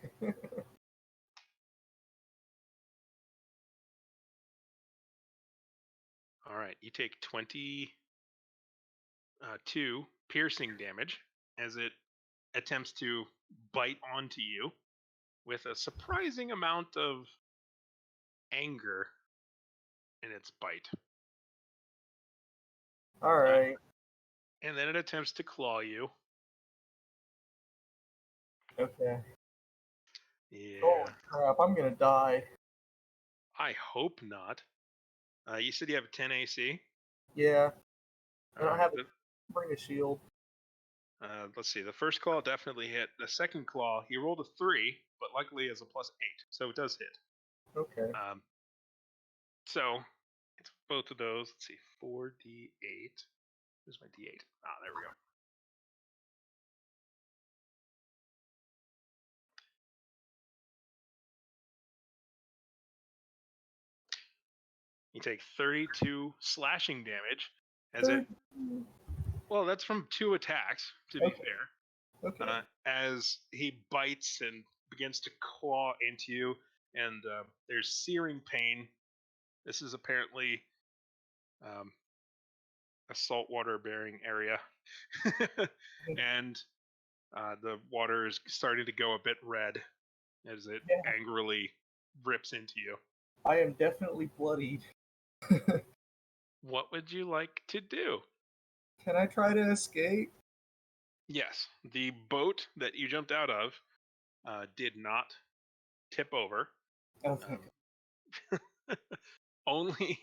Alright, you take 22 piercing damage as it attempts to bite onto you with a surprising amount of anger in its bite. All right. And then it attempts to claw you. Okay. Yeah. Oh crap! I'm gonna die. I hope not. You said you have a 10 AC? Yeah. I don't Alright, have to bring a shield. let's see. The first claw definitely hit. The second claw, he rolled a 3, but luckily has a +8, so it does hit. Okay. So it's both of those. Let's see, 4d8. Where's my d8? Ah, there we go. You take 32 slashing damage as it. Well, that's from 2 attacks, to be Okay. fair. Okay. As he bites and begins to claw into you, and there's searing pain. This is apparently a saltwater bearing area, and the water is starting to go a bit red as it Yeah. angrily rips into you. I am definitely bloodied. What would you like to do? Can I try to escape? Yes, the boat that you jumped out of did not tip over. Okay. Only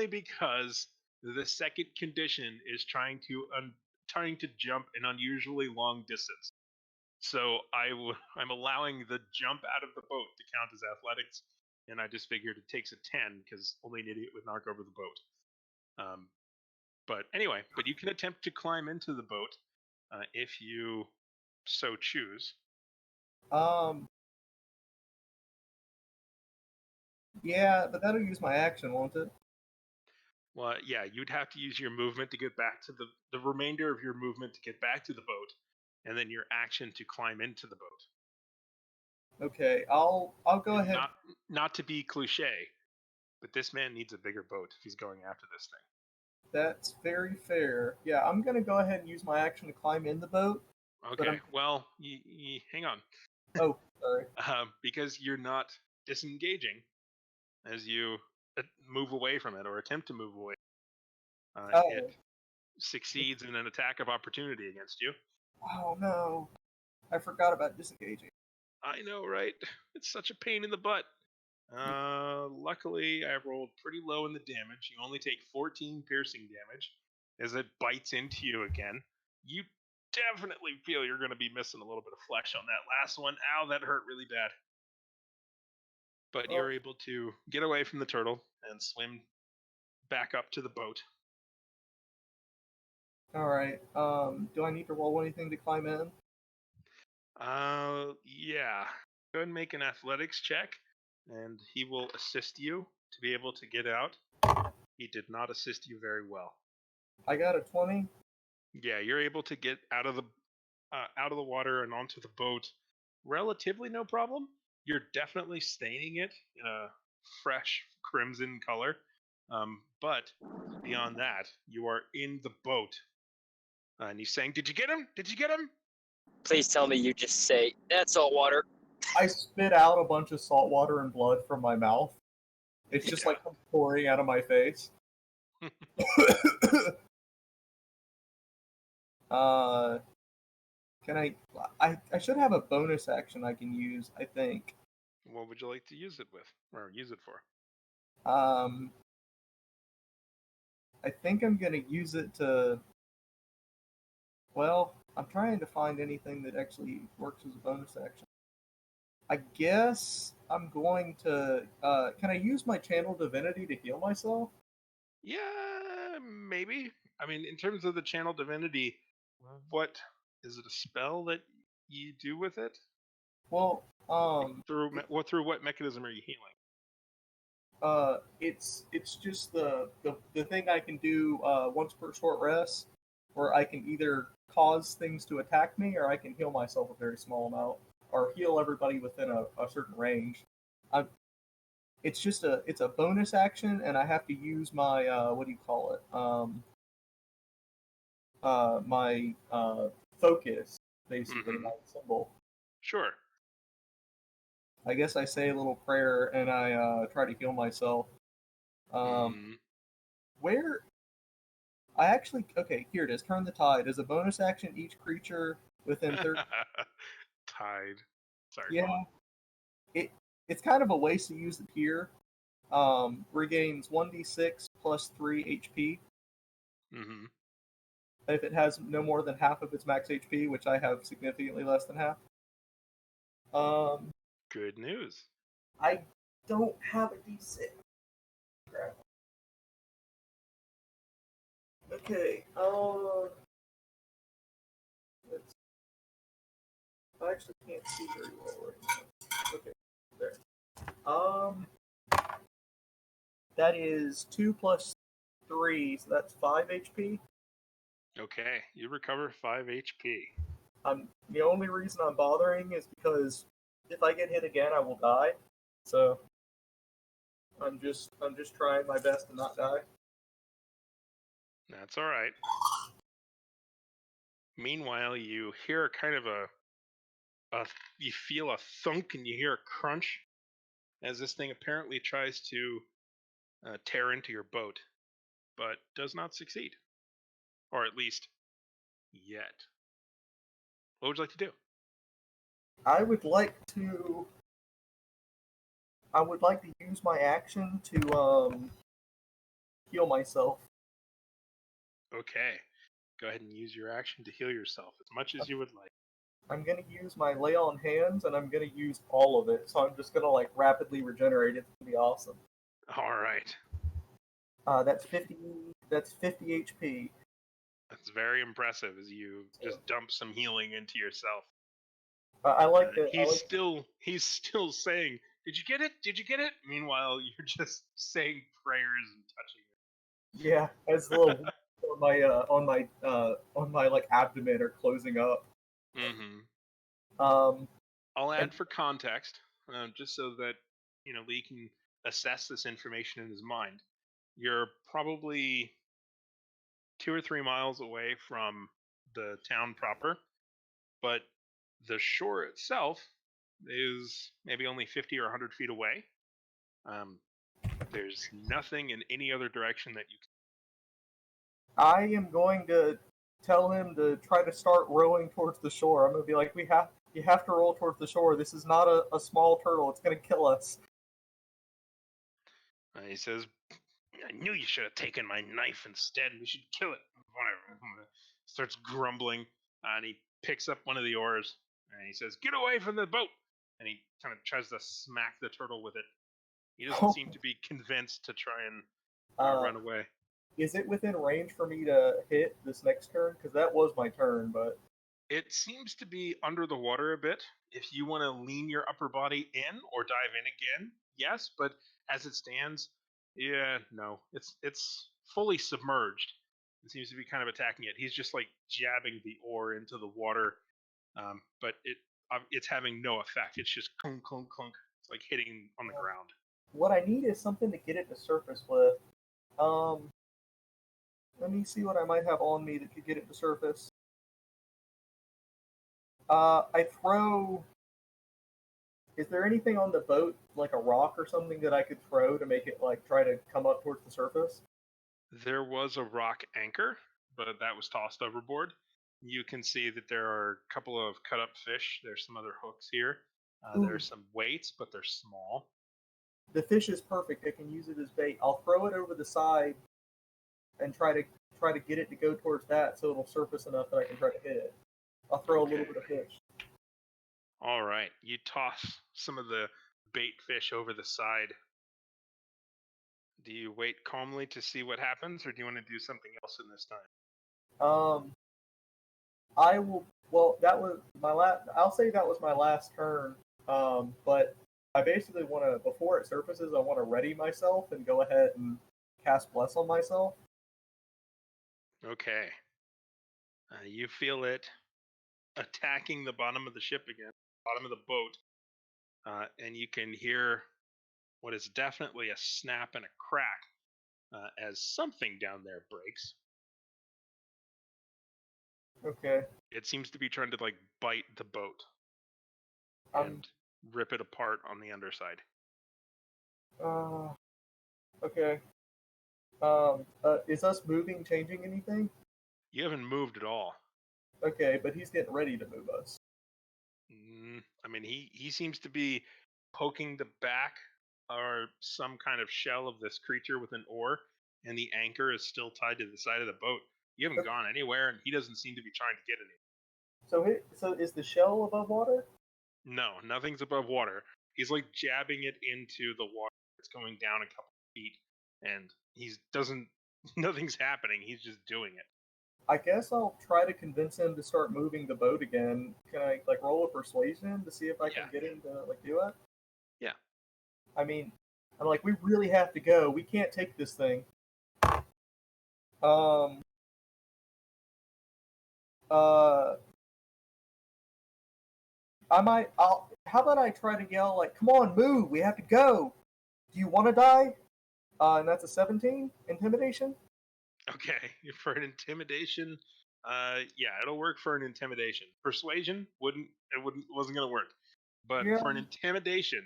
because the second condition is trying to jump an unusually long distance. So I'm allowing the jump out of the boat to count as athletics, and I just figured it takes a 10 because only an idiot would knock over the boat. But anyway, but you can attempt to climb into the boat if you so choose. Yeah, but that'll use my action, won't it? Well, yeah, you'd have to use your movement to get back to the remainder of your movement to get back to the boat, and then your action to climb into the boat. Okay, I'll go ahead. Not to be cliche, but this man needs a bigger boat if he's going after this thing. That's very fair. Yeah, I'm gonna go ahead and use my action to climb in the boat. Okay, well, hang on. Oh, sorry. Because you're not disengaging as you move away from it or attempt to move away. It succeeds in an attack of opportunity against you. Oh no, I forgot about disengaging. I know, right? It's such a pain in the butt. Luckily, I rolled pretty low in the damage. You only take 14 piercing damage as it bites into you again. You definitely feel you're going to be missing a little bit of flesh on that last one. Ow, that hurt really bad. But you're able to get away from the turtle and swim back up to the boat. All right. Do I need to roll anything to climb in? Yeah. Go ahead and make an athletics check, and he will assist you to be able to get out. He did not assist you very well. I got a 20. Yeah, you're able to get out of the water and onto the boat relatively no problem. You're definitely staining it in a fresh crimson color, but beyond that, you are in the boat, and he's saying, "Did you get him? Did you get him?" Please tell me you just say, that's salt water. I spit out a bunch of salt water and blood from my mouth. It's just like pouring out of my face. Can I should have a bonus action I can use, I think. What would you like to use it with, or use it for? I think I'm gonna use it to. Well, I'm trying to find anything that actually works as a bonus action. I guess I'm going to. Can I use my channel divinity to heal myself? Yeah, maybe. I mean, in terms of the channel divinity, what is it? A spell that you do with it? Well, Through what mechanism are you healing? it's just the thing I can do once per short rest, where I can either cause things to attack me or I can heal myself a very small amount, or heal everybody within a certain range. It's a bonus action, and I have to use my what do you call it? My focus, basically, my symbol. Sure. I guess I say a little prayer and I try to heal myself. Where I actually okay, here it is. Turn the tide. As a bonus action, each creature within 30. Tide. Sorry. Yeah, it's kind of a waste to use it here. Regains 1d6 plus 3 HP. Mm-hmm. If it has no more than half of its max HP, which I have significantly less than half. Good news. I don't have a d6. Crap. Okay. I actually can't see very well right now. Okay, there. That is 2 plus 3, so that's 5 HP. Okay, you recover 5 HP. The only reason I'm bothering is because if I get hit again, I will die. So I'm just trying my best to not die. That's all right. Meanwhile, you hear kind of you feel a thunk and you hear a crunch as this thing apparently tries to tear into your boat, but does not succeed, or at least yet. What would you like to do? I would like to use my action to heal myself. Okay, go ahead and use your action to heal yourself as much as you would like. I'm gonna use my lay on hands, and I'm gonna use all of it. So I'm just gonna like rapidly regenerate. It's gonna be awesome. All right. That's 50. That's 50 HP. That's very impressive as you just dump some healing into yourself. I like that. He's still saying, "Did you get it? Did you get it?" Meanwhile, you're just saying prayers and touching it. Yeah, as the little on my like abdomen are closing up. Mm-hmm. I'll add for context, just so that Lee can assess this information in his mind. You're probably 2 or 3 miles away from the town proper, but the shore itself is maybe only 50 or 100 feet away. There's nothing in any other direction that you can. I am going to tell him to try to start rowing towards the shore. I'm going to be like, you have to roll towards the shore. This is not a small turtle. It's going to kill us. He says, "I knew you should have taken my knife instead. We should kill it." Whatever. Starts grumbling, and he picks up one of the oars, and he says, "Get away from the boat!" And he kind of tries to smack the turtle with it. He doesn't seem to be convinced to try and run away. Is it within range for me to hit this next turn? Because that was my turn, but... It seems to be under the water a bit. If you want to lean your upper body in or dive in again, yes, but as it stands, yeah, no. It's fully submerged. It seems to be kind of attacking it. He's just like jabbing the oar into the water, but it's having no effect. It's just clunk, clunk, clunk. It's like hitting on the ground. What I need is something to get it to surface with. Let me see what I might have on me that could get it to surface. I throw... Is there anything on the boat, like a rock or something, that I could throw to make it, like, try to come up towards the surface? There was a rock anchor, but that was tossed overboard. You can see that there are a couple of cut-up fish. There's some other hooks here. There are some weights, but they're small. The fish is perfect. I can use it as bait. I'll throw it over the side and try to get it to go towards that so it'll surface enough that I can try to hit it. I'll throw a little bit of fish. All right. You toss some of the bait fish over the side. Do you wait calmly to see what happens, or do you want to do something else in this time? I will. Well, that was my last. I'll say that was my last turn. But I basically want to, before it surfaces, I want to ready myself and go ahead and cast Bless on myself. Okay. You feel it attacking the bottom of the ship again, bottom of the boat, and you can hear what is definitely a snap and a crack as something down there breaks. Okay. It seems to be trying to like bite the boat. I'm rip it apart on the underside. Okay. Is us moving changing anything? You haven't moved at all. Okay, but he's getting ready to move us. I mean, he seems to be poking the back or some kind of shell of this creature with an oar, and the anchor is still tied to the side of the boat. You haven't gone anywhere, and he doesn't seem to be trying to get any. So is the shell above water? No, nothing's above water. He's like jabbing it into the water. It's going down a couple feet, and nothing's happening. He's just doing it. I guess I'll try to convince him to start moving the boat again. Can I like roll a persuasion to see if I can get him to like do it? Yeah. I mean, I'm like, we really have to go. We can't take this thing. How about I try to yell like, "Come on, move! We have to go! Do you want to die?" And that's a 17 intimidation. Okay, for an intimidation, yeah, it'll work for an intimidation. Persuasion wasn't gonna work, but for an intimidation,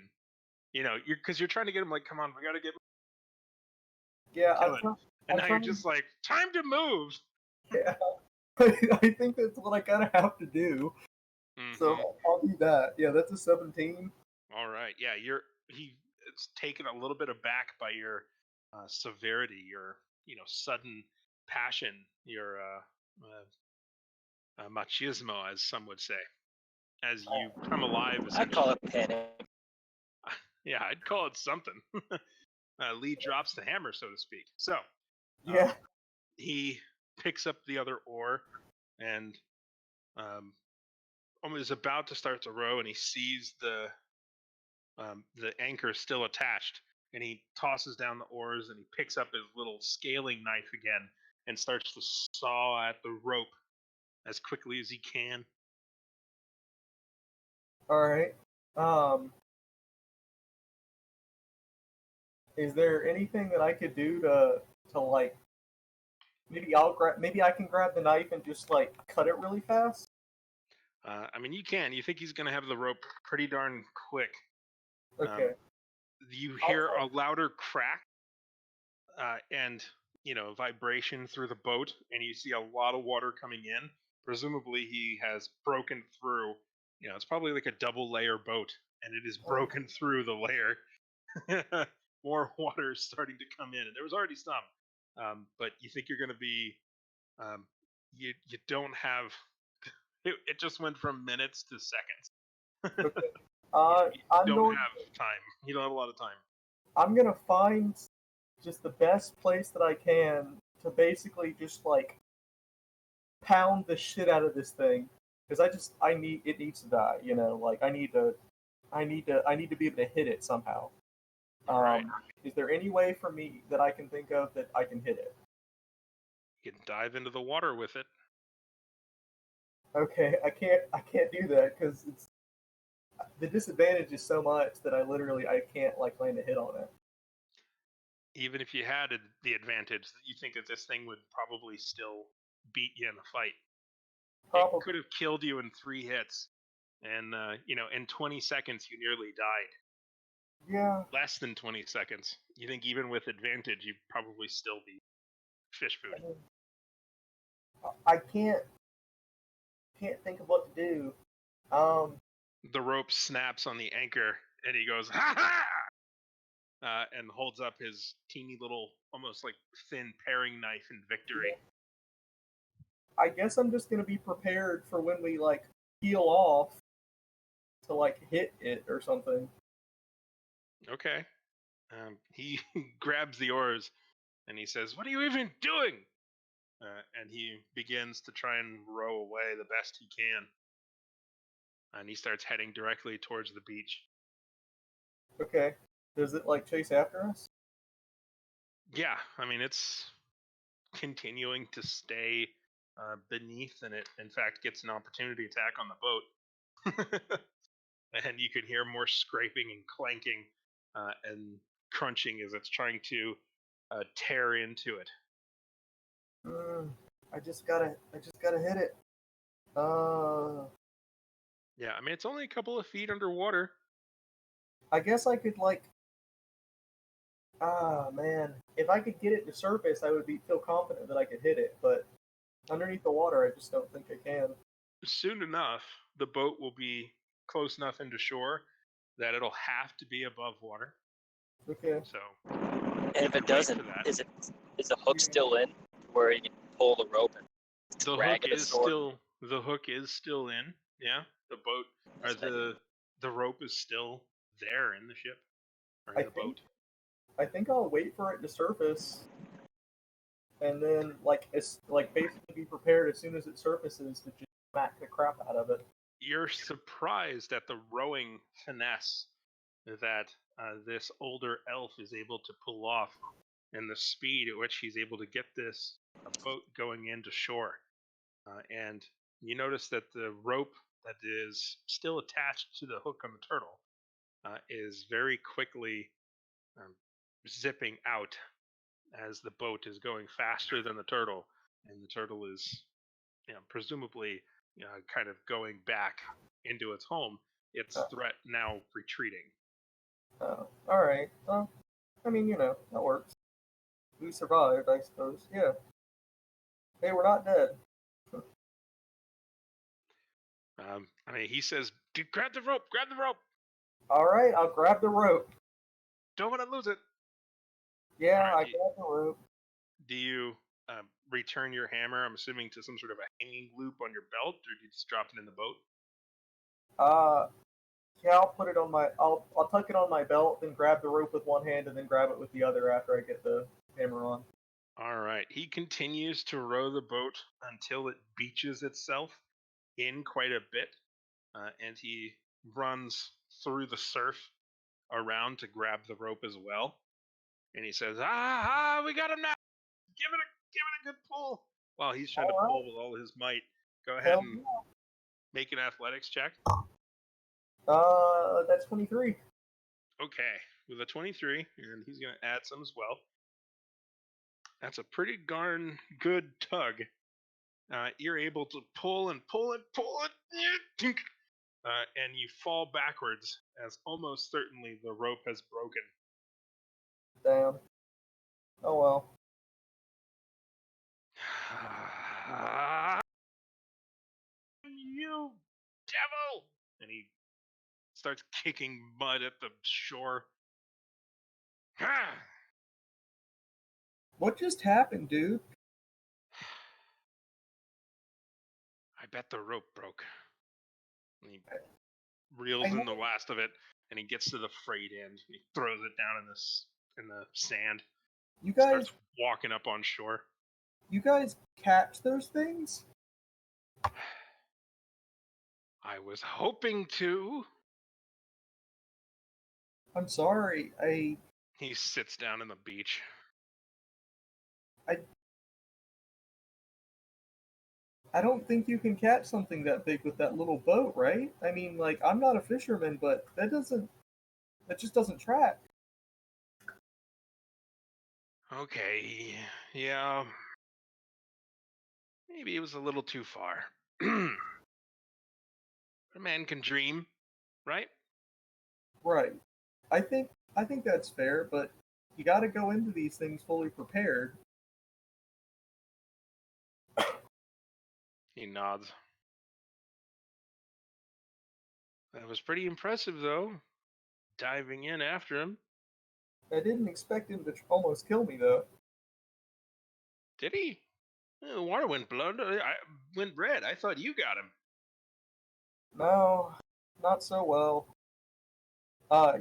because you're trying to get him like, come on, we gotta get. Yeah, and now you're just like, time to move. Yeah, I think that's what I kind of have to do. Mm-hmm. So I'll do that. Yeah, that's a 17. All right. Yeah, it's taken a little bit aback by your severity, your sudden passion, your machismo, as some would say, as you come alive. I'd call it panic. Yeah, I'd call it something. Lee drops the hammer, so to speak. So, yeah, he picks up the other oar and is about to start to row, and he sees the anchor still attached, and he tosses down the oars, and he picks up his little scaling knife again and starts to saw at the rope as quickly as he can. All right. Is there anything that I could do to like maybe I can grab the knife and just like cut it really fast? I mean, you can. You think he's going to have the rope pretty darn quick. Okay. You hear a louder crack and vibration through the boat, and you see a lot of water coming in. Presumably he has broken through. It's probably like a double layer boat, and it is broken through the layer. More water is starting to come in, and there was already some, but you think you're going to be you don't have it just went from minutes to seconds. Okay. You don't have time. You don't have a lot of time. I'm gonna find just the best place that I can to basically just like pound the shit out of this thing, because it needs to die. Like I need to be able to hit it somehow. Right. Is there any way for me that I can think of that I can hit it? You can dive into the water with it. Okay, I can't do that because the disadvantage is so much that I can't like land a hit on it. Even if you had the advantage, you think that this thing would probably still beat you in a fight. Probably. It could have killed you in 3 hits, and in 20 seconds you nearly died. Yeah. Less than 20 seconds. You think even with advantage, you'd probably still be fish food. I can't think of what to do. The rope snaps on the anchor, and he goes, "Ha ha!" And holds up his teeny little, almost like thin paring knife in victory. I guess I'm just gonna be prepared for when we like peel off to like hit it or something. Okay. He grabs the oars and he says, "What are you even doing?" And he begins to try and row away the best he can. And he starts heading directly towards the beach. Okay. Does it like chase after us? Yeah, I mean it's continuing to stay beneath, and it in fact gets an opportunity attack on the boat. And you can hear more scraping and clanking and crunching as it's trying to tear into it. I just gotta hit it. Yeah, I mean it's only a couple of feet underwater. I guess I could like. Ah, man. If I could get it to surface, I would feel confident that I could hit it. But underneath the water, I just don't think I can. Soon enough, the boat will be close enough into shore that it'll have to be above water. Okay. So, And if it doesn't, is the hook still in where you can pull the rope and the drag hook it is ashore? still in. Yeah, the boat or the rope is still there in the ship or in the boat. I think I'll wait for it to surface, and then basically be prepared as soon as it surfaces to just smack the crap out of it. You're surprised at the rowing finesse that this older elf is able to pull off, and the speed at which he's able to get this boat going into shore. And you notice that the rope that is still attached to the hook on the turtle is very quickly zipping out as the boat is going faster than the turtle, and the turtle is, presumably, kind of going back into its home. Its threat now retreating. Oh, all right. Well, I mean, that works. We survived, I suppose. Yeah. Hey, we're not dead. He says, grab the rope, grab the rope. All right, I'll grab the rope. Don't want to lose it. Yeah, Right, I grab the rope. Do you return your hammer, I'm assuming, to some sort of a hanging loop on your belt, or do you just drop it in the boat? Yeah, I'll put it on I'll tuck it on my belt, then grab the rope with one hand, and then grab it with the other after I get the hammer on. All right. He continues to row the boat until it beaches itself in quite a bit, and he runs through the surf around to grab the rope as well. And he says, we got him now. Give it a good pull. While he's trying to pull with all his might. Go ahead and make an athletics check. That's 23. Okay, with a 23, and he's going to add some as well. That's a pretty darn good tug. You're able to pull and pull and pull it, and you fall backwards as almost certainly the rope has broken. Damn. Oh well. You devil! And he starts kicking mud at the shore. What just happened, dude? I bet the rope broke. And he reels in the last of it, and he gets to the freight end. He throws it down in the sand. You guys starts walking up on shore. You guys catch those things? I was hoping to. I'm sorry. He sits down on the beach. I don't think you can catch something that big with that little boat, right? I mean, like, I'm not a fisherman, but that just doesn't track. Okay, yeah. Maybe it was a little too far. A man can dream, right? Right. I think that's fair, but you got to go into these things fully prepared. He nods. That was pretty impressive, though. Diving in after him. I didn't expect him to almost kill me, though. Did he? The water went went red. I thought you got him. No, not so well.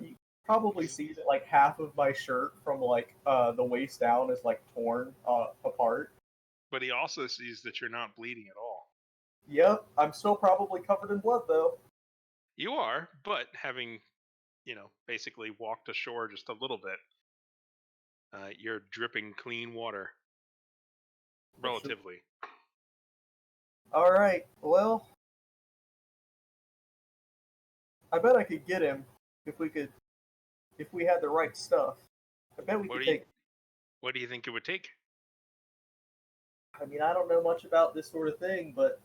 You probably see that like half of my shirt from like the waist down is like torn apart. But he also sees that you're not bleeding at all. Yep, I'm still probably covered in blood though. You are, but having, basically walked ashore just a little bit, you're dripping clean water. Relatively. All right, well, I bet I could get him if we had the right stuff. I bet we could take. What do you think it would take? I mean, I don't know much about this sort of thing, but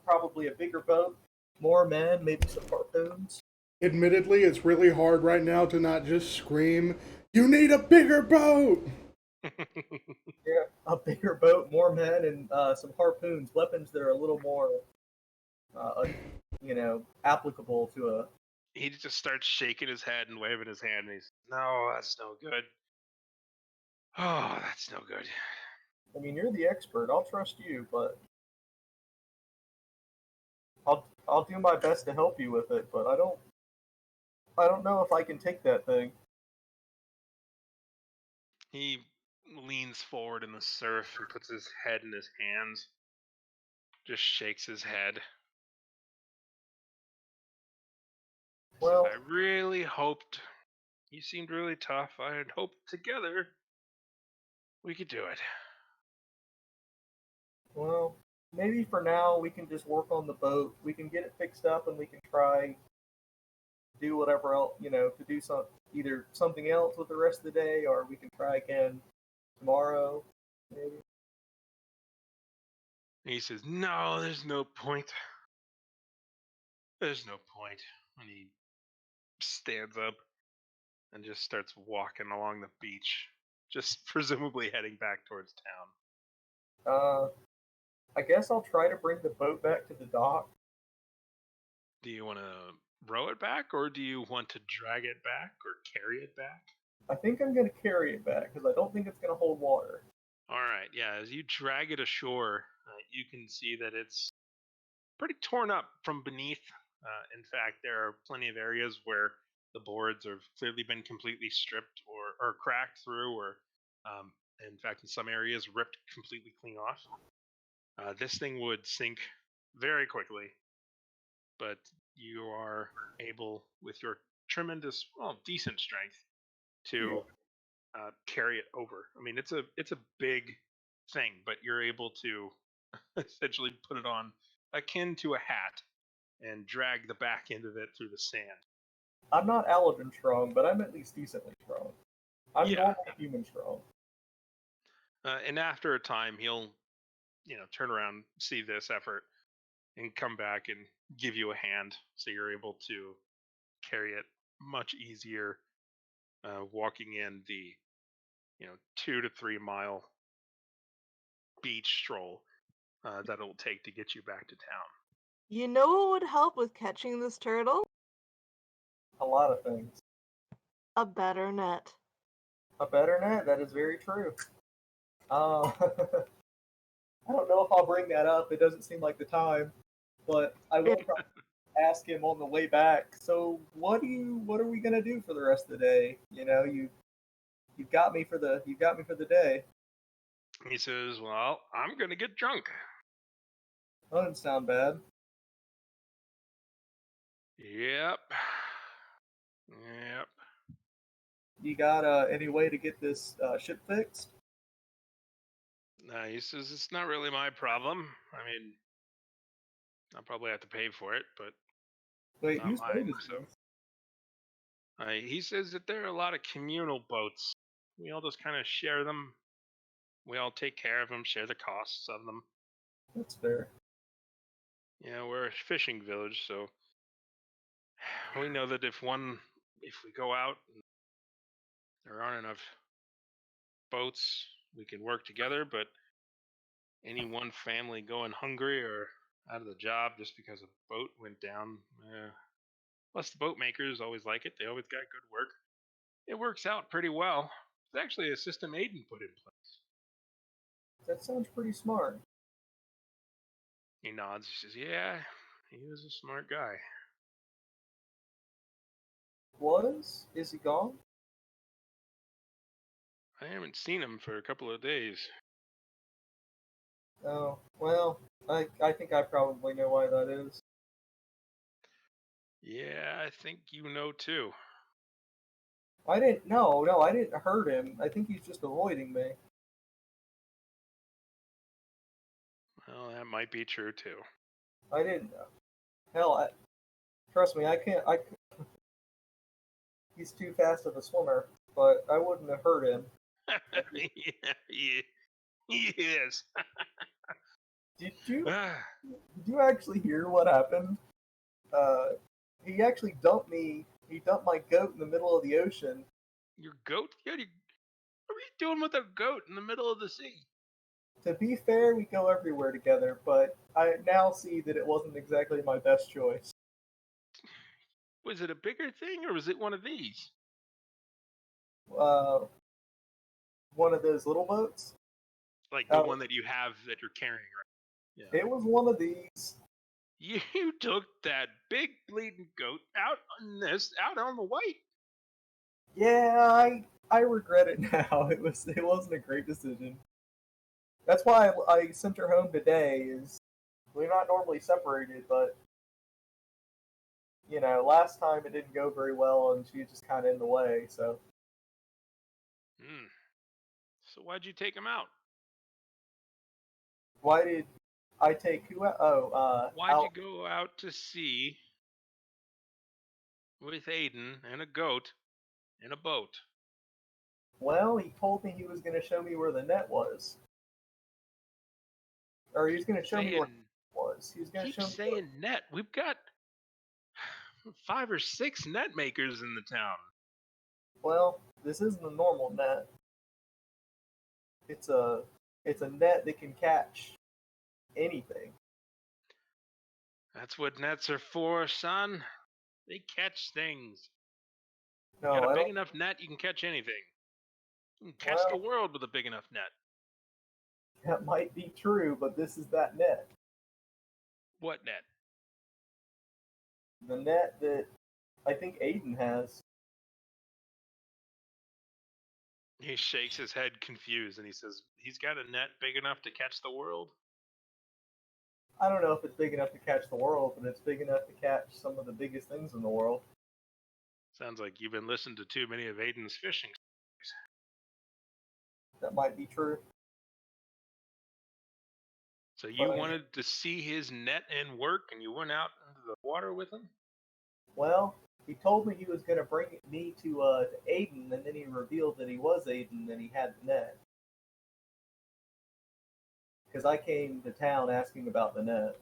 probably a bigger boat, more men, maybe some harpoons. Admittedly, it's really hard right now to not just scream, "You need a bigger boat!" Yeah, a bigger boat, more men, and some harpoons, weapons that are a little more, applicable to a. He just starts shaking his head and waving his hand, and he's, no, that's no good. Oh, that's no good. I mean, you're the expert. I'll trust you, but I'll do my best to help you with it. But I don't know if I can take that thing. He leans forward in the surf and puts his head in his hands, just shakes his head. Well, I really hoped, you seemed really tough. I had hoped together we could do it. well, maybe for now we can just work on the boat. We can get it fixed up, and we can try do whatever else, to do either something else with the rest of the day, or we can try again tomorrow, maybe. And he says, no, there's no point. There's no point. And he stands up and just starts walking along the beach, just presumably heading back towards town. I guess I'll try to bring the boat back to the dock. Do you want to row it back, or do you want to drag it back or carry it back? I think I'm going to carry it back because I don't think it's going to hold water. All right, yeah, as you drag it ashore, you can see that it's pretty torn up from beneath. In fact, there are plenty of areas where the boards have clearly been completely stripped or cracked through, or in fact, in some areas, ripped completely clean off. This thing would sink very quickly, but you are able, with your tremendous, well, decent strength, to carry it over. I mean, it's a big thing, but you're able to essentially put it on akin to a hat and drag the back end of it through the sand. I'm not Aladrin strong, but I'm at least decently strong. I'm Yeah. normal human strong. And after a time, he'll, turn around, see this effort, and come back and give you a hand, so you're able to carry it much easier, walking in the, 2 to 3 mile beach stroll that it'll take to get you back to town. You know what would help with catching this turtle? A lot of things. A better net. A better net, that is very true. I don't know if I'll bring that up. It doesn't seem like the time, but I will probably ask him on the way back. So, what are we gonna do for the rest of the day? You've got me for the day. He says, well, I'm going to get drunk. That doesn't sound bad. Yep. You got any way to get this ship fixed? He says, it's not really my problem. I mean, I'll probably have to pay for it, but Wait, not whose boat mine. is this? He says that there are a lot of communal boats. We all just kind of share them. We all take care of them, share the costs of them. That's fair. Yeah, we're a fishing village, so we know that if we go out and there aren't enough boats, we can work together, but any one family going hungry or out of the job just because a boat went down, plus the boat makers always like it. They always got good work. It works out pretty well. It's actually a system Aiden put in place. That sounds pretty smart. He nods. He says, yeah, he was a smart guy. Is he gone? I haven't seen him for a couple of days. Oh, well, I think I probably know why that is. Yeah, I think you know too. I didn't. No, I didn't hurt him. I think he's just avoiding me. Well, that might be true too. I didn't. Hell, trust me, I can't. He's too fast of a swimmer, but I wouldn't have hurt him. Yeah, he is. Did you actually hear what happened? he actually dumped me. He dumped my goat in the middle of the ocean. Your goat? What are you doing with a goat in the middle of the sea? To be fair, we go everywhere together, but I now see that it wasn't exactly my best choice. Was it a bigger thing or was it one of these? Uh, one of those little boats. Like the one that you have that you're carrying, right? Yeah. It was one of these. You took that big bleeding goat out on the white. Yeah, I regret it now. It wasn't a great decision. That's why I sent her home today. Is we're not normally separated, but last time it didn't go very well, and she was just kind of in the way. So. So why'd you take him out? Why did I take who out? Oh, why'd you go out to sea with Aiden and a goat in a boat? Well, he told me he was going to show me where the net was. Or he was going to show me where it was. He was going to show me. Keep saying net. We've got 5 or 6 net makers in the town. Well, this isn't a normal net. It's a net that can catch anything. That's what nets are for, son. They catch things. No, you got a big enough net, you can catch anything. You can catch the world with a big enough net. That might be true, but this is that net. What net? The net that I think Aiden has. He shakes his head confused and he says, he's got a net big enough to catch the world? I don't know if it's big enough to catch the world, but it's big enough to catch some of the biggest things in the world. Sounds like you've been listening to too many of Aiden's fishing stories. That might be true. So you wanted to see his net and work, and you went out into the water with him? Well, he told me he was going to bring me to Aiden, and then he revealed that he was Aiden and he had the net. Because I came to town asking about the net.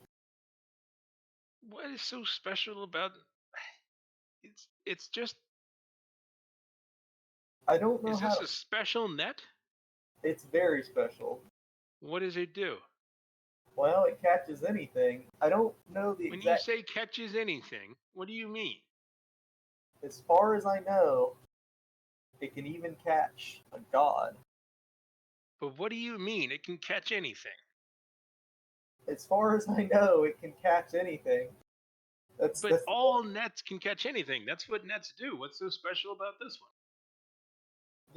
What is so special about it's just I don't know. Is this a special net? It's very special. What does it do? Well, it catches anything. I don't know the exact... When you say catches anything, what do you mean? As far as I know, it can even catch a god. But what do you mean? It can catch anything? As far as I know, it can catch anything. But all nets can catch anything. That's what nets do. What's so special about this one?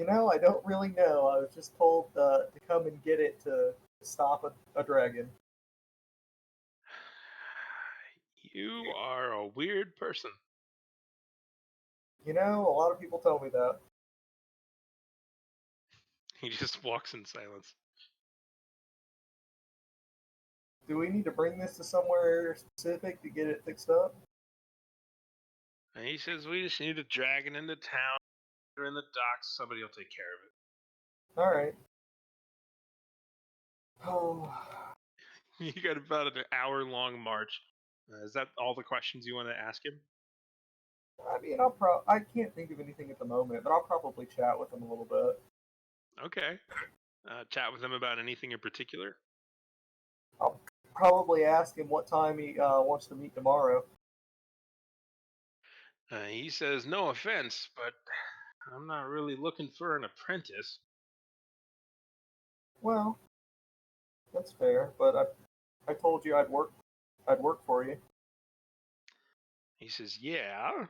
I don't really know. I was just told to come and get it to stop a dragon. You are a weird person. A lot of people tell me that. He just walks in silence. Do we need to bring this to somewhere specific to get it fixed up? And he says we just need to drag it into town. Or in the docks. Somebody will take care of it. All right. Oh. You got about an hour-long march. Is that all the questions you want to ask him? I mean, I can't think of anything at the moment, but I'll probably chat with him a little bit. Okay. Chat with him about anything in particular? I'll probably ask him what time he wants to meet tomorrow. He says, no offense, but I'm not really looking for an apprentice. Well, that's fair, but I told you I'd work for you. He says, yeah.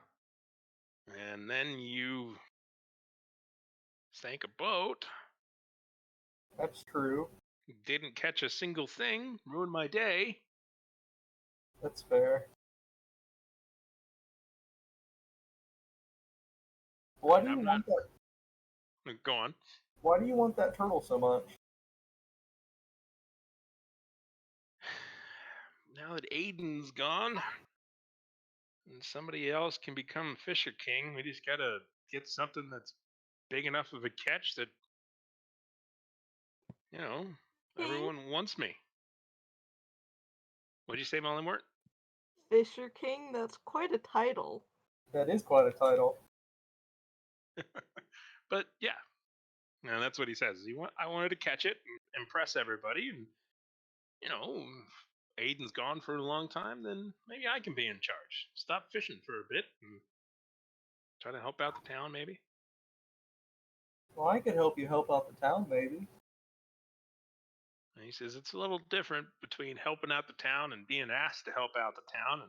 And then you sank a boat. That's true. Didn't catch a single thing. Ruined my day. That's fair. Why do you want that? Go on. Why do you want that turtle so much? Now that Aiden's gone, and somebody else can become Fisher King, we just gotta get something that's big enough of a catch that, everyone wants me. What'd you say, Molly Mort? Fisher King? That's quite a title. That is quite a title. But yeah, and that's what he says. I wanted to catch it and impress everybody, and you know, if Aiden's gone for a long time, then maybe I can be in charge. Stop fishing for a bit and try to help out the town, maybe. Well, I could help you help out the town, maybe. And he says it's a little different between helping out the town and being asked to help out the town.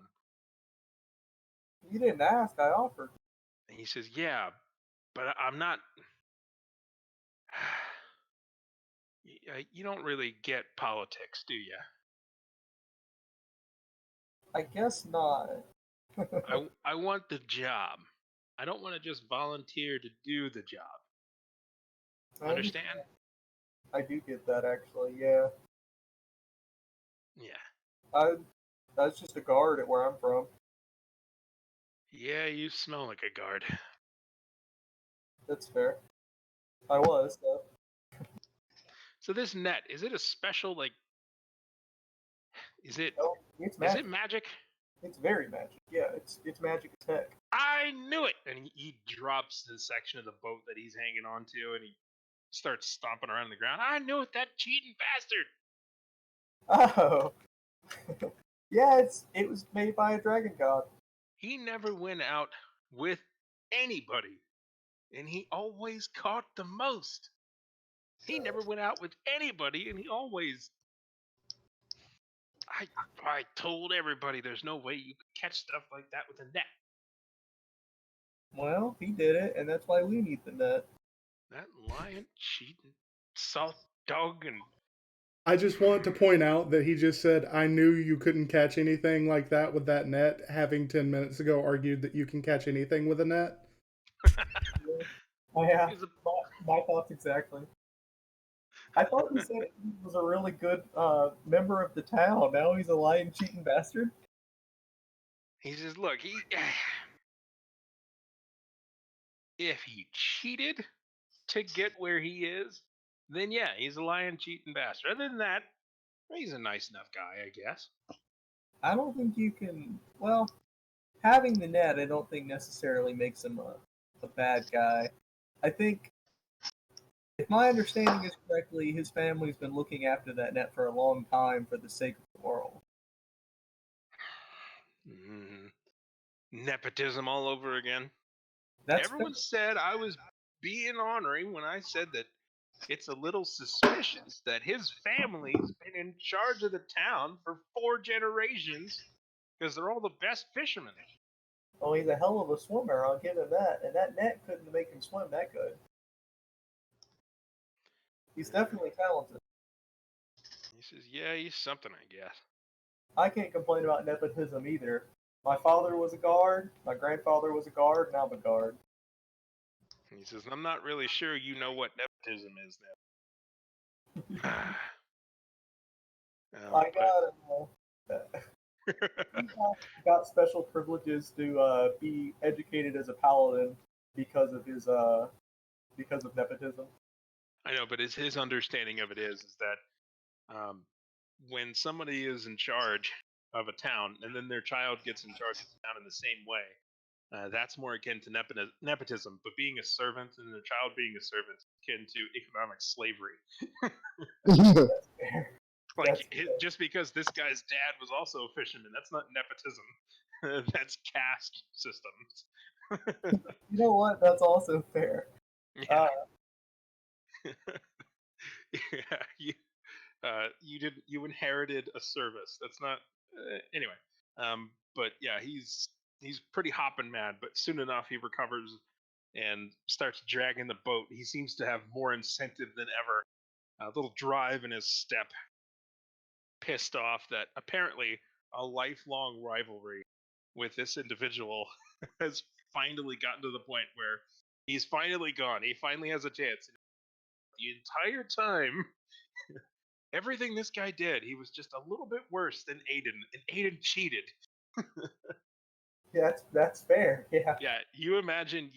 You didn't ask, I offered. And he says, yeah, but I'm not. You don't really get politics, do you? I guess not. I want the job. I don't want to just volunteer to do the job. Understand? I do get that, actually, yeah. Yeah. I was just a guard at where I'm from. Yeah, you smell like a guard. That's fair. I was, so. So this net, is it a special, like, is it No, it's is magic. it magic? It's very magic. Yeah, it's magic as heck. I knew it! And he drops the section of the boat that he's hanging onto, and he starts stomping around the ground. I knew it, that cheating bastard! Oh. Yeah, it was made by a dragon god. He never went out with anybody, and he always caught the most. He never went out with anybody, and he always. I told everybody there's no way you could catch stuff like that with a net. Well, he did it, and that's why we need the net. That lion, cheating, salt dog, and I just want to point out that he just said, I knew you couldn't catch anything like that with that net, having 10 minutes ago argued that you can catch anything with a net. Oh, yeah, my thoughts exactly. I thought he said he was a really good member of the town. Now he's a lying, cheating bastard. he says, look, if he cheated to get where he is, then yeah, he's a lying, cheating bastard. Other than that, he's a nice enough guy, I guess. I don't think you can. Well, having the net, I don't think necessarily makes him a bad guy. I think, if my understanding is correctly, his family's been looking after that net for a long time for the sake of the world. Nepotism all over again. Fair. Everyone said I was being honoring when I said that it's a little suspicious that his family's been in charge of the town for 4 generations because they're all the best fishermen. Well, he's a hell of a swimmer, I'll give him that. And that net couldn't make him swim that good. He's definitely talented. He says, yeah, he's something, I guess. I can't complain about nepotism either. My father was a guard, my grandfather was a guard, and I'm a guard. He says, I'm not really sure you know what nepotism is now. I got special privileges to be educated as a paladin because of nepotism. I know, but his understanding of it is that when somebody is in charge of a town and then their child gets in charge of the town in the same way, that's more akin to nepotism. But being a servant and their child being a servant is akin to economic slavery. Like, just because this guy's dad was also a fisherman, that's not nepotism. That's caste systems. You know what? That's also fair. Yeah. Yeah, you inherited a service. That's not anyway. But yeah, he's pretty hopping mad. But soon enough, he recovers and starts dragging the boat. He seems to have more incentive than ever. A little drive in his step. Pissed off that apparently a lifelong rivalry with this individual has finally gotten to the point where he's finally gone. He finally has a chance. The entire time, everything this guy did, he was just a little bit worse than Aiden, and Aiden cheated. Yeah, that's fair. Yeah. Yeah, you imagine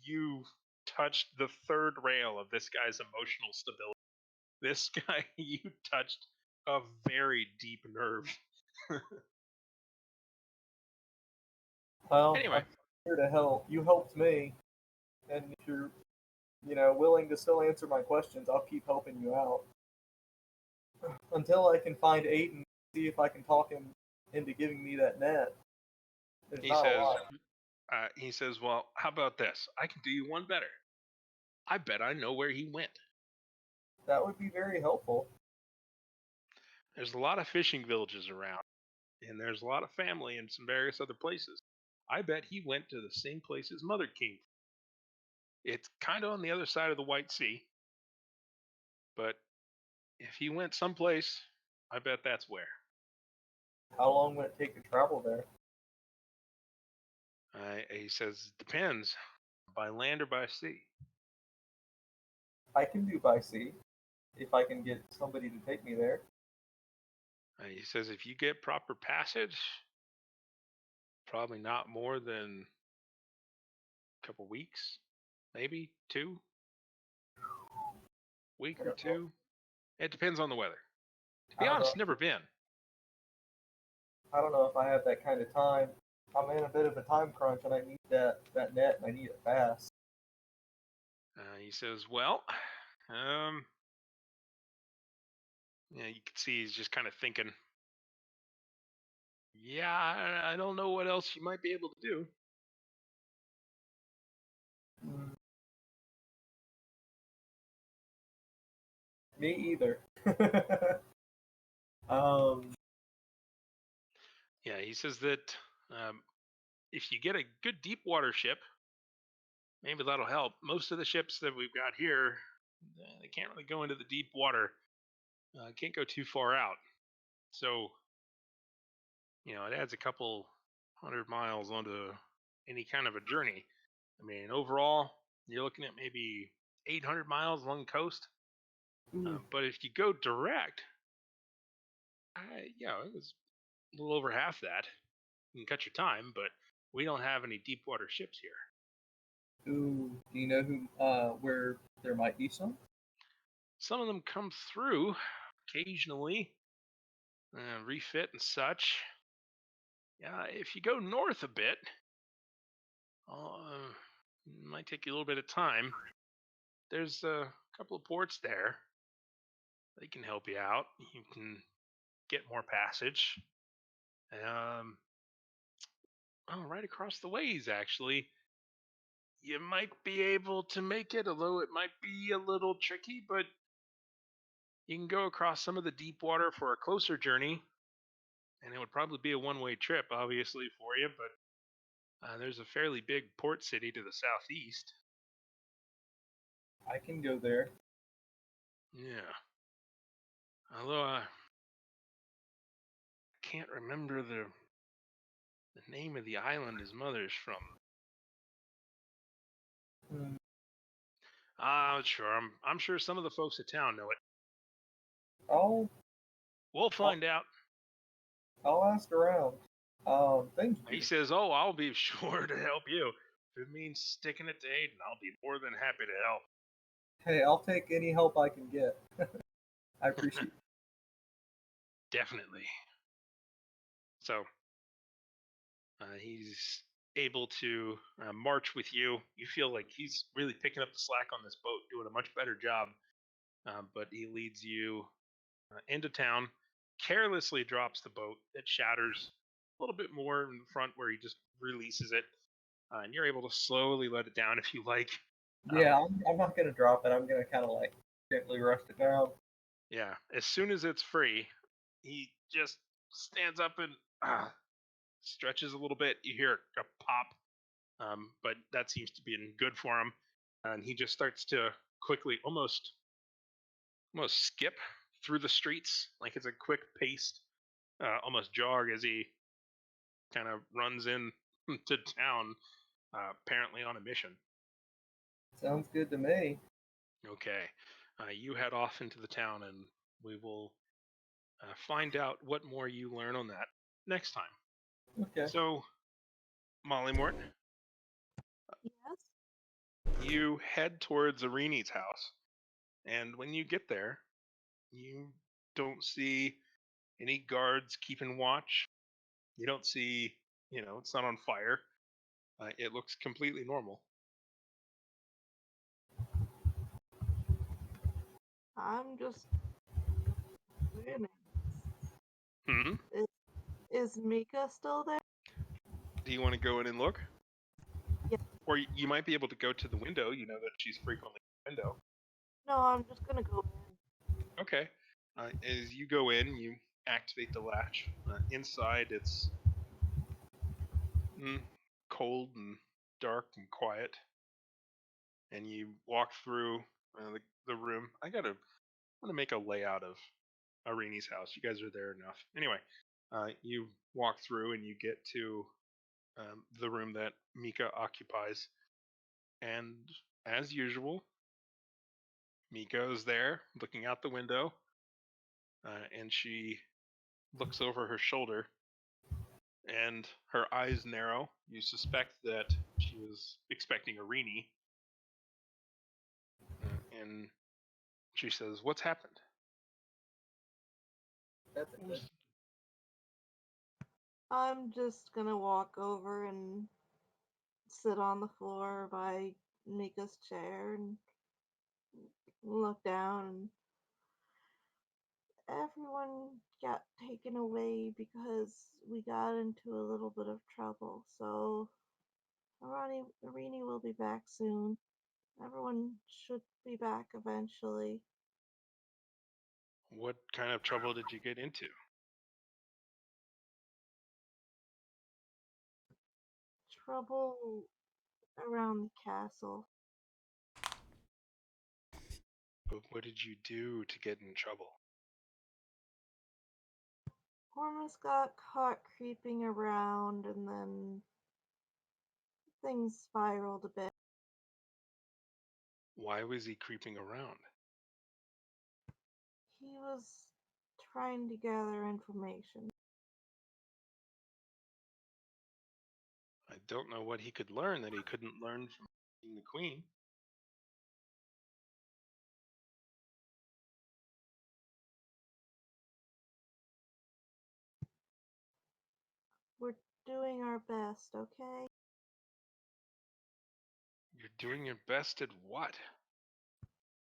you touched the third rail of this guy's emotional stability. This guy, you touched a very deep nerve. Well, Anyway, I'm here to help. You helped me, and if you're, willing to still answer my questions, I'll keep helping you out until I can find Aiden. See if I can talk him into giving me that net. There's he not a says, lot. well, how about this? I can do you one better. I bet I know where he went. That would be very helpful. There's a lot of fishing villages around, and there's a lot of family in some various other places. I bet he went to the same place his mother came from. It's kind of on the other side of the White Sea, but if he went someplace, I bet that's where. How long would it take to travel there? He says, depends, by land or by sea. I can do by sea if I can get somebody to take me there. He says, if you get proper passage, probably not more than a couple weeks, maybe 2 week I or don't know. 2. It depends on the weather. To I be don't know. honest, never been. I don't know if I have that kind of time. I'm in a bit of a time crunch, and I need that net, and I need it fast. He says, well, yeah, you can see he's just kind of thinking, yeah, I don't know what else you might be able to do. Mm, me either. um, Yeah, he says that if you get a good deep water ship, maybe that'll help. Most of the ships that we've got here, they can't really go into the deep water. Can't go too far out. So, it adds a couple 100 miles onto any kind of a journey. I mean, overall, you're looking at maybe 800 miles along the coast. But if you go direct, it was a little over half that. You can cut your time, but we don't have any deep water ships here. do you know where there might be some? Some of them come through occasionally, refit and such. Yeah, if you go north a bit, it might take you a little bit of time. There's a couple of ports there. They can help you out. You can get more passage. Right across the ways, actually. You might be able to make it, although it might be a little tricky, but you can go across some of the deep water for a closer journey, and it would probably be a one-way trip, obviously, for you, but there's a fairly big port city to the southeast. I can go there. Yeah. Although I can't remember the name of the island his mother's from. Mm, Sure. I'm sure some of the folks in town know it. I'll We'll find out. I'll ask around. Thank He you. says, "Oh, I'll be sure to help you. If it means sticking it to Aiden, I'll be more than happy to help." Hey, I'll take any help I can get. I appreciate it. Definitely. So he's able to march with you. You feel like he's really picking up the slack on this boat, doing a much better job. But he leads you into town, carelessly drops the boat. It shatters a little bit more in the front where he just releases it. And you're able to slowly let it down if you like. Yeah, I'm not gonna drop it. I'm gonna kind of like gently rust it down. Yeah, as soon as it's free, he just stands up and stretches a little bit. You hear a pop, but that seems to be good for him. And he just starts to quickly, almost skip through the streets, like it's a quick paced, almost jog as he kind of runs in to town, apparently on a mission. Sounds good to me. Okay, you head off into the town, and we will find out what more you learn on that next time. Okay. So, Molly Mort, Yes. you head towards Irini's house, and when you get there, you don't see any guards keeping watch. You don't see, it's not on fire. It looks completely normal. I'm just winning. Hmm? Is Mika still there? Do you want to go in and look? Yeah. Or you might be able to go to the window. You know that she's frequently in the window. No, I'm just gonna go in. Okay. As you go in, you activate the latch. Inside, it's cold and dark and quiet. And you walk through the room. I'm gonna make a layout of Irini's house. You guys are there enough. Anyway, you walk through and you get to the room that Mika occupies. And as usual, Mika is there looking out the window. And she looks over her shoulder. And her eyes narrow. You suspect that she was expecting Irini. And she says, "What's happened?" That's it. I'm just gonna walk over and sit on the floor by Mika's chair and look down, and everyone got taken away because we got into a little bit of trouble. So Irini will be back soon. Everyone should be back eventually. What kind of trouble did you get into? Trouble around the castle. But what did you do to get in trouble? Oromis got caught creeping around, and then things spiraled a bit. Why was he creeping around? He was trying to gather information. I don't know what he could learn that he couldn't learn from being the queen. We're doing our best, okay? You're doing your best at what?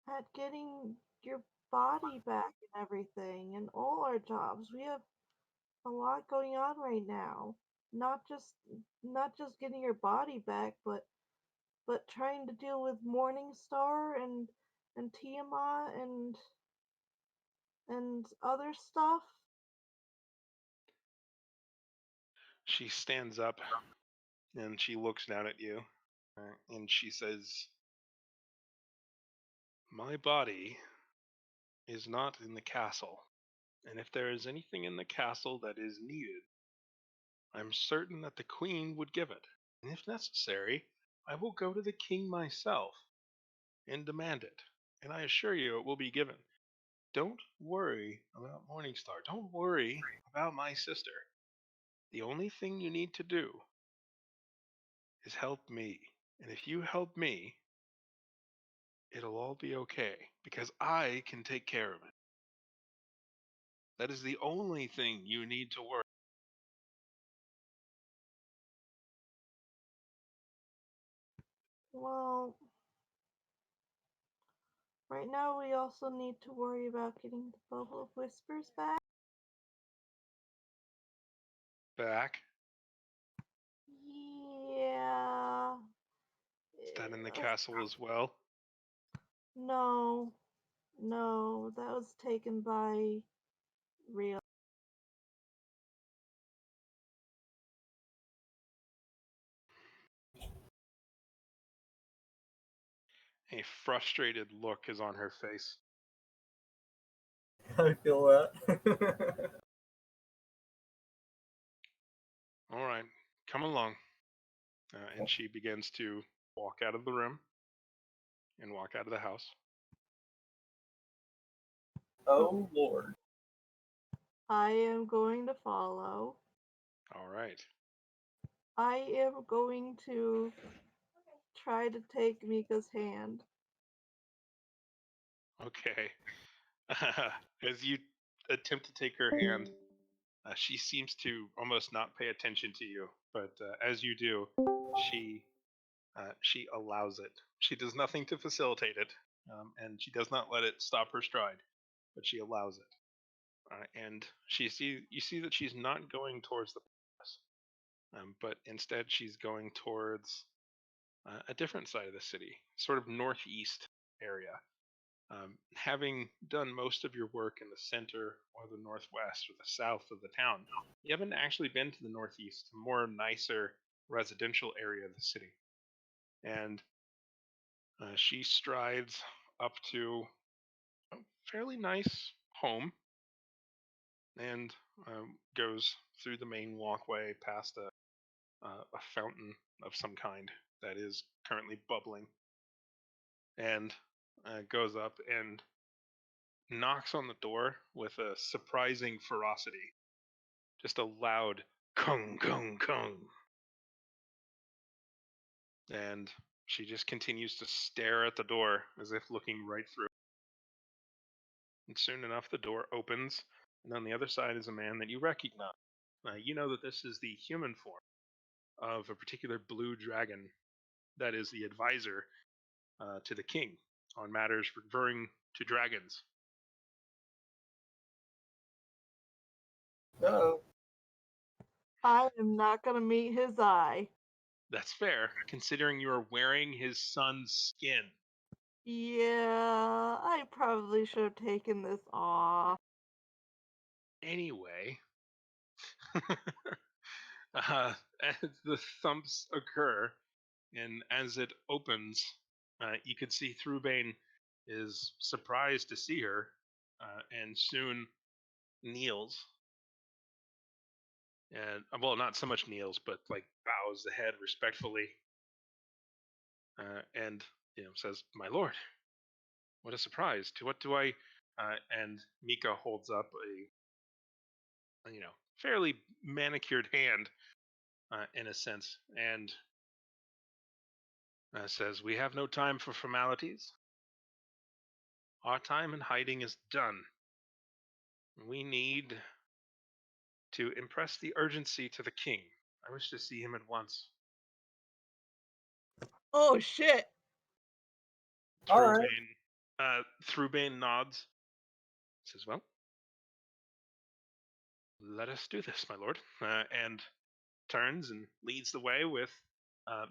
At getting your body back and everything, and all our jobs. We have a lot going on right now. Not just getting your body back, but trying to deal with Morningstar and Tiamat and other stuff. She stands up and she looks down at you and she says, "My body is not in the castle, and if there is anything in the castle that is needed, I'm certain that the queen would give it. And if necessary, I will go to the king myself and demand it, and I assure you it will be given. Don't worry about Morningstar. Don't worry about my sister. The only thing you need to do is help me. And if you help me, it'll all be okay because I can take care of it. That is the only thing you need to worry." Well, right now we also need to worry about getting the Bubble of Whispers back. Back? Yeah. Is that in the castle as well? No. No, that was taken by real. A frustrated look is on her face. I feel that. All right, come along. And she begins to walk out of the room and walk out of the house. Oh Lord. I am going to follow. All right. I am going to try to take Mika's hand. Okay. As you attempt to take her hand, she seems to almost not pay attention to you. But as you do, she allows it. She does nothing to facilitate it, and she does not let it stop her stride, but she allows it. And you see that she's not going towards the palace, but instead she's going towards a different side of the city, sort of northeast area. Having done most of your work in the center or the northwest or the south of the town, you haven't actually been to the northeast, a more nicer residential area of the city. And she strides up to a fairly nice home and goes through the main walkway past a fountain of some kind that is currently bubbling, and goes up and knocks on the door with a surprising ferocity. Just a loud kung kung kung. And she just continues to stare at the door as if looking right through. And soon enough, the door opens, and on the other side is a man that you recognize. You know that this is the human form of a particular blue dragon that is the advisor to the king on matters referring to dragons. Uh-oh. I am not gonna meet his eye. That's fair, considering you are wearing his son's skin. Yeah, I probably should have taken this off. Anyway, as the thumps occur, and as it opens, you can see Throughbane is surprised to see her, and soon kneels. And well, not so much kneels, but like bows the head respectfully, and says, "My lord, what a surprise! To what do I?" And Mika holds up a fairly manicured hand, in a sense, and says, "We have no time for formalities. Our time in hiding is done. We need to impress the urgency to the king. I wish to see him at once." Oh shit! All right. Throughbane nods. Says, "Well, let us do this, my lord," and turns and leads the way with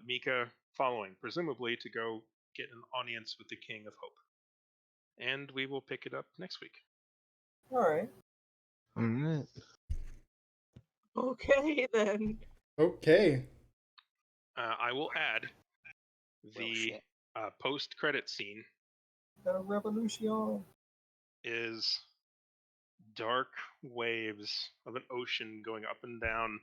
Mika following, presumably to go get an audience with the King of Hope. And we will pick it up next week. All right. All right. Okay then. Okay. I will add the shit. post-credit scene The revolution. is dark waves of an ocean going up and down,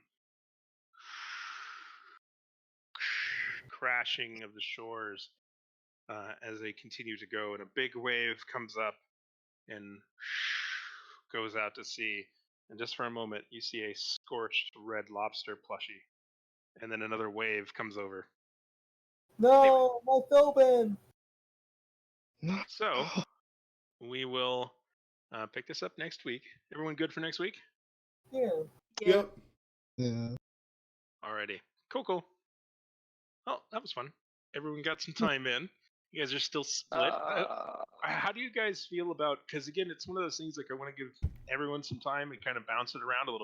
crashing of the shores as they continue to go, and a big wave comes up and goes out to sea, and just for a moment you see a scorched red lobster plushie, and then another wave comes over. No, my Philbin. So we will pick this up next week. Everyone good for next week? Yeah. Yep. Yeah. Alrighty. Cool. Oh, that was fun. Everyone got some time in. You guys are still split. How do you guys feel about, because again, it's one of those things like I want to give everyone some time and kind of bounce it around a little